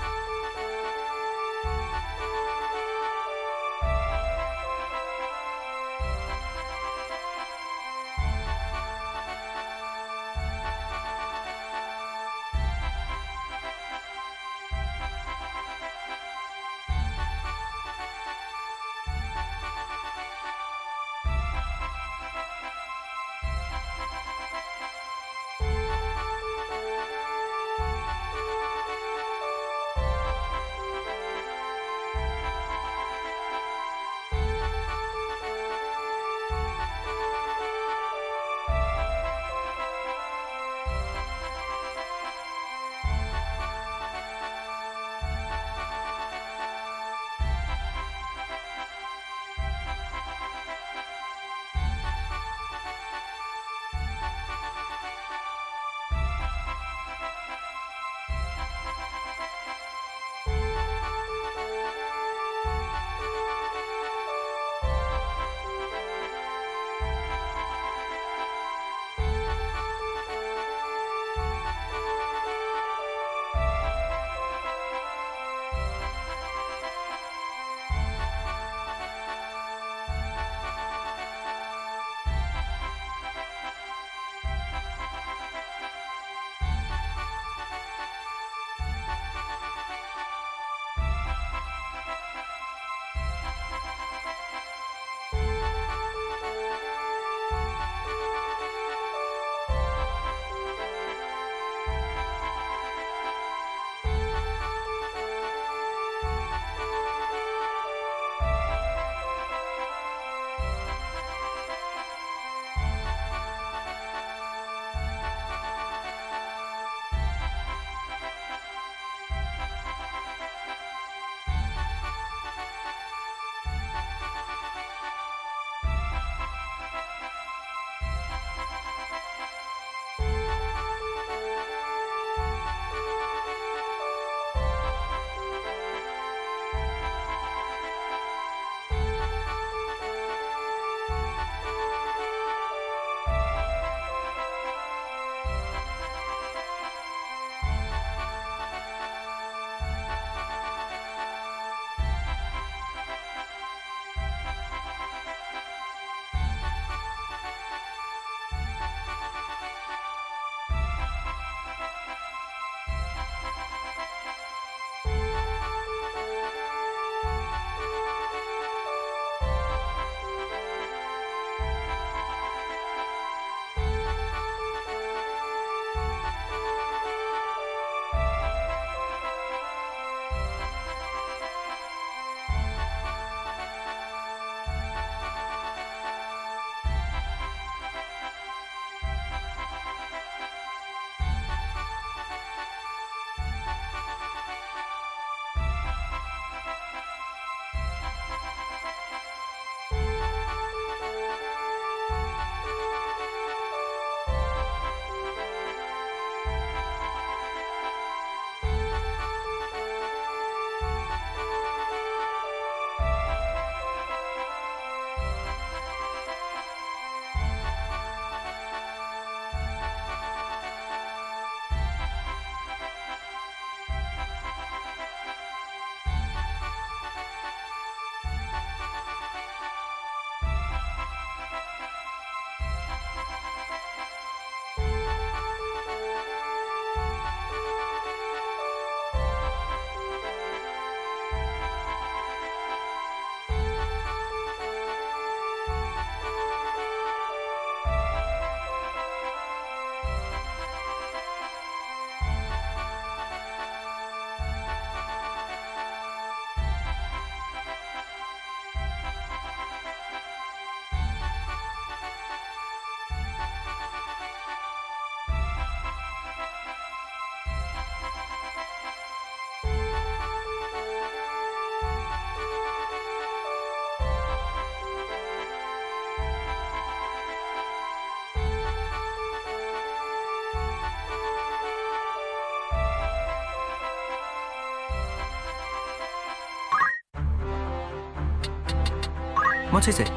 What is it?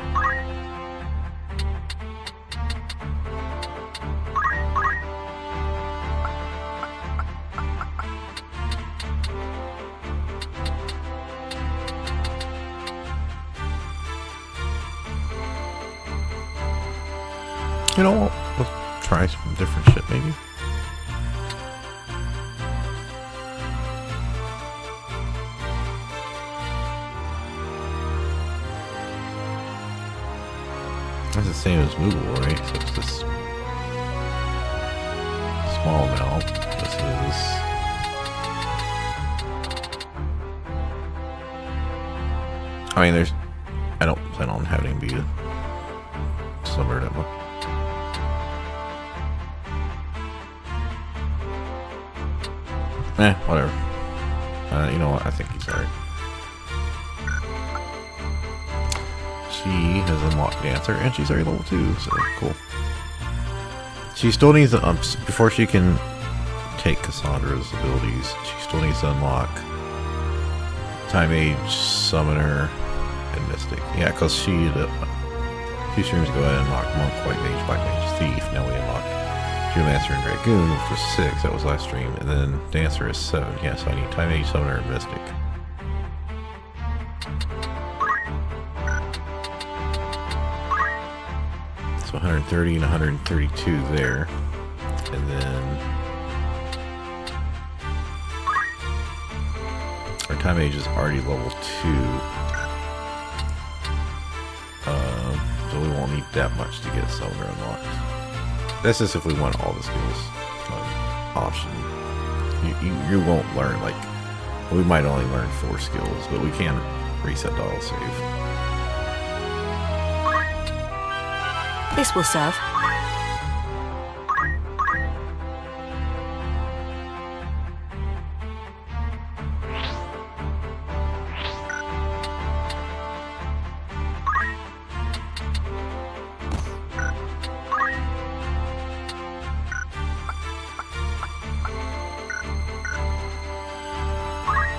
You know, let's try some different shit, maybe. That's the same as Moogle, right? So it's this small amount. This is I mean, I don't plan on having it be a summer that much. Whatever. You know what? I think he's alright. She has unlocked Dancer, and she's already level 2, so cool. She still needs to, before she can take Cassandra's abilities, she still needs to unlock Time Age, Summoner, and Mystic. Yeah, because she, a few streams ago, I unlocked Monk, White Mage, Black Mage, Thief. Now we unlocked Geomancer and Dragoon, which was 6, that was last stream, and then Dancer is 7. Yeah, so I need Time Age, Summoner, and Mystic. So 130 and 132 there. And then our Time Age is already level 2. So we won't need that much to get Summoner unlocked. That's just if we want all the skills option. You won't learn, like, we might only learn 4 skills, but we can reset the autosave. This will serve.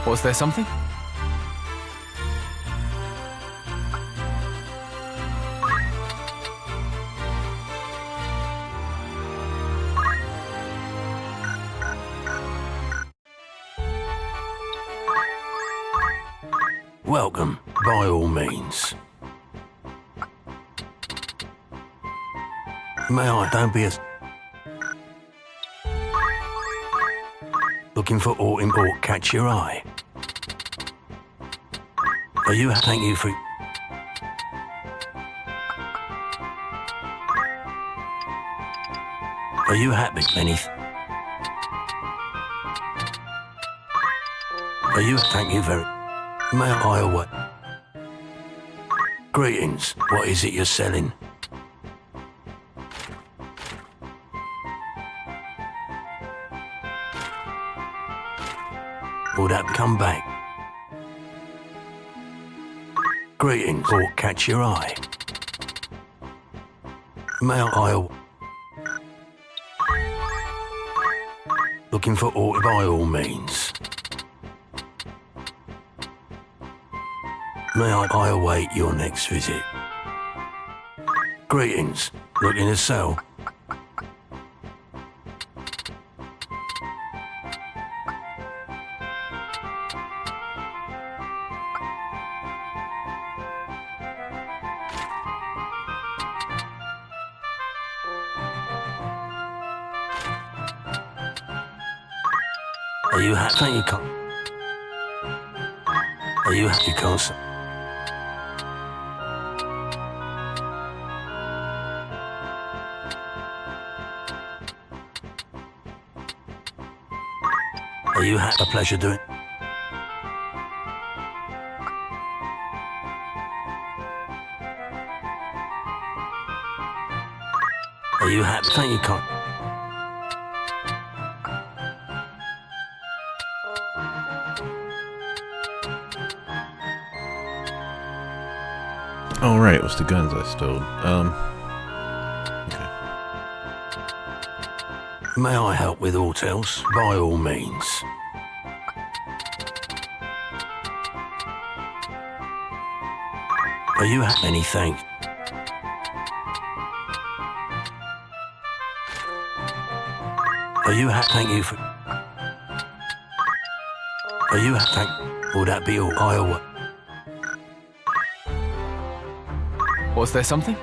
Was there something? Welcome, by all means. May I? Don't be a... Looking for aught import catch your eye. Are you? Thank you for... Are you happy, anything? Are you? Thank you very... May I away? Greetings. What is it you're selling? Will that come back? Greetings. Or catch your eye? May I... Looking for aught by all means. May I await your next visit? Greetings. Looking to sell? Are you happy? Thank you, can't. Are you happy, can't? Are you happy? A pleasure doing. Are you happy? Thank you, can't. Oh, right, it was the guns I stole. Okay. May I help with aught else? By all means. Are you many thanks? Thank you for... Will that be all? I'll... Was there something?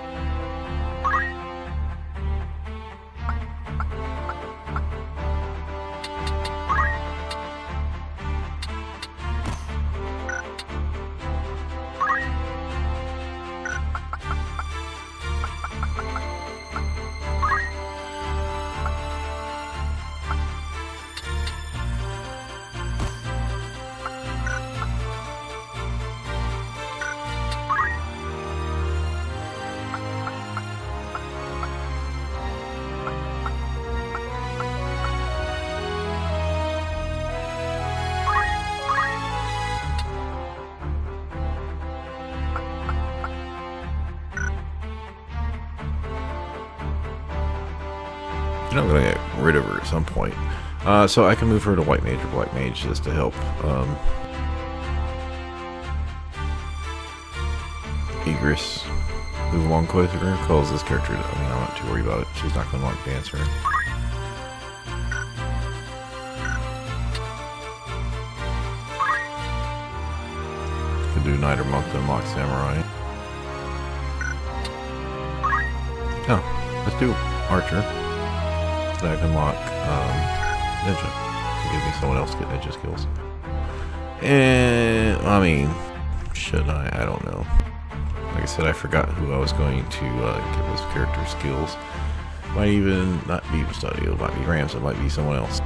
I'm gonna get rid of her at some point. So I can move her to White Mage or Black Mage just to help Egress move along closer. Because this character, I mean, I'm not too worried about it. She's not gonna unlock Dancer. Could do Knight or Monk to unlock Samurai. Oh, let's do Archer. So I can lock Ninja. Give me someone else to get Ninja skills. And, I mean, should I? I don't know. Like I said, I forgot who I was going to give this character skills. Might even not be Stadio, it might be Rams, it might be someone else.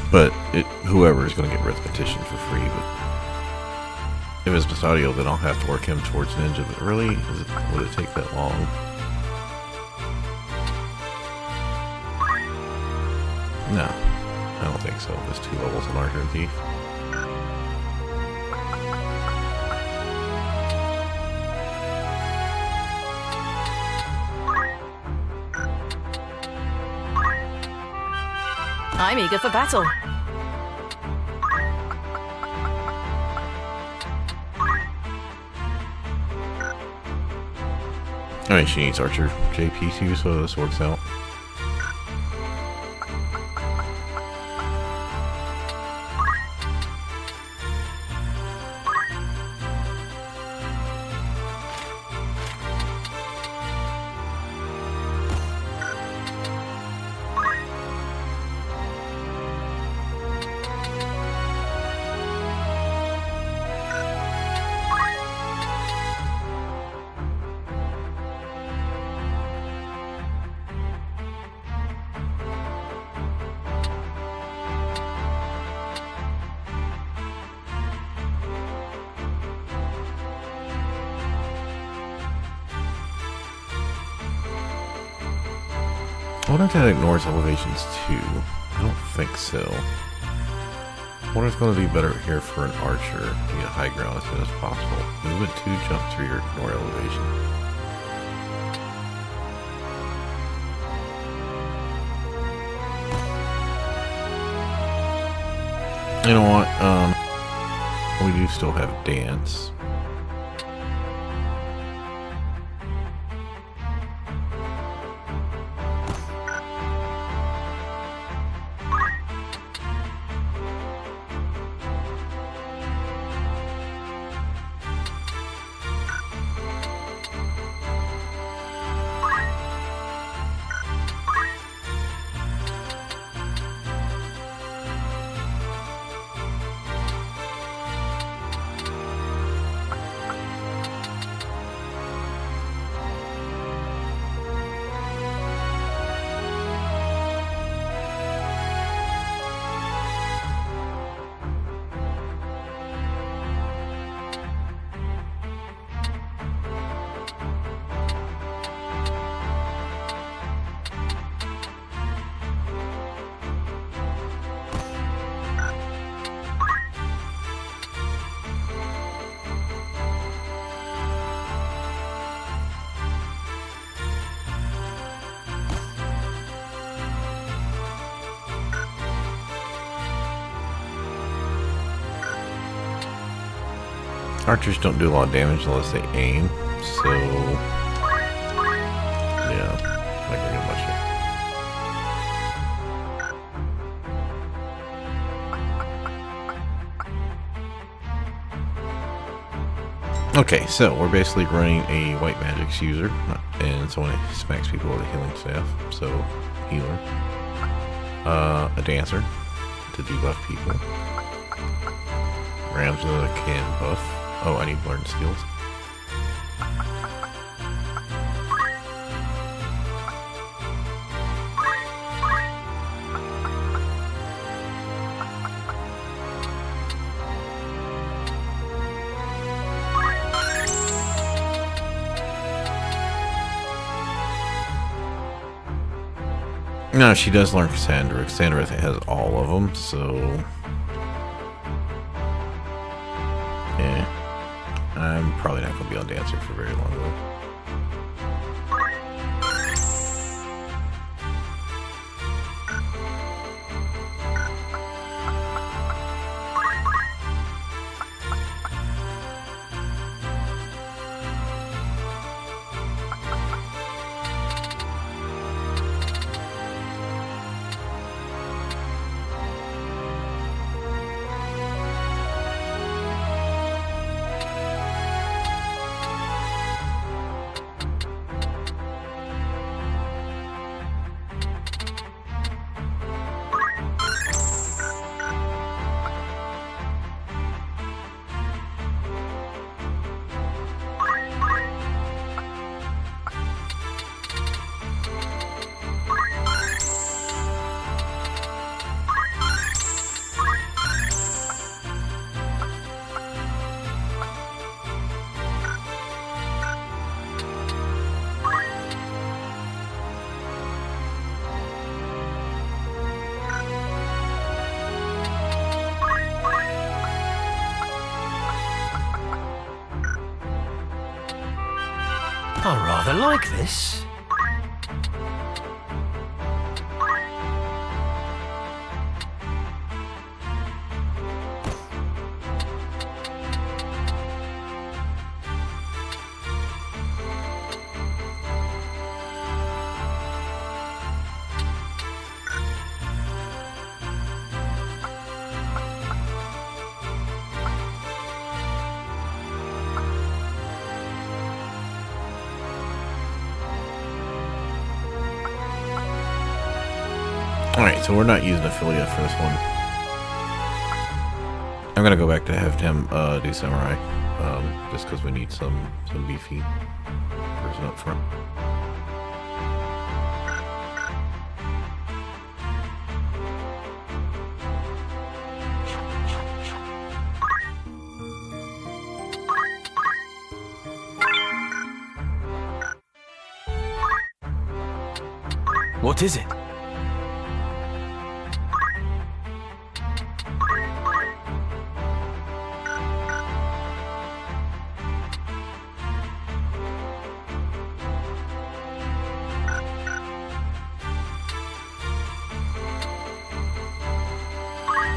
But whoever is going to get Repetition for free. But if it's Stadio, then I'll have to work him towards Ninja. But really, would it take that long? No, I don't think so. There's 2 levels in Archer and Thief. I'm eager for battle. I mean, she needs Archer JP too, so this works out. I wonder if that ignores elevations too. I don't think so. I wonder if it's going to be better here for an archer to get high ground as soon as possible. Move it 2, jump 3, or ignore elevation. You know what? We do still have dance. Archers don't do a lot of damage unless they aim, so yeah, not gonna get much here. Okay, so we're basically running a white magic's user, and someone smacks people with a healing staff, so healer. A dancer to debuff people. Ramza can buff. Oh, I need to learn skills. No, she does learn Cassandra. Cassandra has all of them, so yeah. I'm probably not going to be on Dancer for very long though. I rather like this. Alright, so we're not using Ophelia for this one. I'm gonna go back to have him do Samurai, just because we need some beefy person up front. What is it?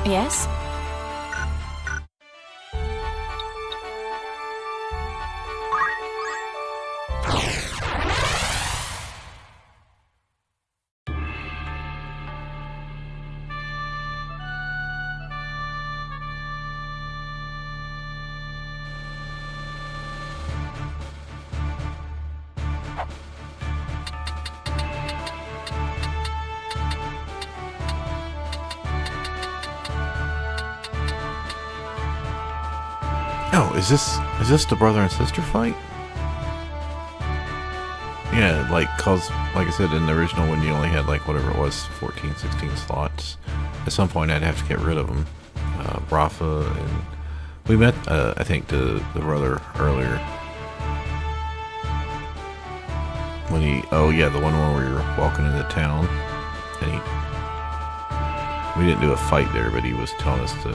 Yes? Oh, is this the brother and sister fight? Yeah, like, cause, like I said, in the original one you only had, like, whatever it was, 14, 16 slots. At some point I'd have to get rid of them. Rafa, and we met, I think, the brother earlier. When he, oh yeah, the one where we were walking into town, and we didn't do a fight there, but he was telling us to,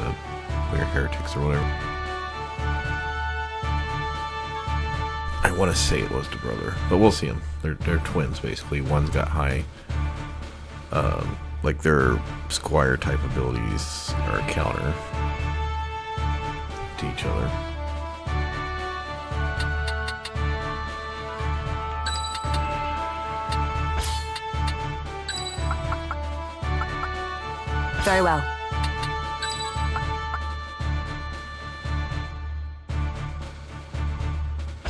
we're heretics or whatever. I want to say it was the brother, but we'll see them. They're twins, basically. One's got high, like their squire type abilities are a counter to each other. Very well.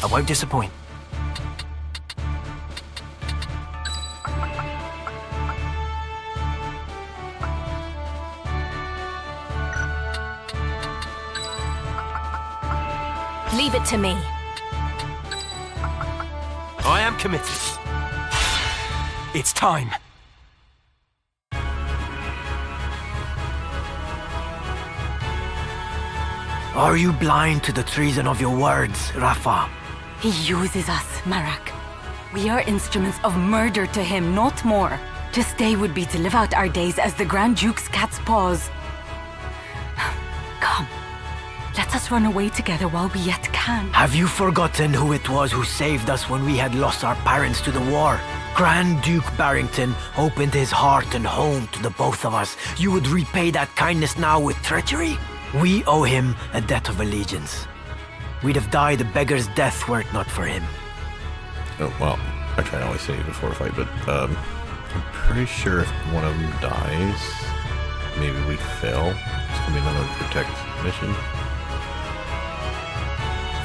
I won't disappoint. Leave it to me. I am committed. It's time. Are you blind to the treason of your words, Rafa? He uses us, Marak. We are instruments of murder to him, not more. To stay would be to live out our days as the Grand Duke's cat's paws. Come, let us run away together while we yet can. Have you forgotten who it was who saved us when we had lost our parents to the war? Grand Duke Barrington opened his heart and home to the both of us. You would repay that kindness now with treachery? We owe him a debt of allegiance. We'd have died a beggar's death were it not for him. Oh, well, I try to always say it before a fight, but I'm pretty sure if one of them dies, maybe we fail. It's gonna be another protect mission.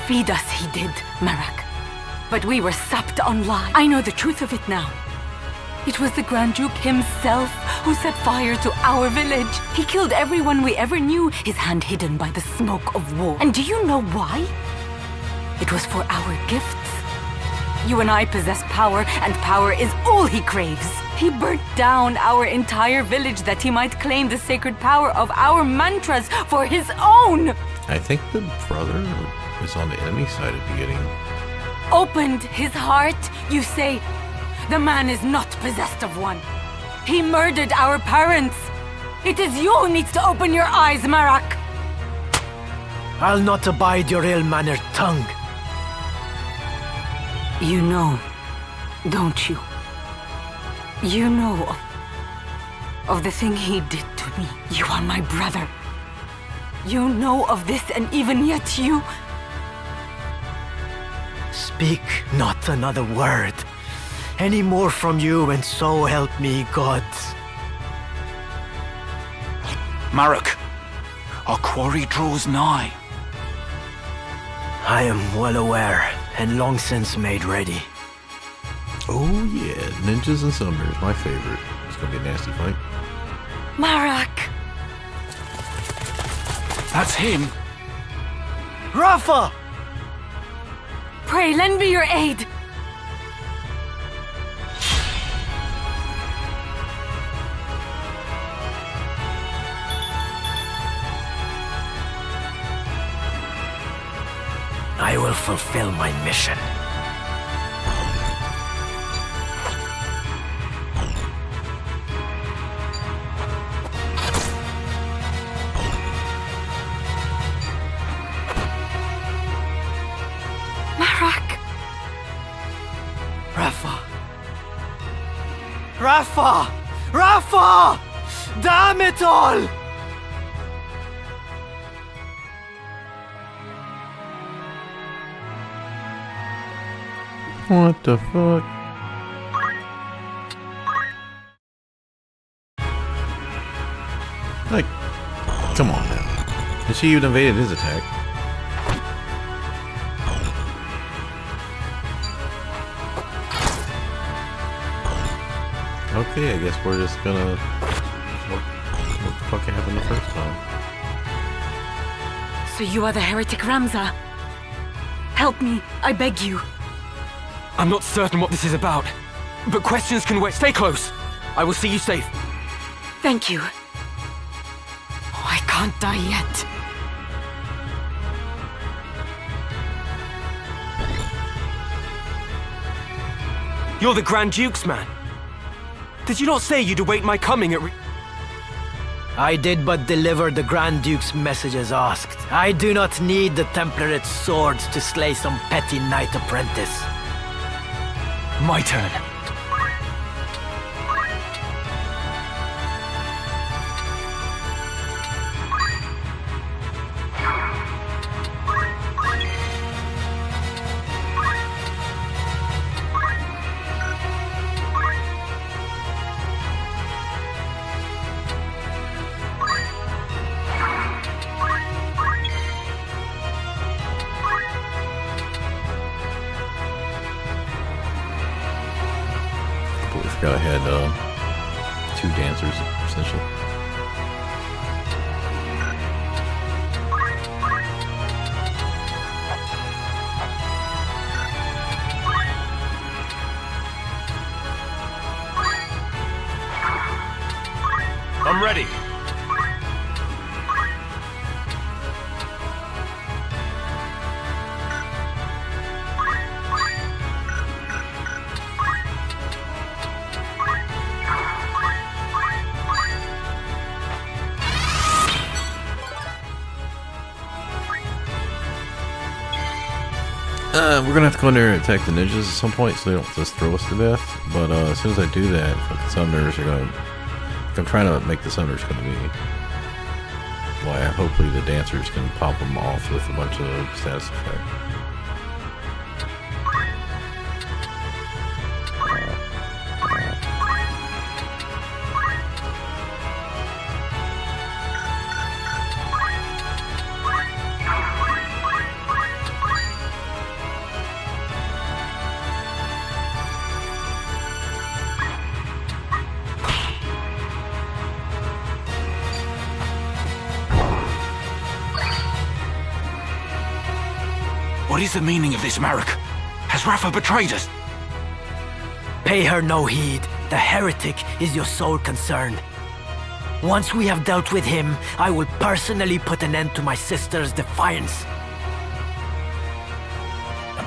Feed us he did, Marak. But we were sapped on lies. I know the truth of it now. It was the Grand Duke himself who set fire to our village. He killed everyone we ever knew, his hand hidden by the smoke of war. And do you know why? It was for our gifts. You and I possess power, and power is all he craves. He burnt down our entire village that he might claim the sacred power of our mantras for his own. I think the brother was on the enemy side at the beginning. Opened his heart, you say? The man is not possessed of one. He murdered our parents. It is you who needs to open your eyes, Marak. I'll not abide your ill-mannered tongue. You know, don't you? You know of the thing he did to me. You are my brother. You know of this, and even yet you... Speak not another word. Any more from you, and so help me God. Marak, our quarry draws nigh. I am well aware, and long since made ready. Oh yeah, ninjas and sunbears, my favorite. It's gonna be a nasty fight. Marak! That's him. Rafa! Pray, lend me your aid. I will fulfill my mission. Marak! Rafa! Rafa! Rafa! Damn it all! What the fuck? Like, come on now. And she even evaded his attack. Okay, I guess we're just gonna... What the fuck happened the first time? So you are the heretic Ramza? Help me, I beg you. I'm not certain what this is about, but questions can wait. Stay close. I will see you safe. Thank you. Oh, I can't die yet. You're the Grand Duke's man. Did you not say you'd await my coming at I did but deliver the Grand Duke's message as asked. I do not need the Templarit's swords to slay some petty knight apprentice. My turn. Completely forgot I had 2 dancers, essentially. I'm ready. We're gonna have to go in there and attack the ninjas at some point so they don't just throw us to death. But as soon as I do that, fucking summoners are gonna... I'm trying to make the summoners gonna be... Why, hopefully the dancers can pop them off with a bunch of status effect. What is the meaning of this, Marek? Has Rafa betrayed us? Pay her no heed. The heretic is your sole concern. Once we have dealt with him, I will personally put an end to my sister's defiance.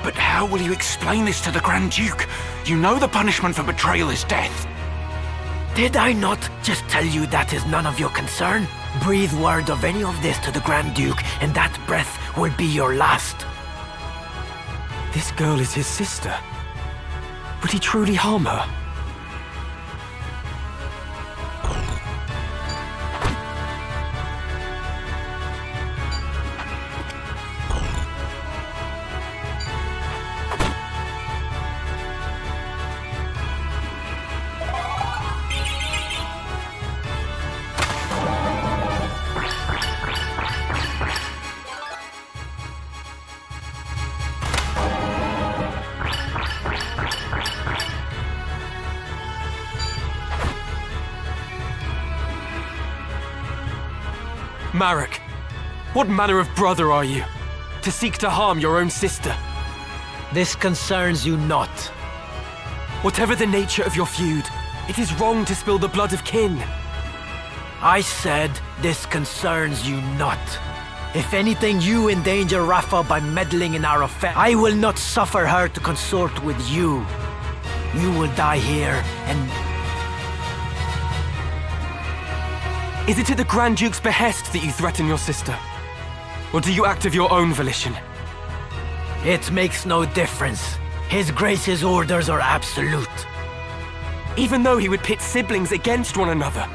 But how will you explain this to the Grand Duke? You know the punishment for betrayal is death. Did I not just tell you that is none of your concern? Breathe word of any of this to the Grand Duke, and that breath will be your last. This girl is his sister. Would he truly harm her? Marek, what manner of brother are you, to seek to harm your own sister? This concerns you not. Whatever the nature of your feud, it is wrong to spill the blood of kin. I said this concerns you not. If anything, you endanger Rafa by meddling in our affairs. I will not suffer her to consort with you. You will die here, and... Is it at the Grand Duke's behest that you threaten your sister? Or do you act of your own volition? It makes no difference. His Grace's orders are absolute. Even though he would pit siblings against one another.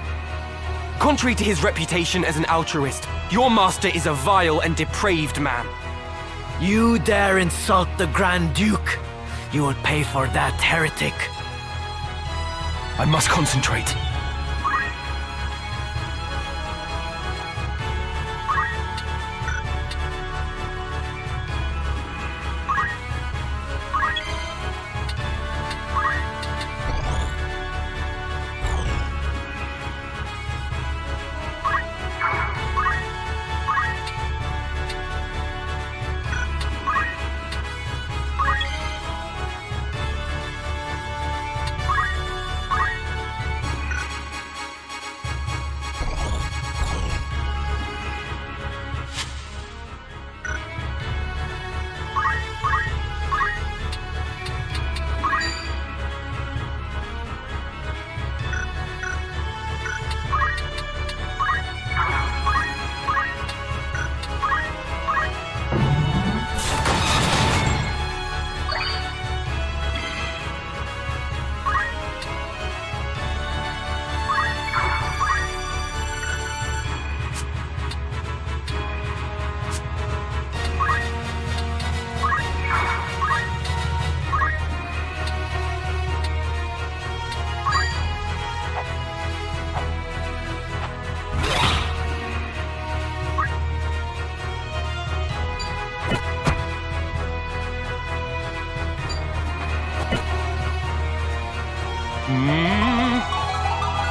Contrary to his reputation as an altruist, your master is a vile and depraved man. You dare insult the Grand Duke? You will pay for that, heretic. I must concentrate.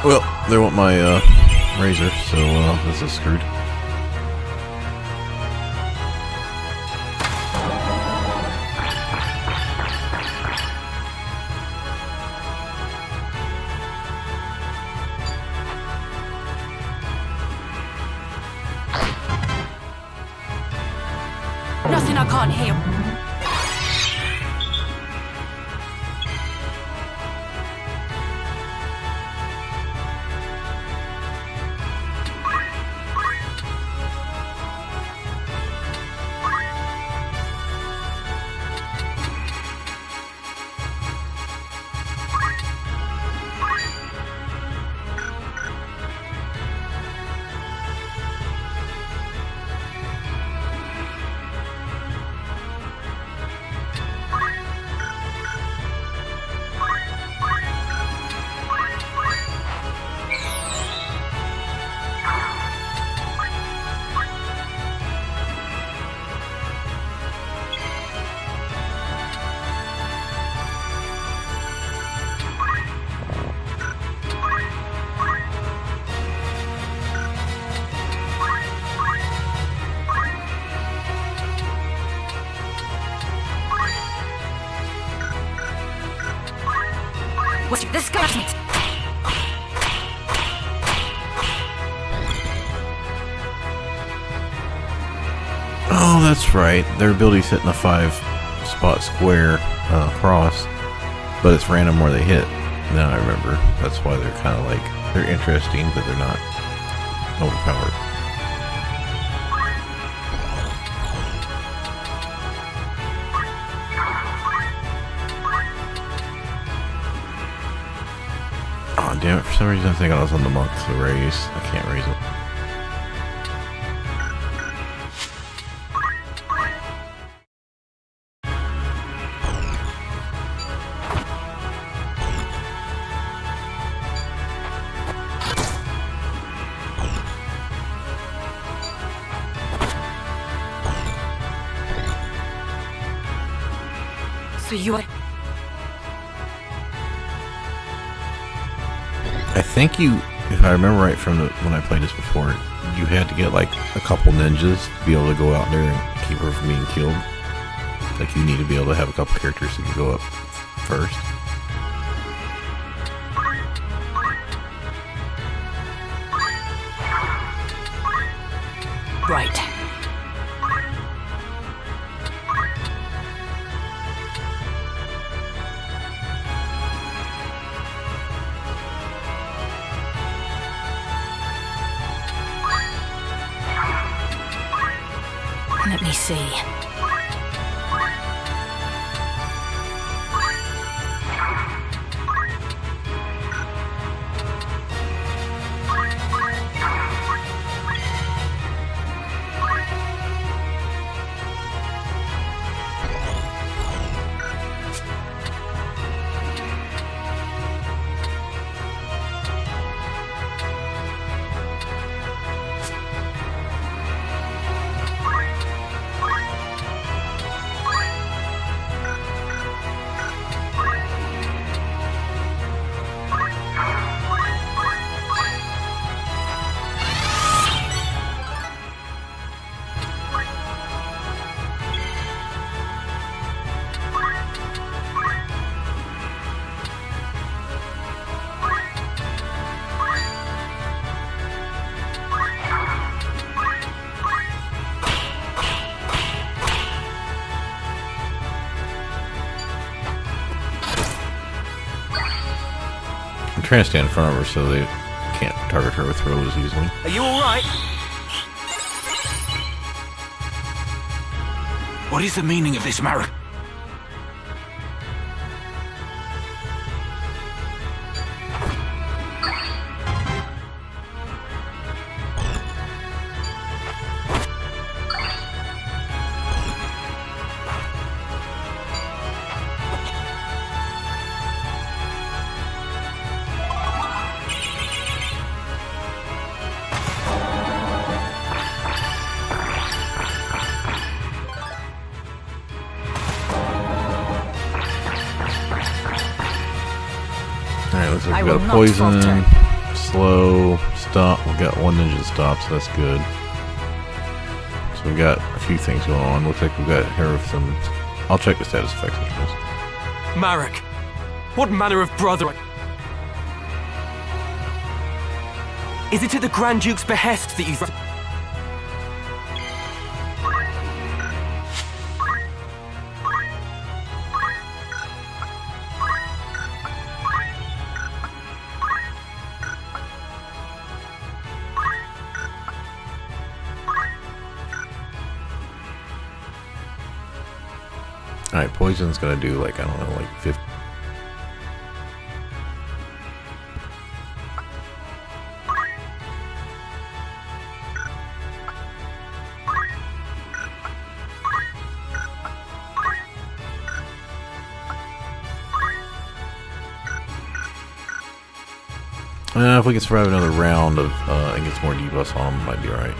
Well, they want my razor, so this is screwed. Nothing I can't hear. What's this guy? Oh, that's right. Their abilities hit in a 5-spot square cross, but it's random where they hit. Now I remember. That's why they're kind of like, they're interesting, but they're not overpowered. Oh, damn it. For some reason I think I was on the monk to raise. I can't raise it. So you are... I think you, if I remember right from when I played this before, you had to get like a couple ninjas to be able to go out there and keep her from being killed. Like you need to be able to have a couple characters that can go up first. Right. Let me see. I'm trying to stand in front of her so they can't target her with throws easily. Are you alright? What is the meaning of this, Marek? Alright, looks like I we will got a not poison, falter. slow, stop. We got one ninja stop, so that's good. So we got a few things going on. Looks like we've got here with some. I'll check the status effects. Marek, what manner of brother? Is it at the Grand Duke's behest that you... Alright, poison's gonna do like, I don't know, like 50. If we can survive another round of and get some more debuffs on them, might be alright.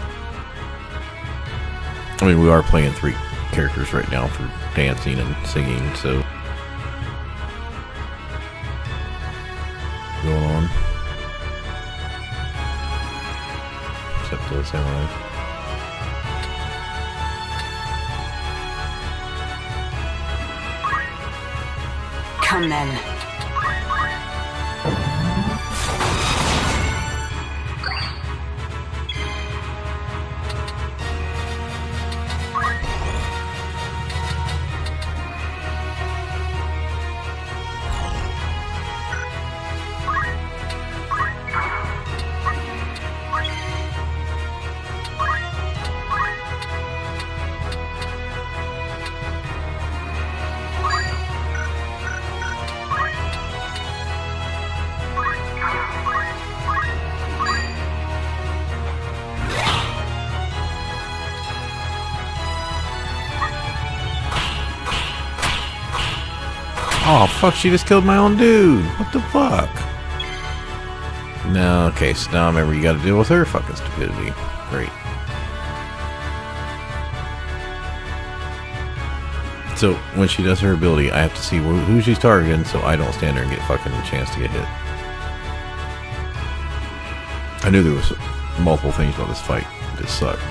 I mean, we are playing 3 characters right now for dancing and singing, so going on. Except the samurai. Come then. Oh fuck, she just killed my own dude. What the fuck? No, okay, so now remember you gotta deal with her fucking stupidity. Great. So when she does her ability, I have to see who she's targeting so I don't stand there and get fucking a chance to get hit. I knew there was multiple things about this fight that sucked.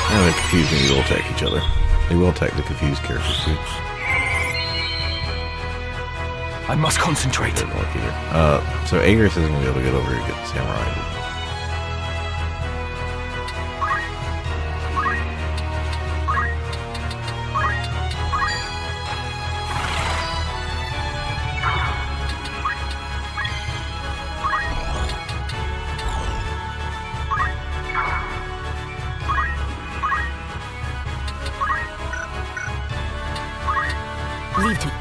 And the confused and they will attack each other. They will attack the confused characters too. I must concentrate. So Agris isn't gonna be able to get over here and get the samurai. Leave to me.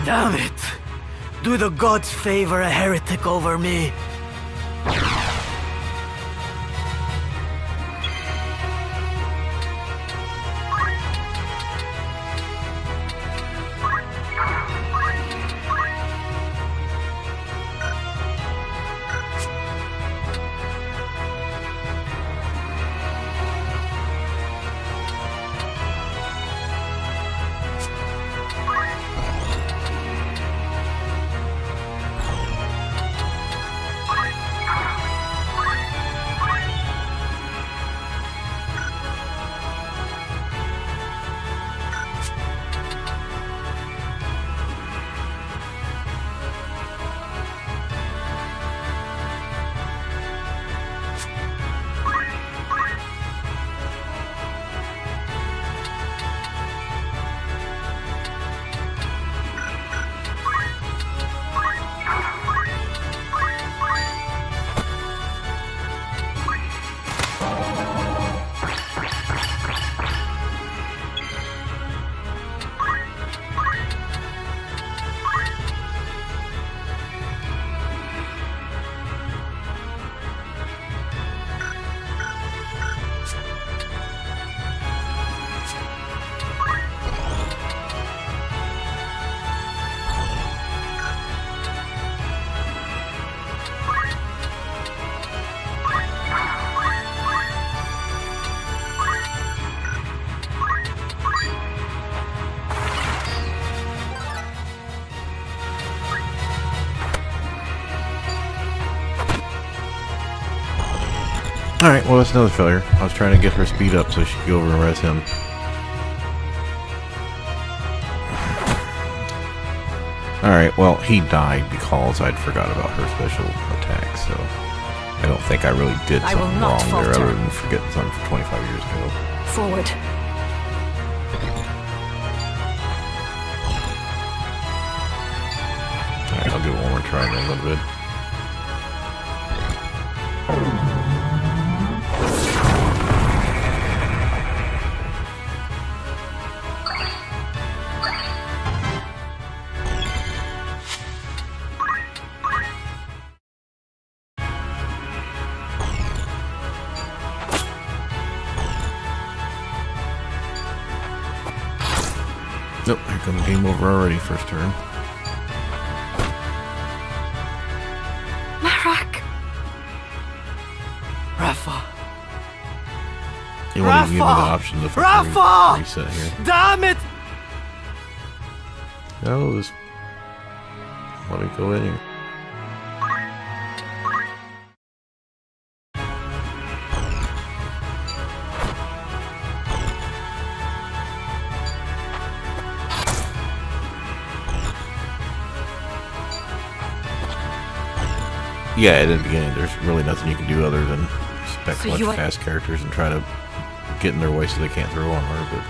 Damn it! Do the gods favor a heretic over me? Alright, well, that's another failure. I was trying to get her speed up so she could go over and res him. Alright, well, he died because I'd forgot about her special attack, so I don't think I really did I will something not wrong there falter. other than forgetting something from 25 years ago. Forward. Alright, I'll give it one more try in a little bit. Nope, here comes game over already, first turn. Marak! Rafa! You want to give me the option to Rafa! reset here. Damn it! No, just let me go in here. Yeah, at the beginning, there's really nothing you can do other than spec So much you want- fast characters and try to get in their way so they can't throw on her, but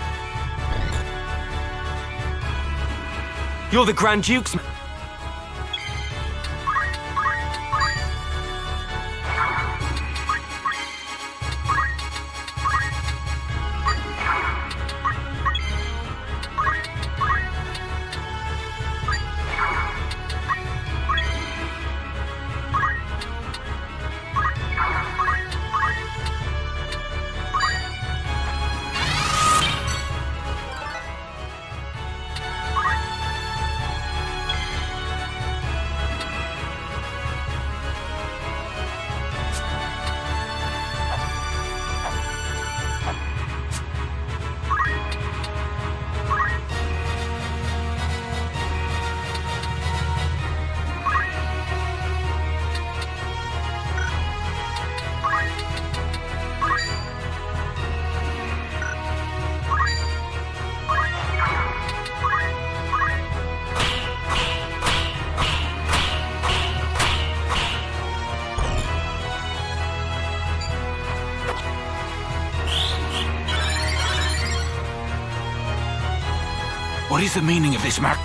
You're the Grand Duke's man. What is the meaning of this, Mac?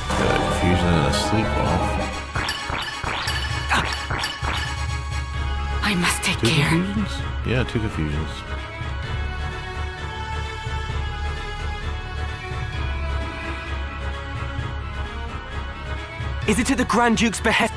got a confusion and a sleep off. I must take Two care. confusions? Yeah, two confusions. Is it at the Grand Duke's behest?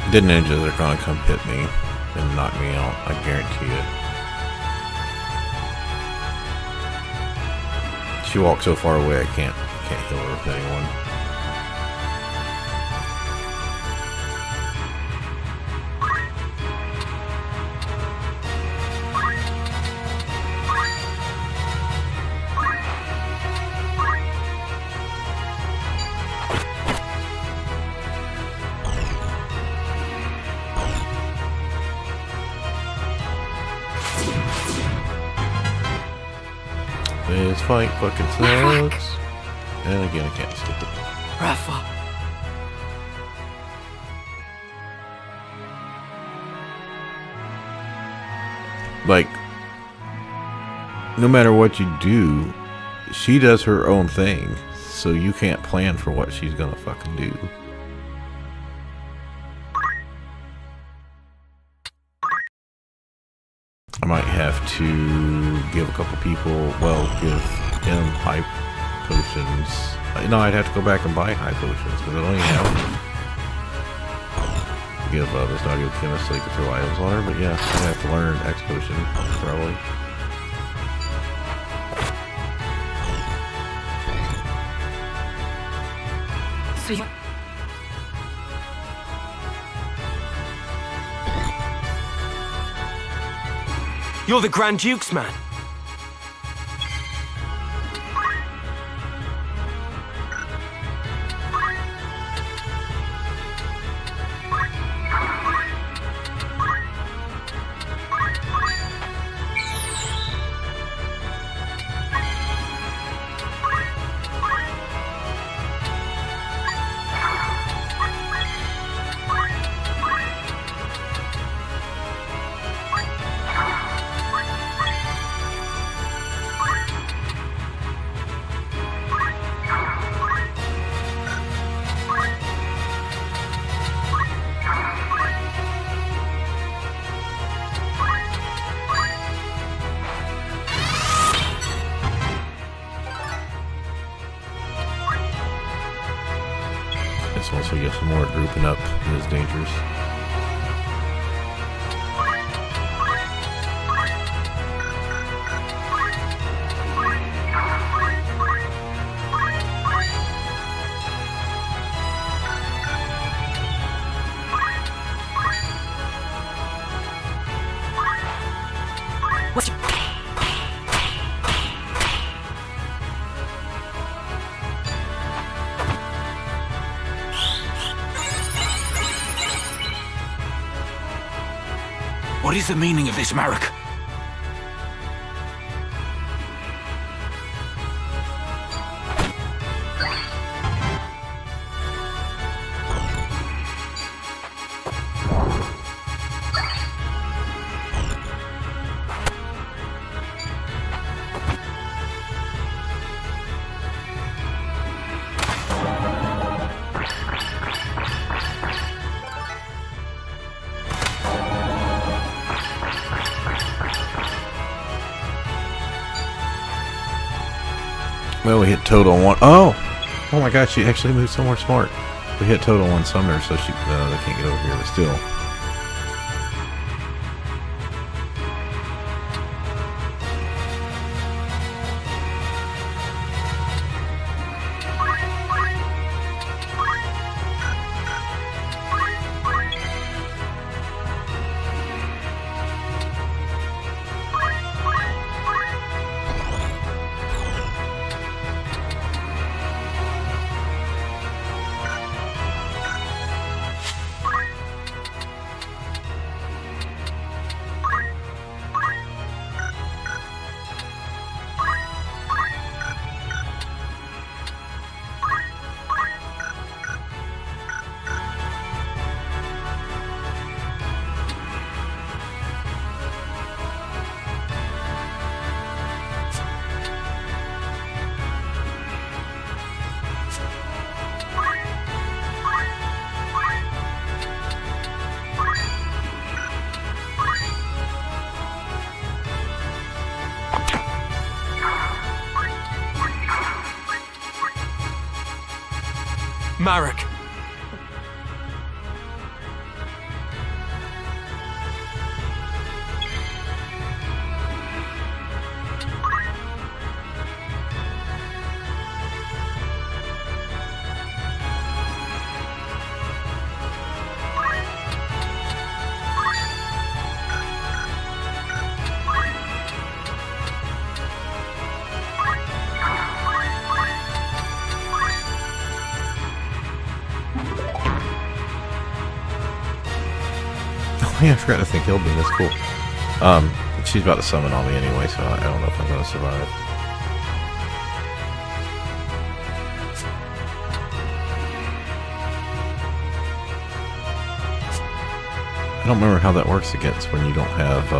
The ninjas are gonna come hit me and knock me out. I guarantee it. She walks so far away, I can't heal her with anyone. This fight fucking sucks. And again, I can't skip it. Rafa. Like, no matter what you do, she does her own thing. So you can't plan for what she's gonna fucking do. I might have to give a couple people, well, give him high potions. No, I'd have to go back and buy high potions because I don't even have them. Give this doggy a chemist so he can throw items on her, but yeah, I have to learn X potion probably. So you... You're the Grand Duke's man. Once we get some more grouping up is dangerous. What is the meaning of this, Marek? Well, we hit total on one. Oh my god, she actually moved somewhere smart. We hit total on Sumner, so she they can't get over here, but still. Marek. yeah, I forgot to think Hilding. That's cool. She's about to summon on me anyway, so I don't know if I'm going to survive. I don't remember how that works against when you don't have,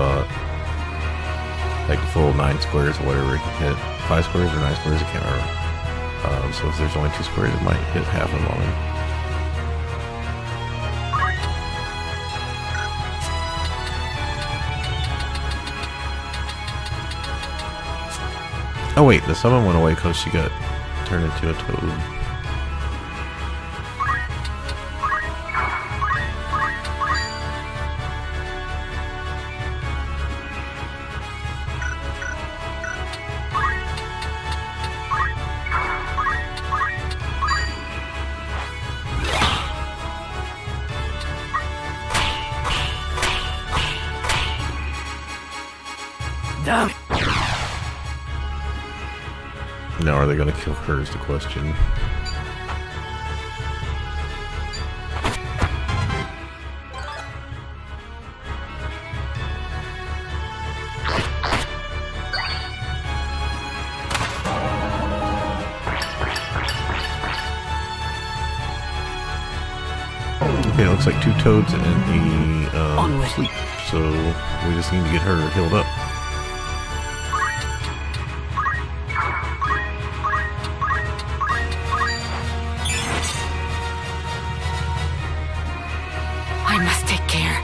like the full 9 squares or whatever it can hit. 5 squares or 9 squares, I can't remember. So if there's only 2 squares, it might hit half of them on me. Oh wait, the summon went away because she got turned into a toad. Damn. Now are they going to kill her is the question. Okay, it looks like 2 toads and a sleep, so we just need to get her healed up. I must take care.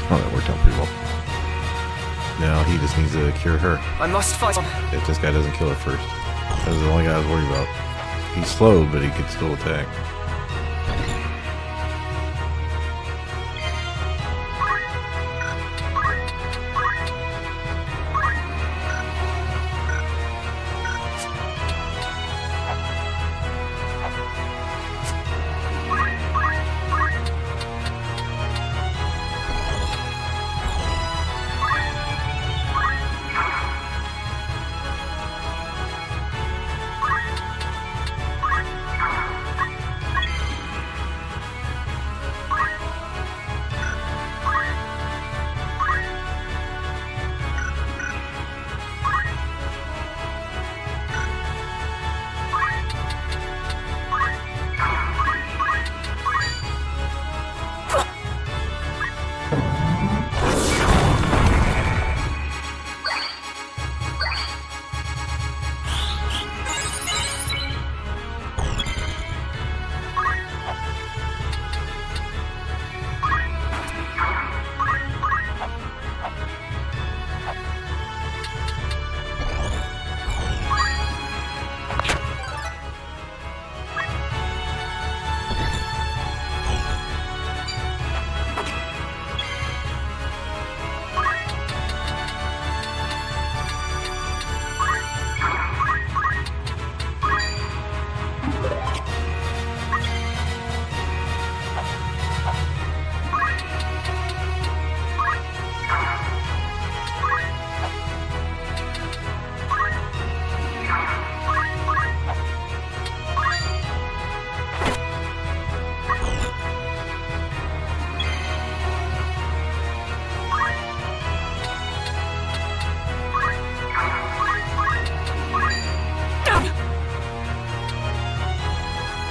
Oh, that worked out pretty well. Now he just needs to cure her. I must fight on. If this guy doesn't kill her first. That's the only guy I was worried about. He's slowed, but he could still attack.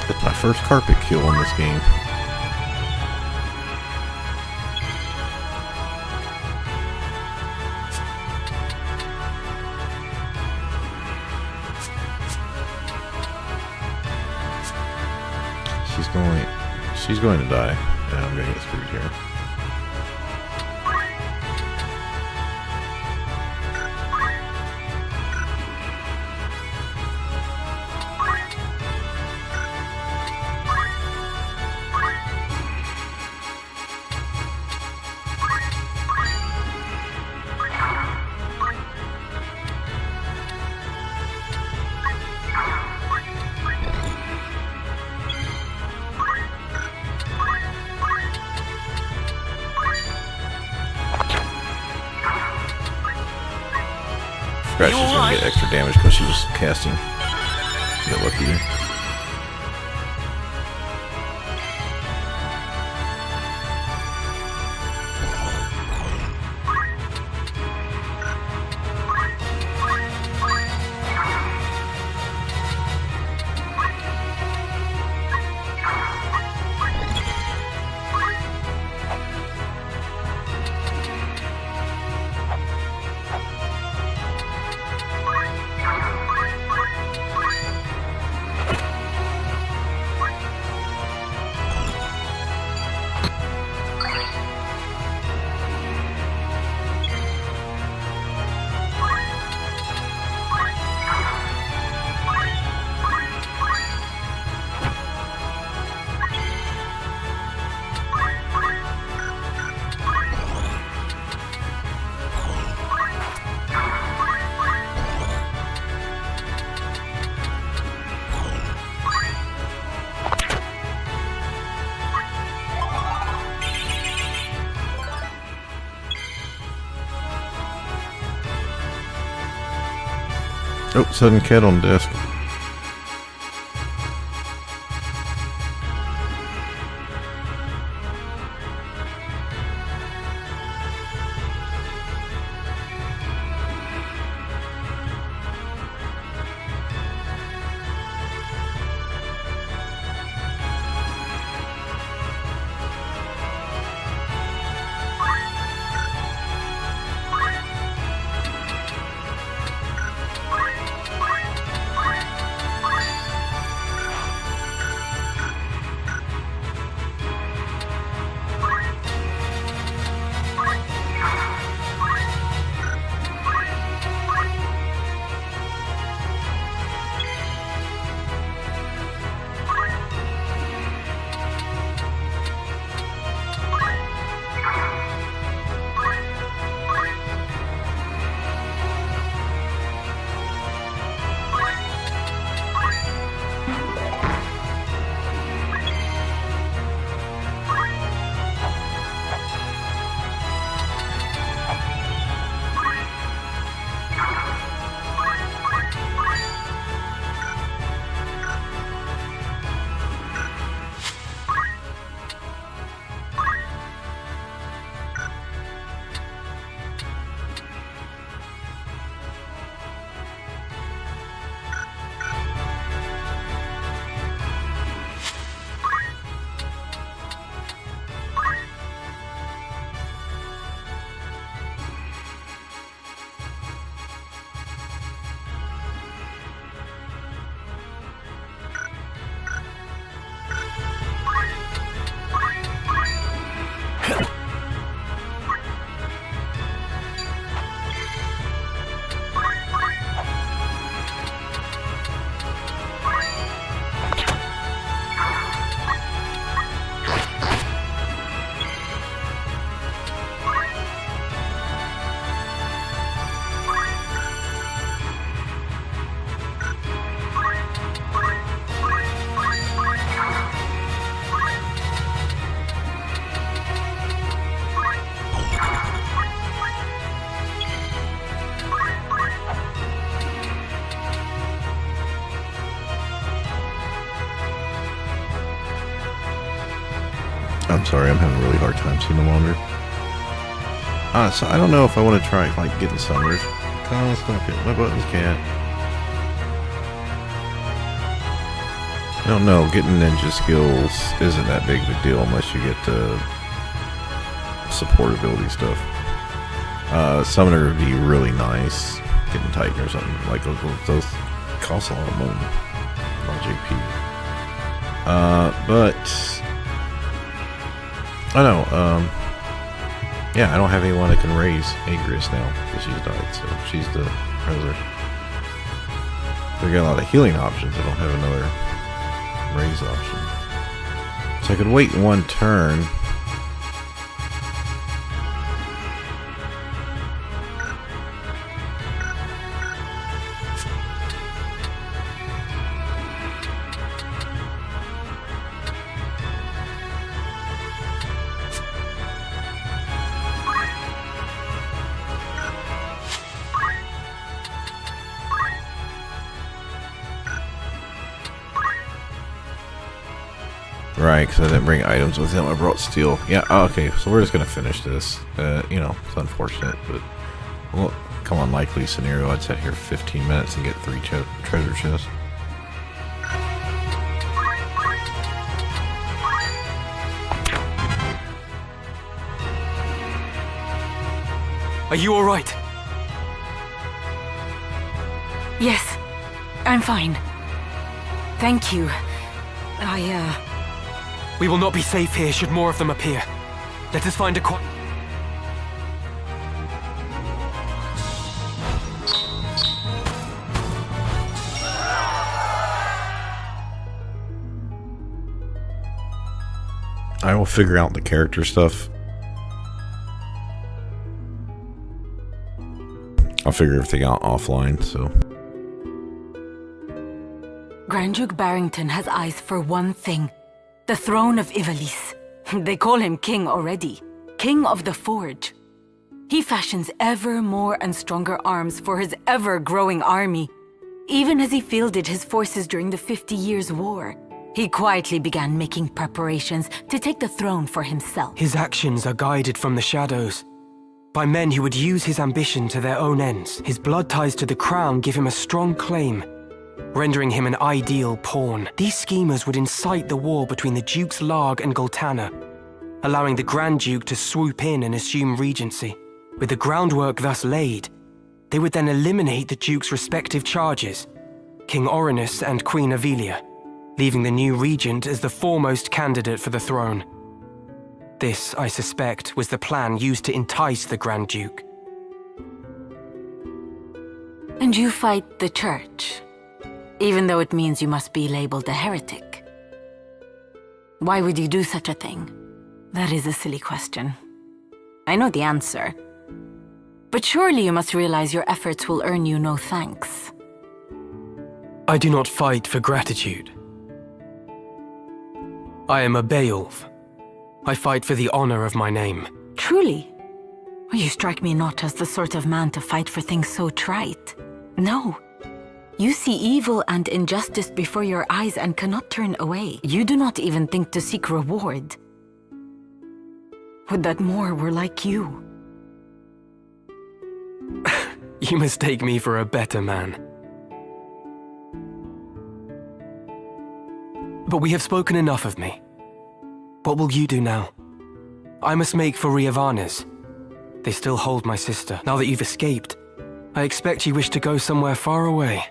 That's my first carpet kill in this game. She's going to die, and I'm going to get screwed here. She's gonna get extra damage because she was casting. Get lucky there. Oh, sudden cat on desk. I'm sorry, I'm having a really hard time seeing the wander. So I don't know if I want to try like getting Summers. Come on, stop it. My buttons can't. I don't know, getting ninja skills isn't that big of a deal unless you get the support ability stuff. Summoner would be really nice, getting Titan or something. Like those cost a lot of money, a lot of JP. But I don't know. Yeah, I don't have anyone that can raise Agrias now because she's died, so she's the brother. They got a lot of healing options. I don't have another raise option, so I could wait one turn. Right, because I didn't bring items with him. I brought steel. Yeah, okay, so we're just going to finish this. You know, it's unfortunate, but well, come on, likely scenario, I'd sit here 15 minutes and get 3 treasure chests. Are you alright? Yes, I'm fine. Thank you. We will not be safe here should more of them appear. Let us find a quiet... I will figure out the character stuff. I'll figure everything out offline, so... Grand Duke Barrington has eyes for one thing. The throne of Ivalice. They call him king already. King of the Forge. He fashions ever more and stronger arms for his ever-growing army. Even as he fielded his forces during the 50 Years' War, he quietly began making preparations to take the throne for himself. His actions are guided from the shadows, by men who would use his ambition to their own ends. His blood ties to the crown give him a strong claim, rendering him an ideal pawn. These schemers would incite the war between the Dukes Larg and Goltana, allowing the Grand Duke to swoop in and assume regency. With the groundwork thus laid, they would then eliminate the Duke's respective charges, King Orinus and Queen Avelia, leaving the new regent as the foremost candidate for the throne. This, I suspect, was the plan used to entice the Grand Duke. And you fight the Church, even though it means you must be labeled a heretic. Why would you do such a thing? That is a silly question. I know the answer. But surely you must realize your efforts will earn you no thanks. I do not fight for gratitude. I am a Beowulf. I fight for the honor of my name. Truly? Well, you strike me not as the sort of man to fight for things so trite. No. You see evil and injustice before your eyes and cannot turn away. You do not even think to seek reward. Would that more were like you. You mistake me for a better man. But we have spoken enough of me. What will you do now? I must make for Riovanes. They still hold my sister. Now that you've escaped, I expect you wish to go somewhere far away.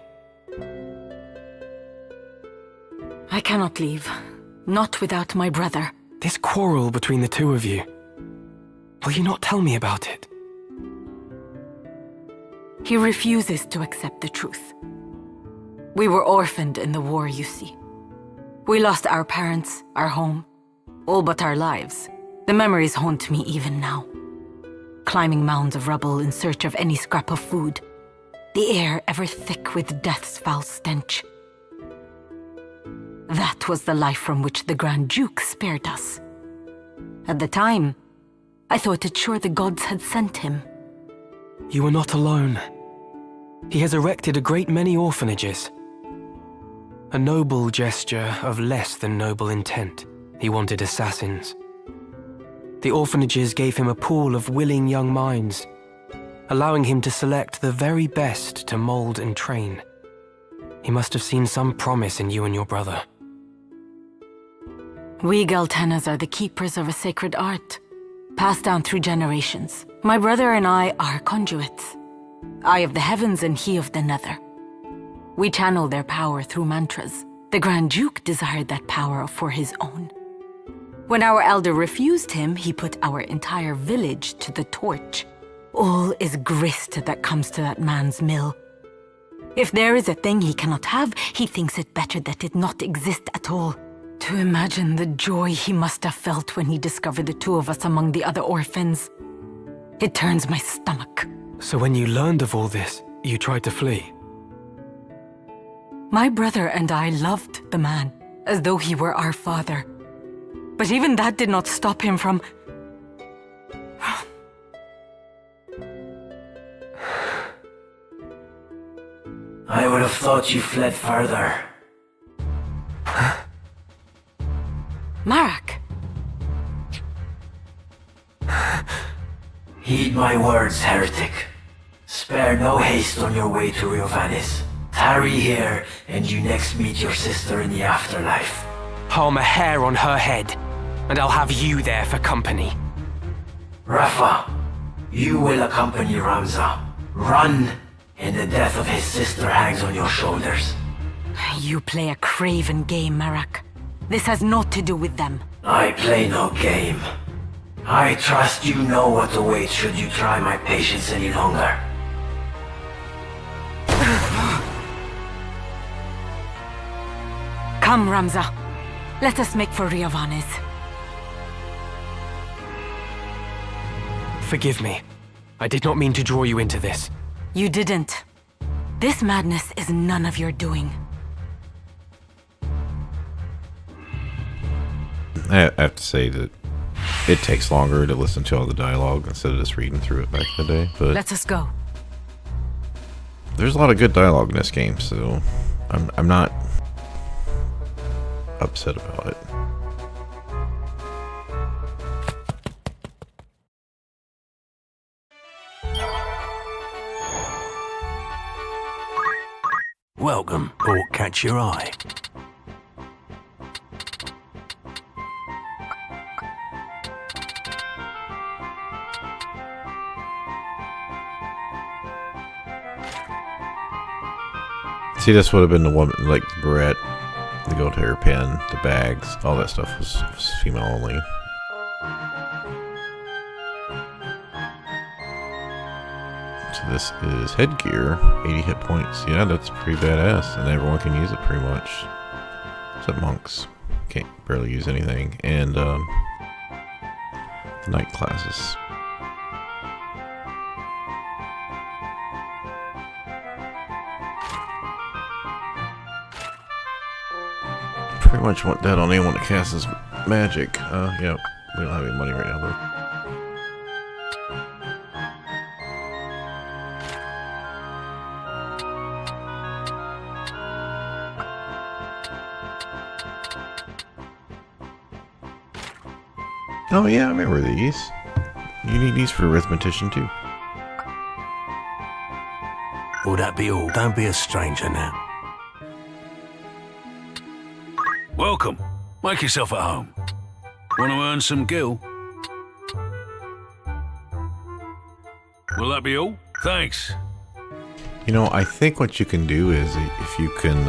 I cannot leave. Not without my brother. This quarrel between the two of you. Will you not tell me about it? He refuses to accept the truth. We were orphaned in the war, you see. We lost our parents, our home, all but our lives. The memories haunt me even now. Climbing mounds of rubble in search of any scrap of food. The air ever thick with death's foul stench. That was the life from which the Grand Duke spared us. At the time, I thought it sure the gods had sent him. You are not alone. He has erected a great many orphanages. A noble gesture of less than noble intent. He wanted assassins. The orphanages gave him a pool of willing young minds, allowing him to select the very best to mold and train. He must have seen some promise in you and your brother. We Galtanas are the keepers of a sacred art, passed down through generations. My brother and I are conduits. I of the heavens and he of the nether. We channel their power through mantras. The Grand Duke desired that power for his own. When our elder refused him, he put our entire village to the torch. All is grist that comes to that man's mill. If there is a thing he cannot have, he thinks it better that it not exist at all. To imagine the joy he must have felt when he discovered the two of us among the other orphans. It turns my stomach. So when you learned of all this, you tried to flee? My brother and I loved the man, as though he were our father. But even that did not stop him from... I would have thought you fled further. Marak! Heed my words, heretic. Spare no haste on your way to Riovanis. Tarry here, and you next meet your sister in the afterlife. Harm a hair on her head, and I'll have you there for company. Rafa, you will accompany Ramza. Run, and the death of his sister hangs on your shoulders. You play a craven game, Marak. This has naught to do with them. I play no game. I trust you know what awaits should you try my patience any longer. Come, Ramza. Let us make for Riovanes. Forgive me. I did not mean to draw you into this. You didn't. This madness is none of your doing. I have to say that it takes longer to listen to all the dialogue instead of just reading through it back in the day, but Let us go. there's a lot of good dialogue in this game, so I'm not upset about it. Welcome, or catch your eye. See, this would have been the woman, like the barrette, the goat hair pin, the bags, all that stuff was female only. So this is headgear, 80 hit points. Yeah, that's pretty badass, and everyone can use it pretty much. Except monks. Can't barely use anything. And the knight classes. Pretty much want that on anyone that casts magic. Yeah, we don't have any money right now though. Oh yeah, I remember these. You need these for arithmetician too. Will that be all? Don't be a stranger now. Welcome. Make yourself at home. Want to earn some gil? Will that be all? Thanks. You know, I think what you can do is if you can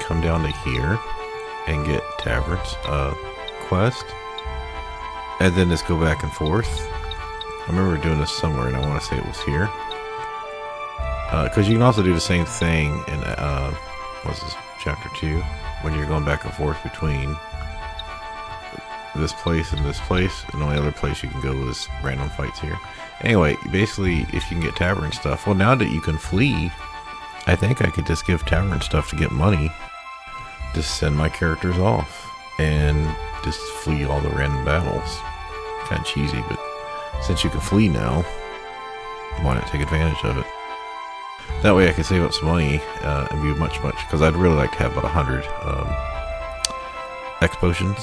come down to here and get Tavern's quest, and then just go back and forth. I remember doing this somewhere, and I want to say it was here. Because you can also do the same thing in what's this, chapter 2, when you're going back and forth between this place and this place, and the only other place you can go is random fights here. Anyway, basically, if you can get Tavern stuff, well, now that you can flee, I think I could just give Tavern stuff to get money, just send my characters off, and just flee all the random battles. Kind of cheesy, but since you can flee now, why not take advantage of it? That way I can save up some money and be much, because I'd really like to have about 100 X potions,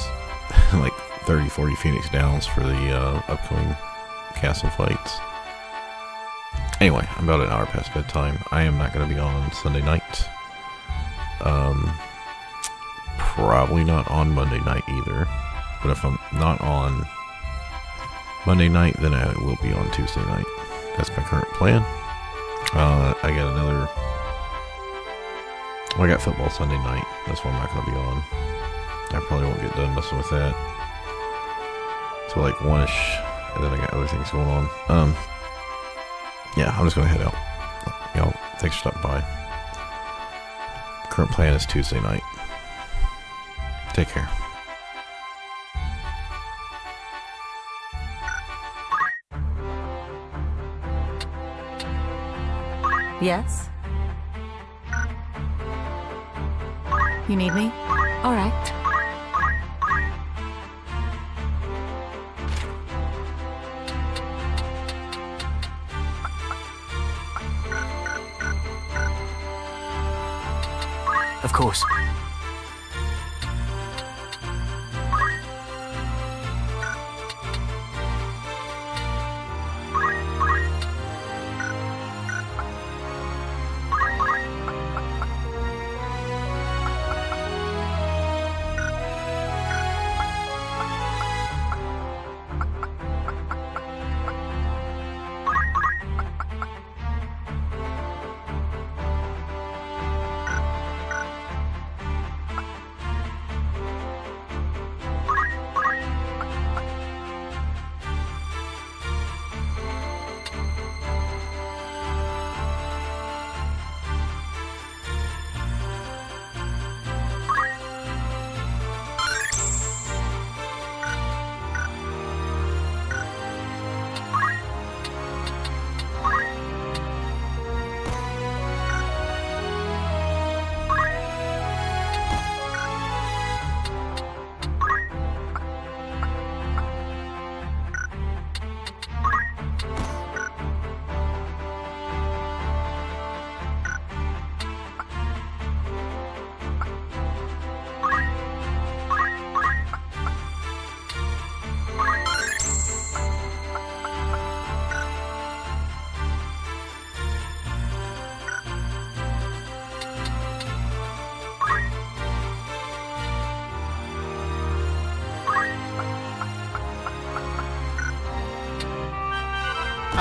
like 30, 40 Phoenix Downs for the upcoming castle fights. Anyway, I'm about an hour past bedtime. I am not going to be on Sunday night. probably not on Monday night either. But if I'm not on Monday night, then I will be on Tuesday night. That's my current plan. I got another... Well, I got football Sunday night. That's why I'm not going to be on. I probably won't get done messing with that. So like 1-ish, and then I got other things going on. Yeah, I'm just going to head out. Y'all, thanks for stopping by. Current plan is Tuesday night. Take care. Yes? You need me? All right. Of course.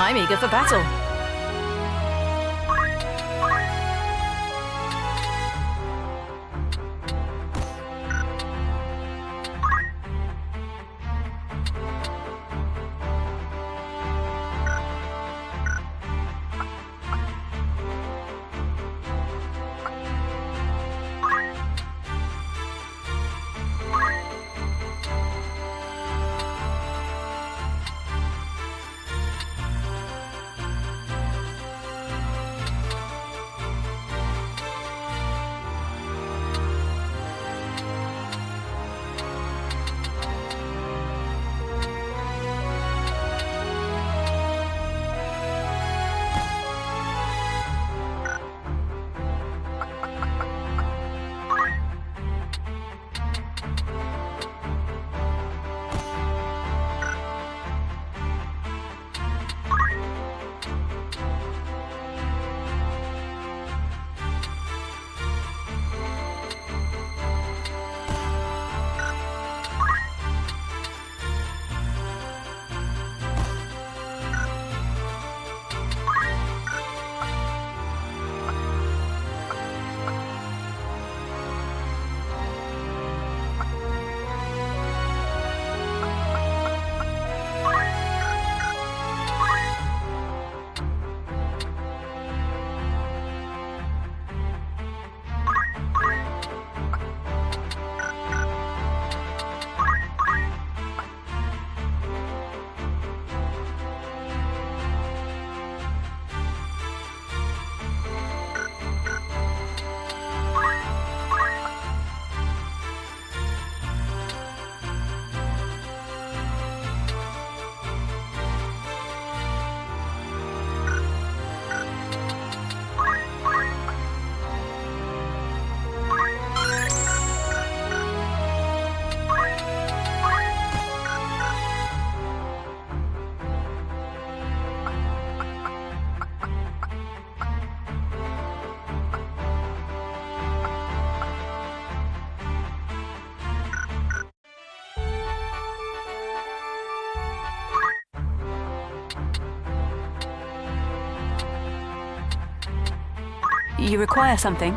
I'm eager for battle. You require something?